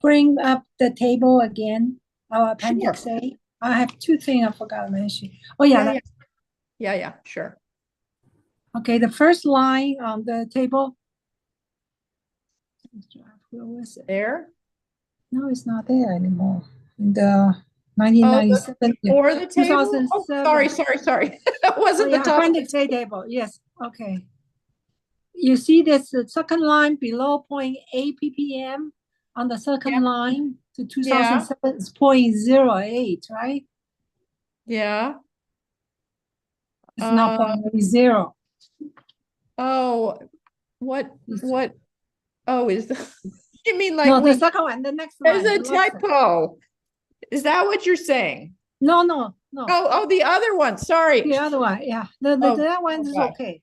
bring up the table again, our appendix Sure. A? I have two things I forgot to mention. Oh, yeah. Yeah, sure. Okay, the first line on the table. Where was it? There. No, it's not there anymore. In the 1997. Or the table? Oh, 2007. sorry. That wasn't the top. Appendix A table, yes, okay. You see this second line below 0.8 ppm on the second line to 2007 is 0.08, right? Yeah. It's not 0.0. Oh, what? Oh, is the, you mean like no, the second one, the next one. There's a typo. Is that what you're saying? No. Oh, the other one. Sorry. The other one, yeah. That one is okay.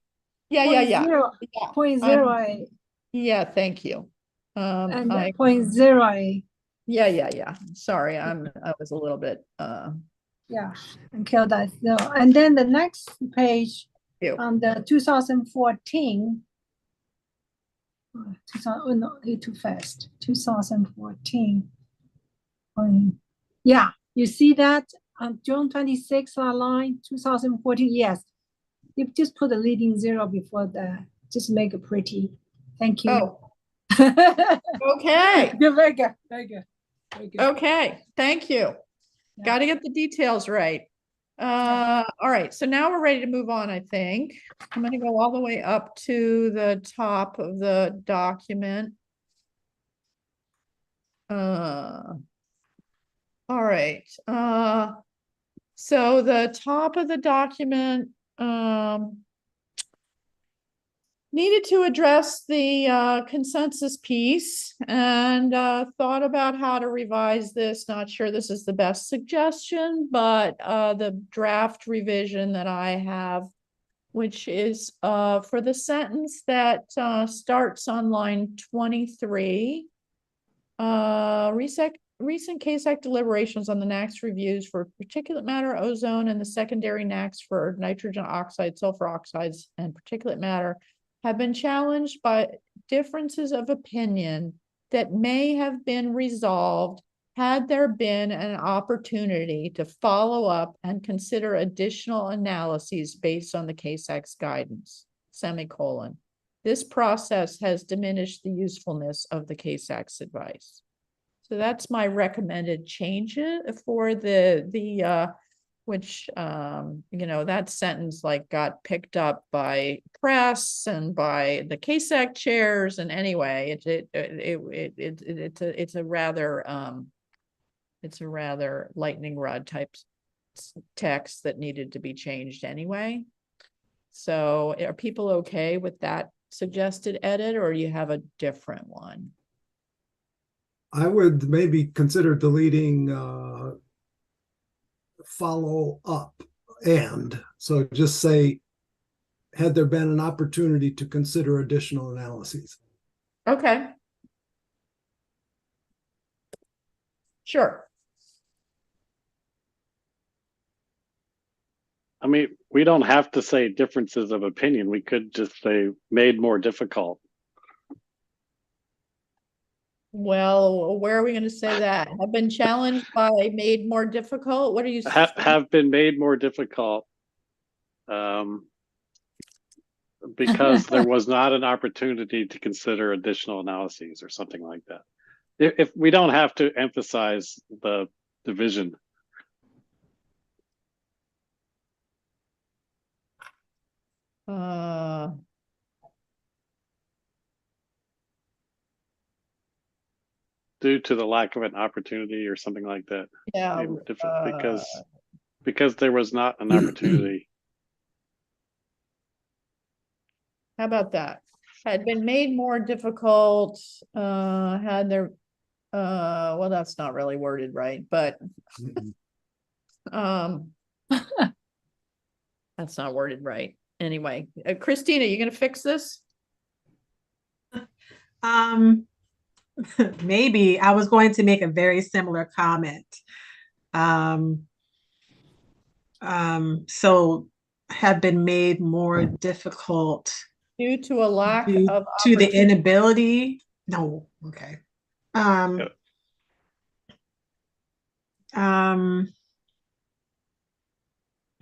Yeah. 0.08. Yeah, thank you. And 0.08. Yeah. Sorry, I was a little bit Yeah, and kill that. No, and then the next page on the 2014. Oh no, too fast. 2014. Yeah, you see that on June 26th line 2014. Yes, you just put a leading zero before the. Just make it pretty. Thank you. Oh. Okay. Very good. Okay, thank you. Yeah. Got to get the details right. All right, so now we're ready to move on, I think. I'm going to go all the way up to the top of the document. All right. So the top of the document needed to address the consensus piece and thought about how to revise this. Not sure this is the best suggestion, but the draft revision that I have, which is for the sentence that starts on line 23, recent CASAC deliberations on the NAAQS reviews for particulate matter, ozone, and the secondary NAAQS for nitrogen oxide, sulfur oxides, and particulate matter have been challenged by differences of opinion that may have been resolved had there been an opportunity to follow up and consider additional analyses based on the CASAC's guidance, semicolon. This process has diminished the usefulness of the CASAC's advice. So that's my recommended changes for which, that sentence got picked up by press and by the CASAC chairs. And anyway, it's a rather lightning rod type text that needed to be changed anyway. So are people okay with that suggested edit, or you have a different one? I would maybe consider deleting follow up, and so just say, had there been an opportunity to consider additional analyses. Okay. Sure. I mean, we don't have to say differences of opinion. We could just say made more difficult. Well, where are we going to say that? Have been challenged by made more difficult? What are you saying? Have been made more difficult because there was not an opportunity to consider additional analyses or something like that. If we don't have to emphasize the division. due to the lack of an opportunity or something like that. Yeah. Maybe because there was not an opportunity. How about that? Had been made more difficult, had there, well, that's not really worded right, but that's not worded right. Anyway, Christina, you gonna fix this? Maybe I was going to make a very similar comment. So have been made more difficult Due to a lack due of to the opportunity. inability. No, okay. Yep. How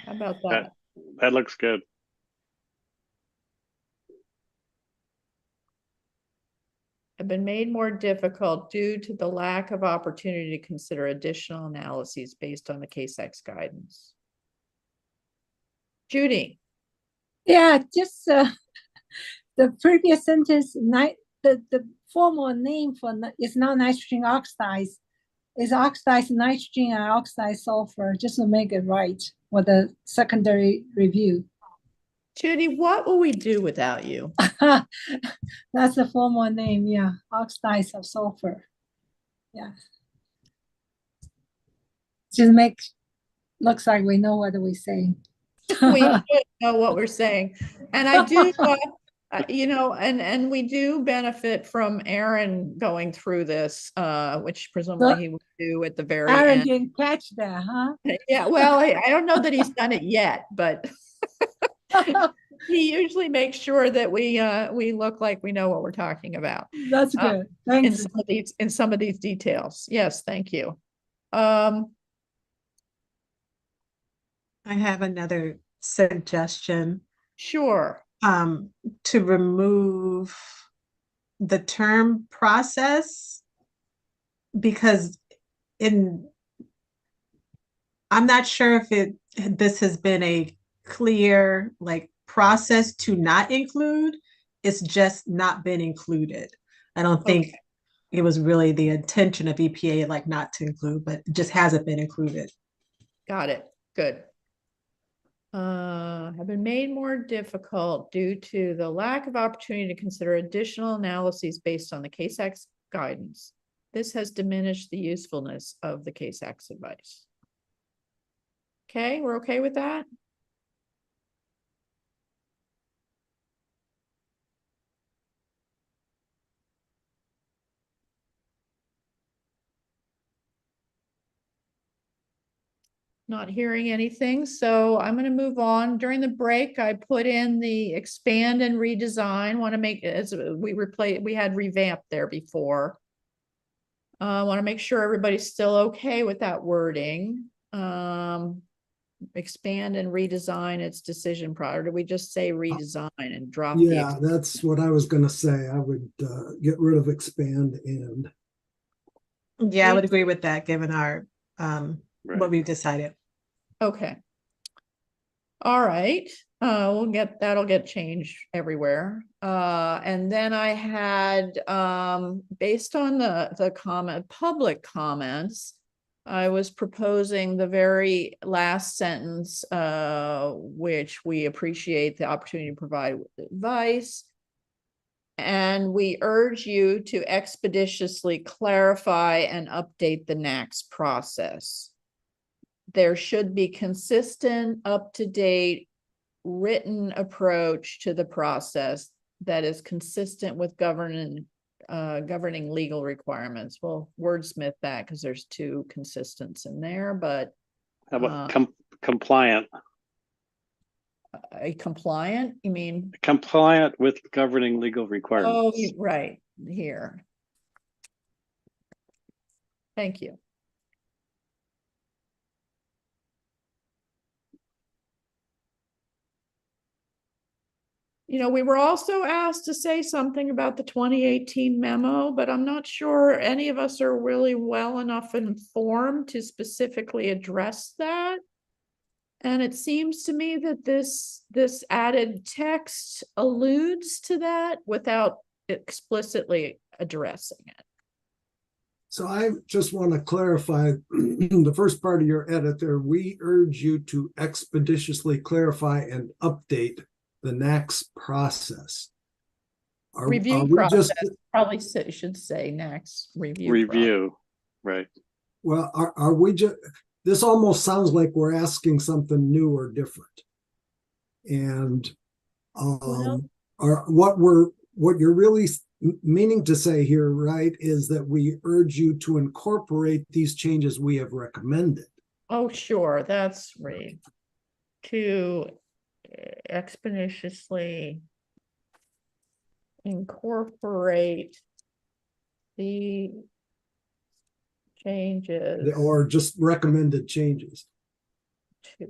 about that? That looks good. Have been made more difficult due to the lack of opportunity to consider additional analyses based on the CASAC's guidance. Judy. Yeah, just the previous sentence, the formal name for is not nitrogen oxides. It's oxidized nitrogen and oxidized sulfur, just to make it right for the secondary review. Judy, what will we do without you? That's the formal name, yeah. Oxides of sulfur. Yeah. Just looks like we know what we're saying. We should know what we're saying. And I do, you know, and we do benefit from Aaron going through this, which presumably he will do at the very Aaron end. didn't catch that, huh? Yeah, well, I don't know that he's done it yet, but he usually makes sure that we look like we know what we're talking about. That's good. Thanks. In some of these details. Yes, thank you. I have another suggestion. Sure. To remove the term process, because I'm not sure if this has been a clear like process to not include. It's just not been included. I don't think it was really the intention of EPA like not to include, but it just hasn't been included. Got it. Good. Have been made more difficult due to the lack of opportunity to consider additional analyses based on the CASAC's guidance. This has diminished the usefulness of the CASAC's advice. Okay, we're okay with that? Not hearing anything, so I'm going to move on. During the break, I put in the expand and redesign. Want to make, as we had revamped there before. Want to make sure everybody's still okay with that wording. Expand and redesign its decision prior. Did we just say redesign and drop? Yeah, that's what I was going to say. I would get rid of expand and. Yeah, I would agree with that, given our what we've decided. Okay. All right. That'll get changed everywhere. And then I had, based on the public comments, I was proposing the very last sentence, which we appreciate the opportunity to provide advice. And we urge you to expeditiously clarify and update the NAAQS process. There should be consistent, up-to-date, written approach to the process that is consistent with governing legal requirements. We'll wordsmith that because there's two consistents in there, but how about compliant? A compliant, you mean? Compliant with governing legal requirements. Oh, right here. Thank you. You know, we were also asked to say something about the 2018 memo, but I'm not sure any of us are really well enough informed to specifically address that. And it seems to me that this added text alludes to that without explicitly addressing it. So I just want to clarify the first part of your edit there. We urge you to expeditiously clarify and update the NAAQS process. Review we process, just, probably should say next review. Review, right. well, are we just, this almost sounds like we're asking something new or different. And what you're really meaning to say here, right, is that we urge you to incorporate these changes we have recommended. Oh, sure, that's right. To expeditiously incorporate the changes Or just recommended changes. to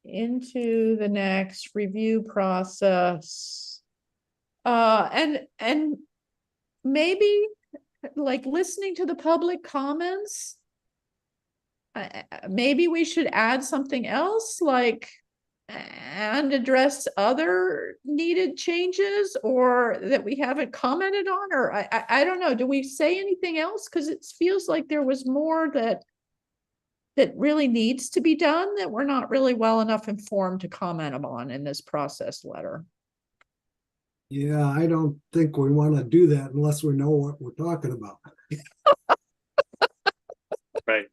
into the next review process. And maybe like listening to the public comments. Maybe we should add something else like and address other needed changes or that we haven't commented on, or I don't know. Do we say anything else? Because it feels like there was more that really needs to be done that we're not really well enough informed to comment on in this process letter. Yeah, I don't think we want to do that unless we know what we're talking about. Right.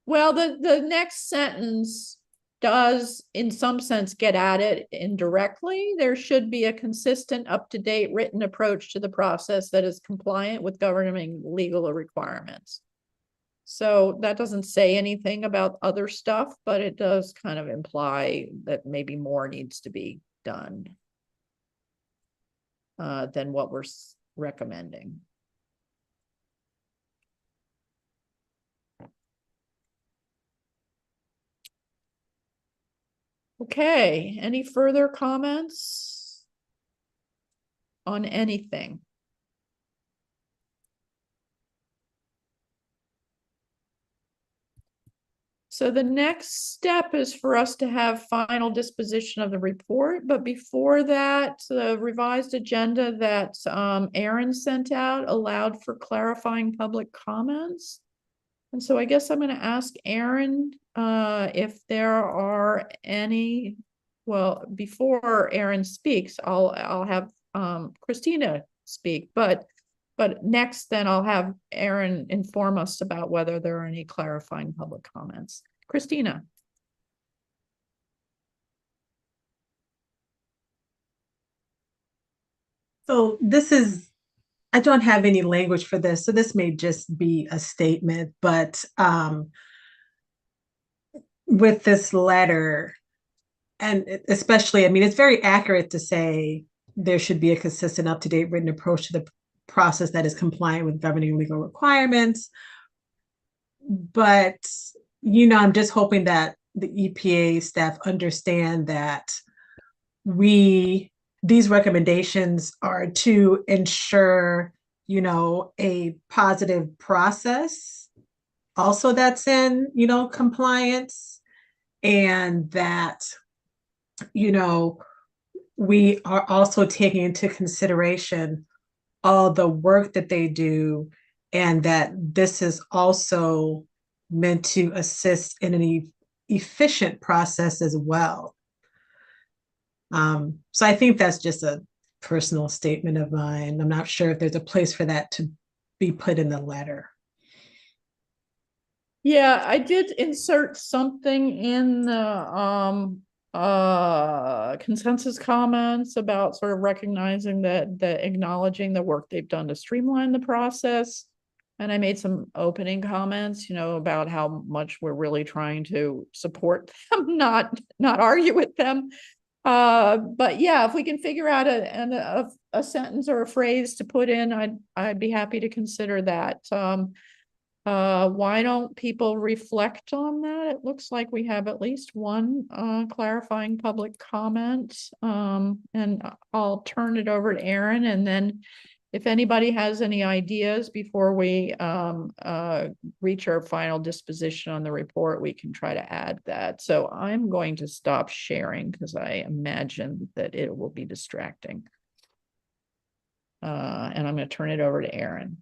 Well, the next sentence does in some sense get at it indirectly. There should be a consistent, up-to-date written approach to the process that is compliant with governing legal requirements. So that doesn't say anything about other stuff, but it does kind of imply that maybe more needs to be done than what we're recommending. Okay, any further comments on anything? So the next step is for us to have final disposition of the report, but before that, the revised agenda that Aaron sent out allowed for clarifying public comments. And so I guess I'm going to ask Aaron if there are any, well, before Aaron speaks, I'll have Christina speak, but next then I'll have Aaron inform us about whether there are any clarifying public comments. Christina. So this is, I don't have any language for this, so this may just be a statement, but with this letter, and especially, I mean, it's very accurate to say there should be a consistent, up-to-date written approach to the process that is compliant with governing legal requirements. But, you know, I'm just hoping that the EPA staff understand that these recommendations are to ensure, you know, a positive process also that's in, you know, compliance, and that, you know, we are also taking into consideration all the work that they do, and that this is also meant to assist in an efficient process as well. So I think that's just a personal statement of mine. I'm not sure if there's a place for that to be put in the letter. Yeah, I did insert something in the consensus comments about sort of recognizing that acknowledging the work they've done to streamline the process. And I made some opening comments, you know, about how much we're really trying to support them, not argue with them. But yeah, if we can figure out a sentence or a phrase to put in, I'd be happy to consider that. Why don't people reflect on that? It looks like we have at least one clarifying public comment. And I'll turn it over to Aaron, and then If anybody has any ideas before we reach our final disposition on the report, we can try to add that. So I'm going to stop sharing because I imagine that it will be distracting. And I'm going to turn it over to Aaron.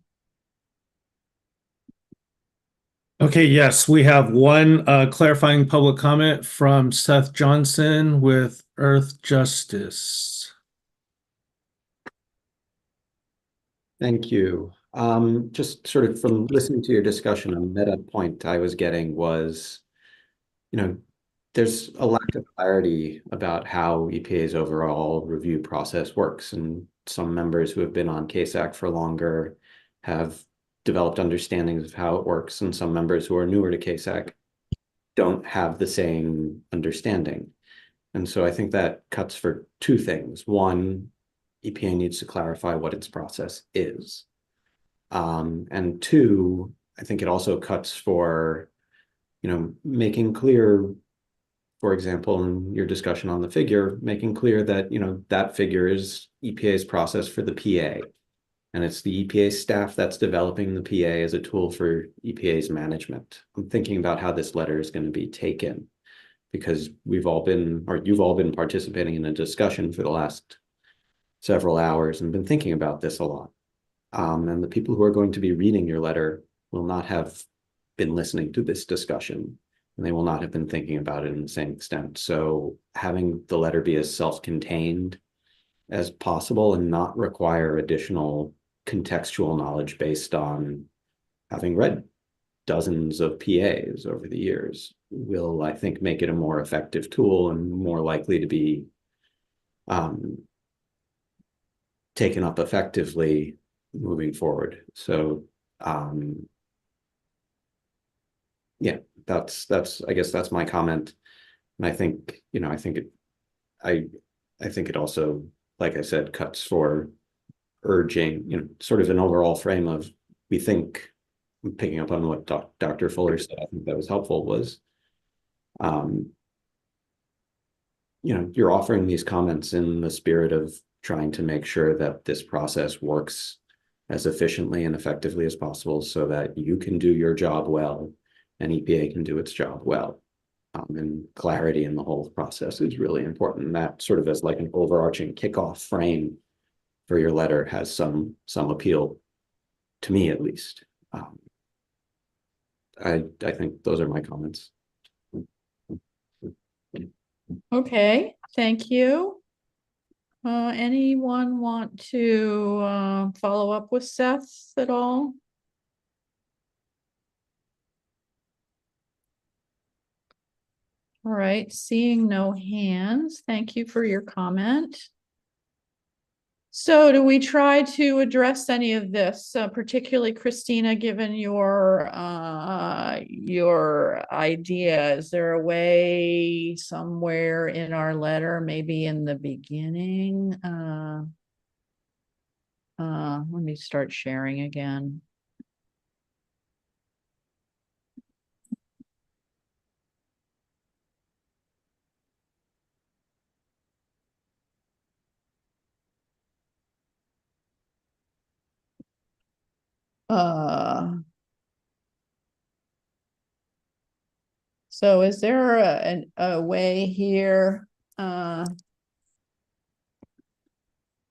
Okay, yes, we have one clarifying public comment from Seth Johnson with Earth Justice. Thank you. Just sort of from listening to your discussion, a meta point I was getting was, there's a lack of clarity about how EPA's overall review process works. And some members who have been on CASAC for longer have developed understandings of how it works. And some members who are newer to CASAC don't have the same understanding. And so I think that cuts for two things. One, EPA needs to clarify what its process is. And two, I think it also cuts for, making clear, for example, in your discussion on the figure, making clear that, that figure is EPA's process for the PA. And it's the EPA staff that's developing the PA as a tool for EPA's management. I'm thinking about how this letter is going to be taken, because you've all been participating in a discussion for the last several hours and been thinking about this a lot. And the people who are going to be reading your letter will not have been listening to this discussion, and they will not have been thinking about it in the same extent. So having the letter be as self-contained as possible and not require additional contextual knowledge based on having read dozens of PAs over the years will, I think, make it a more effective tool and more likely to be taken up effectively moving forward. So yeah, that's I guess that's my comment. And I think, I think it also, like I said, cuts for urging, sort of an overall frame of, we think, picking up on what Dr. Fuller said, I think that was helpful, was you're offering these comments in the spirit of trying to make sure that this process works as efficiently and effectively as possible so that you can do your job well and EPA can do its job well. And clarity in the whole process is really important. And that sort of as like an overarching kickoff frame for your letter has some appeal to me, at least. I think those are my comments. Okay, thank you. Anyone want to follow up with Seth at all? All right, seeing no hands, thank you for your comment. So do we try to address any of this, particularly Christina, given your idea? Is there a way somewhere in our letter, maybe in the beginning? Let me start sharing again. So is there a way here?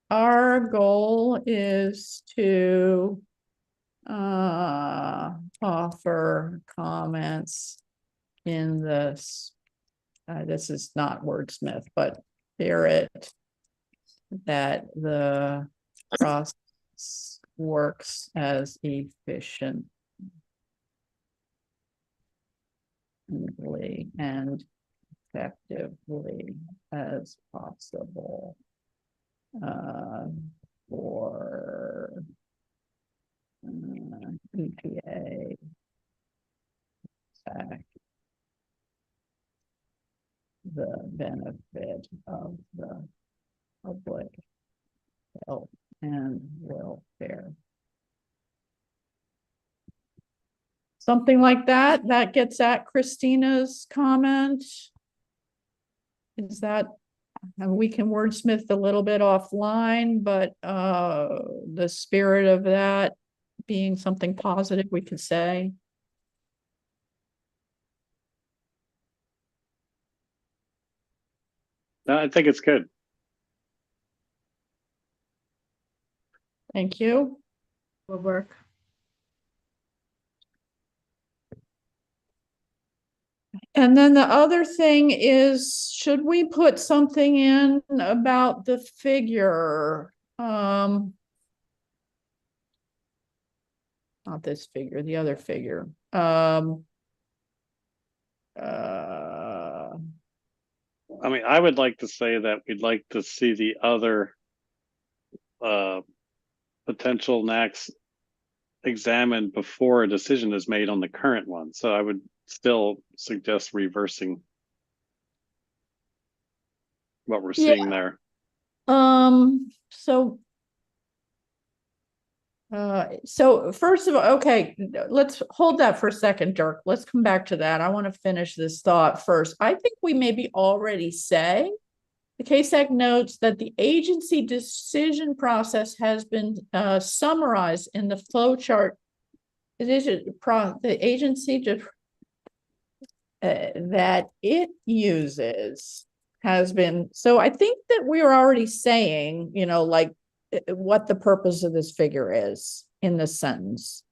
Our goal is to offer comments in this. This is not wordsmith, but spirit that the process works as efficiently and effectively as possible for EPA, the benefit of the public health and welfare. Something like that, that gets at Christina's comment. Is that and we can wordsmith a little bit offline, but the spirit of that being something positive, we could say. No, I think it's good. Thank you. Will work. And then the other thing is, should we put something in about the figure? Not this figure, the other figure. I mean, I would like to say that we'd like to see the other potential NAAQS examined before a decision is made on the current one. So I would still suggest reversing what we're seeing there. So first of all, okay, let's hold that for a second, Dirk. Let's come back to that. I want to finish this thought first. I think we maybe already say the CASAC notes that the agency decision process has been summarized in the flow chart. The agency that it uses has been. So I think that we are already saying, you know, like what the purpose of this figure is in this sentence.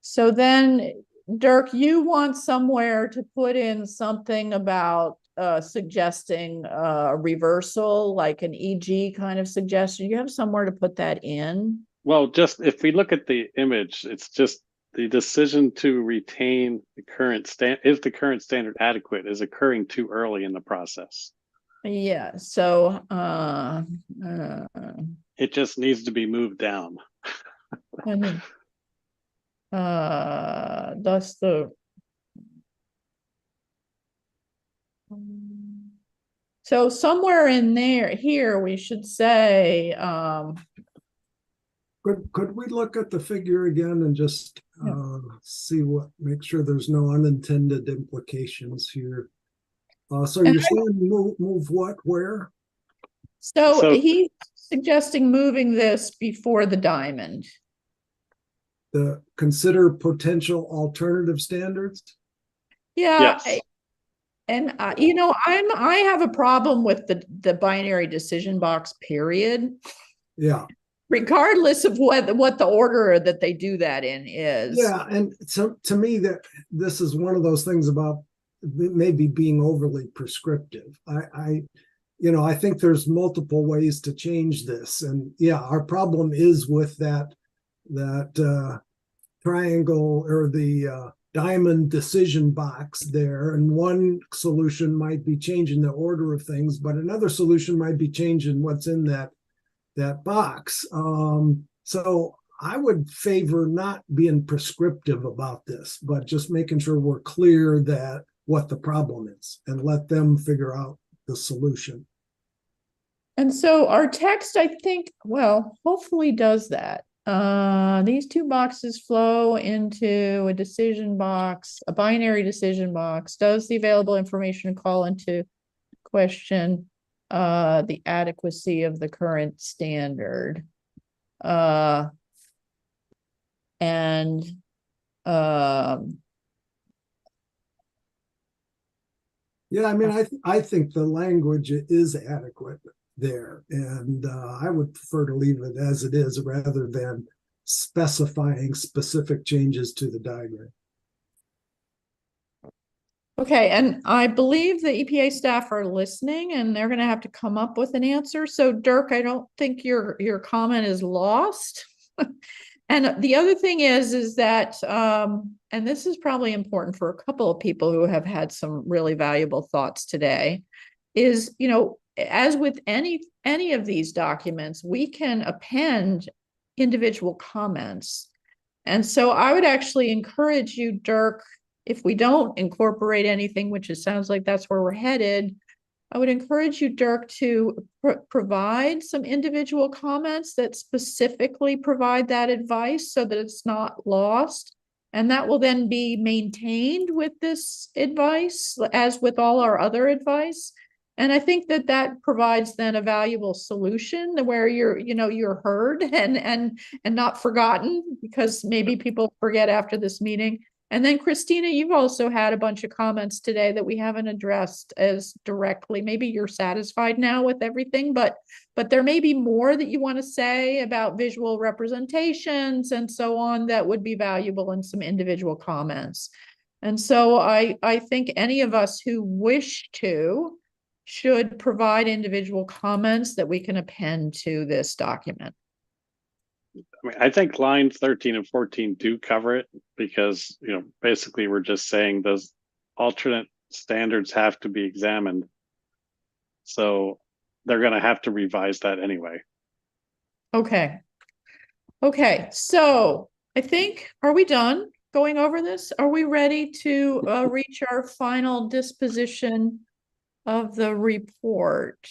So then, Dirk, you want somewhere to put in something about suggesting a reversal, like an EG kind of suggestion. You have somewhere to put that in? Well, just if we look at the image, it's just the decision to retain the current is the current standard adequate is occurring too early in the process. Yeah, so it just needs to be moved down. That's the so somewhere in there here we should say could we look at the figure again and just see make sure there's no unintended implications here. So you're saying move what, where? So he's suggesting moving this before the diamond. The consider potential alternative standards. Yeah. Yes. And you know, I have a problem with the binary decision box, period. Yeah. Regardless of what the order that they do that in is. Yeah, and so to me that this is one of those things about maybe being overly prescriptive. I think there's multiple ways to change this, and yeah, our problem is with that triangle or the diamond decision box there, and one solution might be changing the order of things, but another solution might be changing what's in that box. So I would favor not being prescriptive about this, but just making sure we're clear that what the problem is and let them figure out the solution. And so our text, I think, well, hopefully does that. These two boxes flow into a decision box, a binary decision box. Does the available information call into question the adequacy of the current standard? Yeah, I mean, I think the language is adequate there, and I would prefer to leave it as it is rather than specifying specific changes to the diagram. Okay, and I believe the EPA staff are listening, and they're going to have to come up with an answer. So, Dirk, I don't think your comment is lost. And the other thing is that, and this is probably important for a couple of people who have had some really valuable thoughts today, is, you know, as with any of these documents, we can append individual comments. And so I would actually encourage you, Dirk, if we don't incorporate anything, which it sounds like that's where we're headed, I would encourage you, Dirk, to provide some individual comments that specifically provide that advice so that it's not lost. And that will then be maintained with this advice, as with all our other advice. And I think that that provides then a valuable solution where you're heard and not forgotten, because maybe people forget after this meeting. And then Christina, you've also had a bunch of comments today that we haven't addressed as directly. Maybe you're satisfied now with everything, but there may be more that you want to say about visual representations and so on that would be valuable in some individual comments. And so I think any of us who wish to should provide individual comments that we can append to this document. I mean, I think lines 13 and 14 do cover it, because, basically we're just saying those alternate standards have to be examined. So they're going to have to revise that anyway. Okay. Okay. So I think, are we done going over this? Are we ready to reach our final disposition of the report?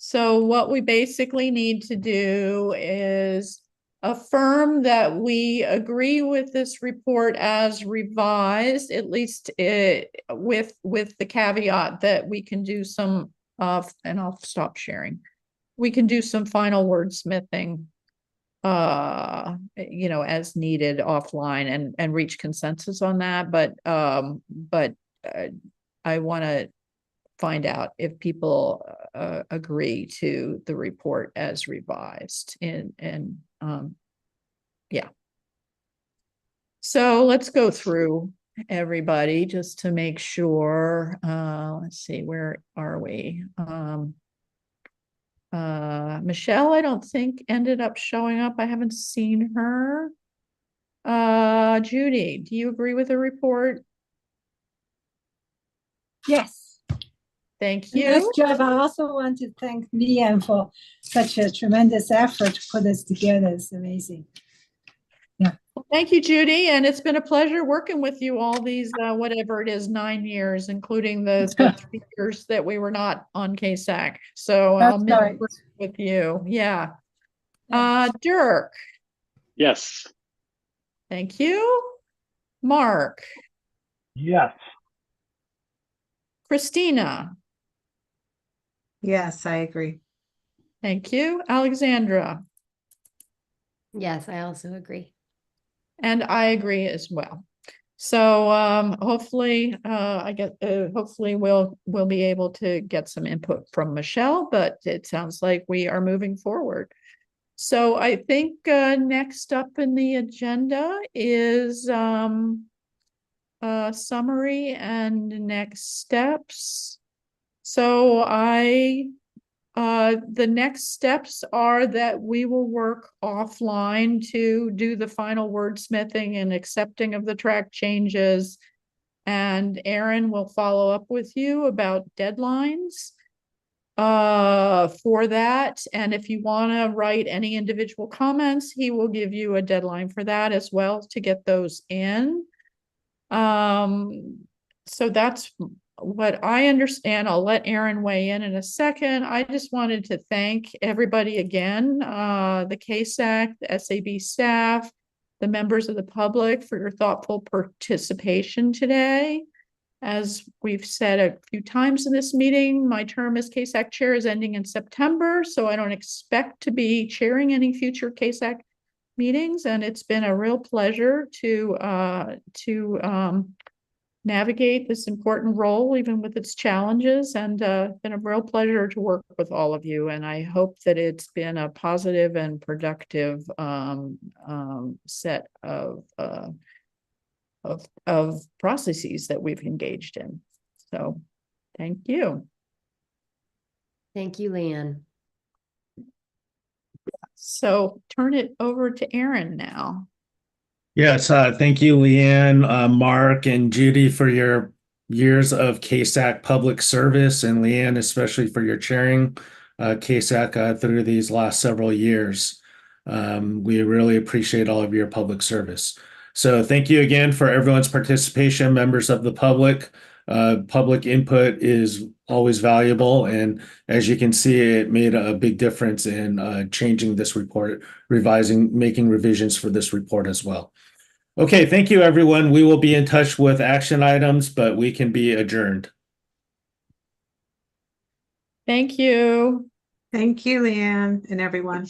So what we basically need to do is affirm that we agree with this report as revised, at least with the caveat that we can do some and I'll stop sharing. We can do some final wordsmithing, as needed offline and reach consensus on that. But I want to find out if people agree to the report as revised. Yeah. So let's go through everybody just to make sure. Let's see, where are we? Michelle, I don't think ended up showing up. I haven't seen her. Judy, do you agree with the report? Yes. Thank you. Nice job. I also want to thank Leanne for such a tremendous effort to put this together. It's amazing. Yeah. Well, thank you, Judy. And it's been a pleasure working with you all these, whatever it is, 9 years, including the 3 years that we were not on CASAC. So I'll miss working with you. Yeah. Dirk. Yes. Thank you. Mark. Yes. Christina. Yes, I agree. Thank you. Alexandra. Yes, I also agree. And I agree as well. So hopefully hopefully we'll be able to get some input from Michelle, but it sounds like we are moving forward. So I think next up in the agenda is summary and next steps. So the next steps are that we will work offline to do the final wordsmithing and accepting of the track changes. And Aaron will follow up with you about deadlines for that. And if you want to write any individual comments, he will give you a deadline for that as well to get those in. So that's what I understand. I'll let Aaron weigh in a second. I just wanted to thank everybody again, the CASAC, the SAB staff, the members of the public for your thoughtful participation today. As we've said a few times in this meeting, my term as CASAC chair is ending in September, so I don't expect to be chairing any future CASAC meetings, and it's been a real pleasure to navigate this important role, even with its challenges, and been a real pleasure to work with all of you. And I hope that it's been a positive and productive set of processes that we've engaged in. So thank you. Thank you, Leanne. So turn it over to Aaron now. Yes, thank you, Leanne, Mark, and Judy for your years of CASAC public service, and Leanne, especially for your chairing CASAC through these last several years. We really appreciate all of your public service. So thank you again for everyone's participation, members of the public. Public input is always valuable, and as you can see, it made a big difference in changing this report, making revisions for this report as well. Okay, thank you, everyone. We will be in touch with action items, but we can be adjourned. Thank you. Thank you, Leanne, and everyone.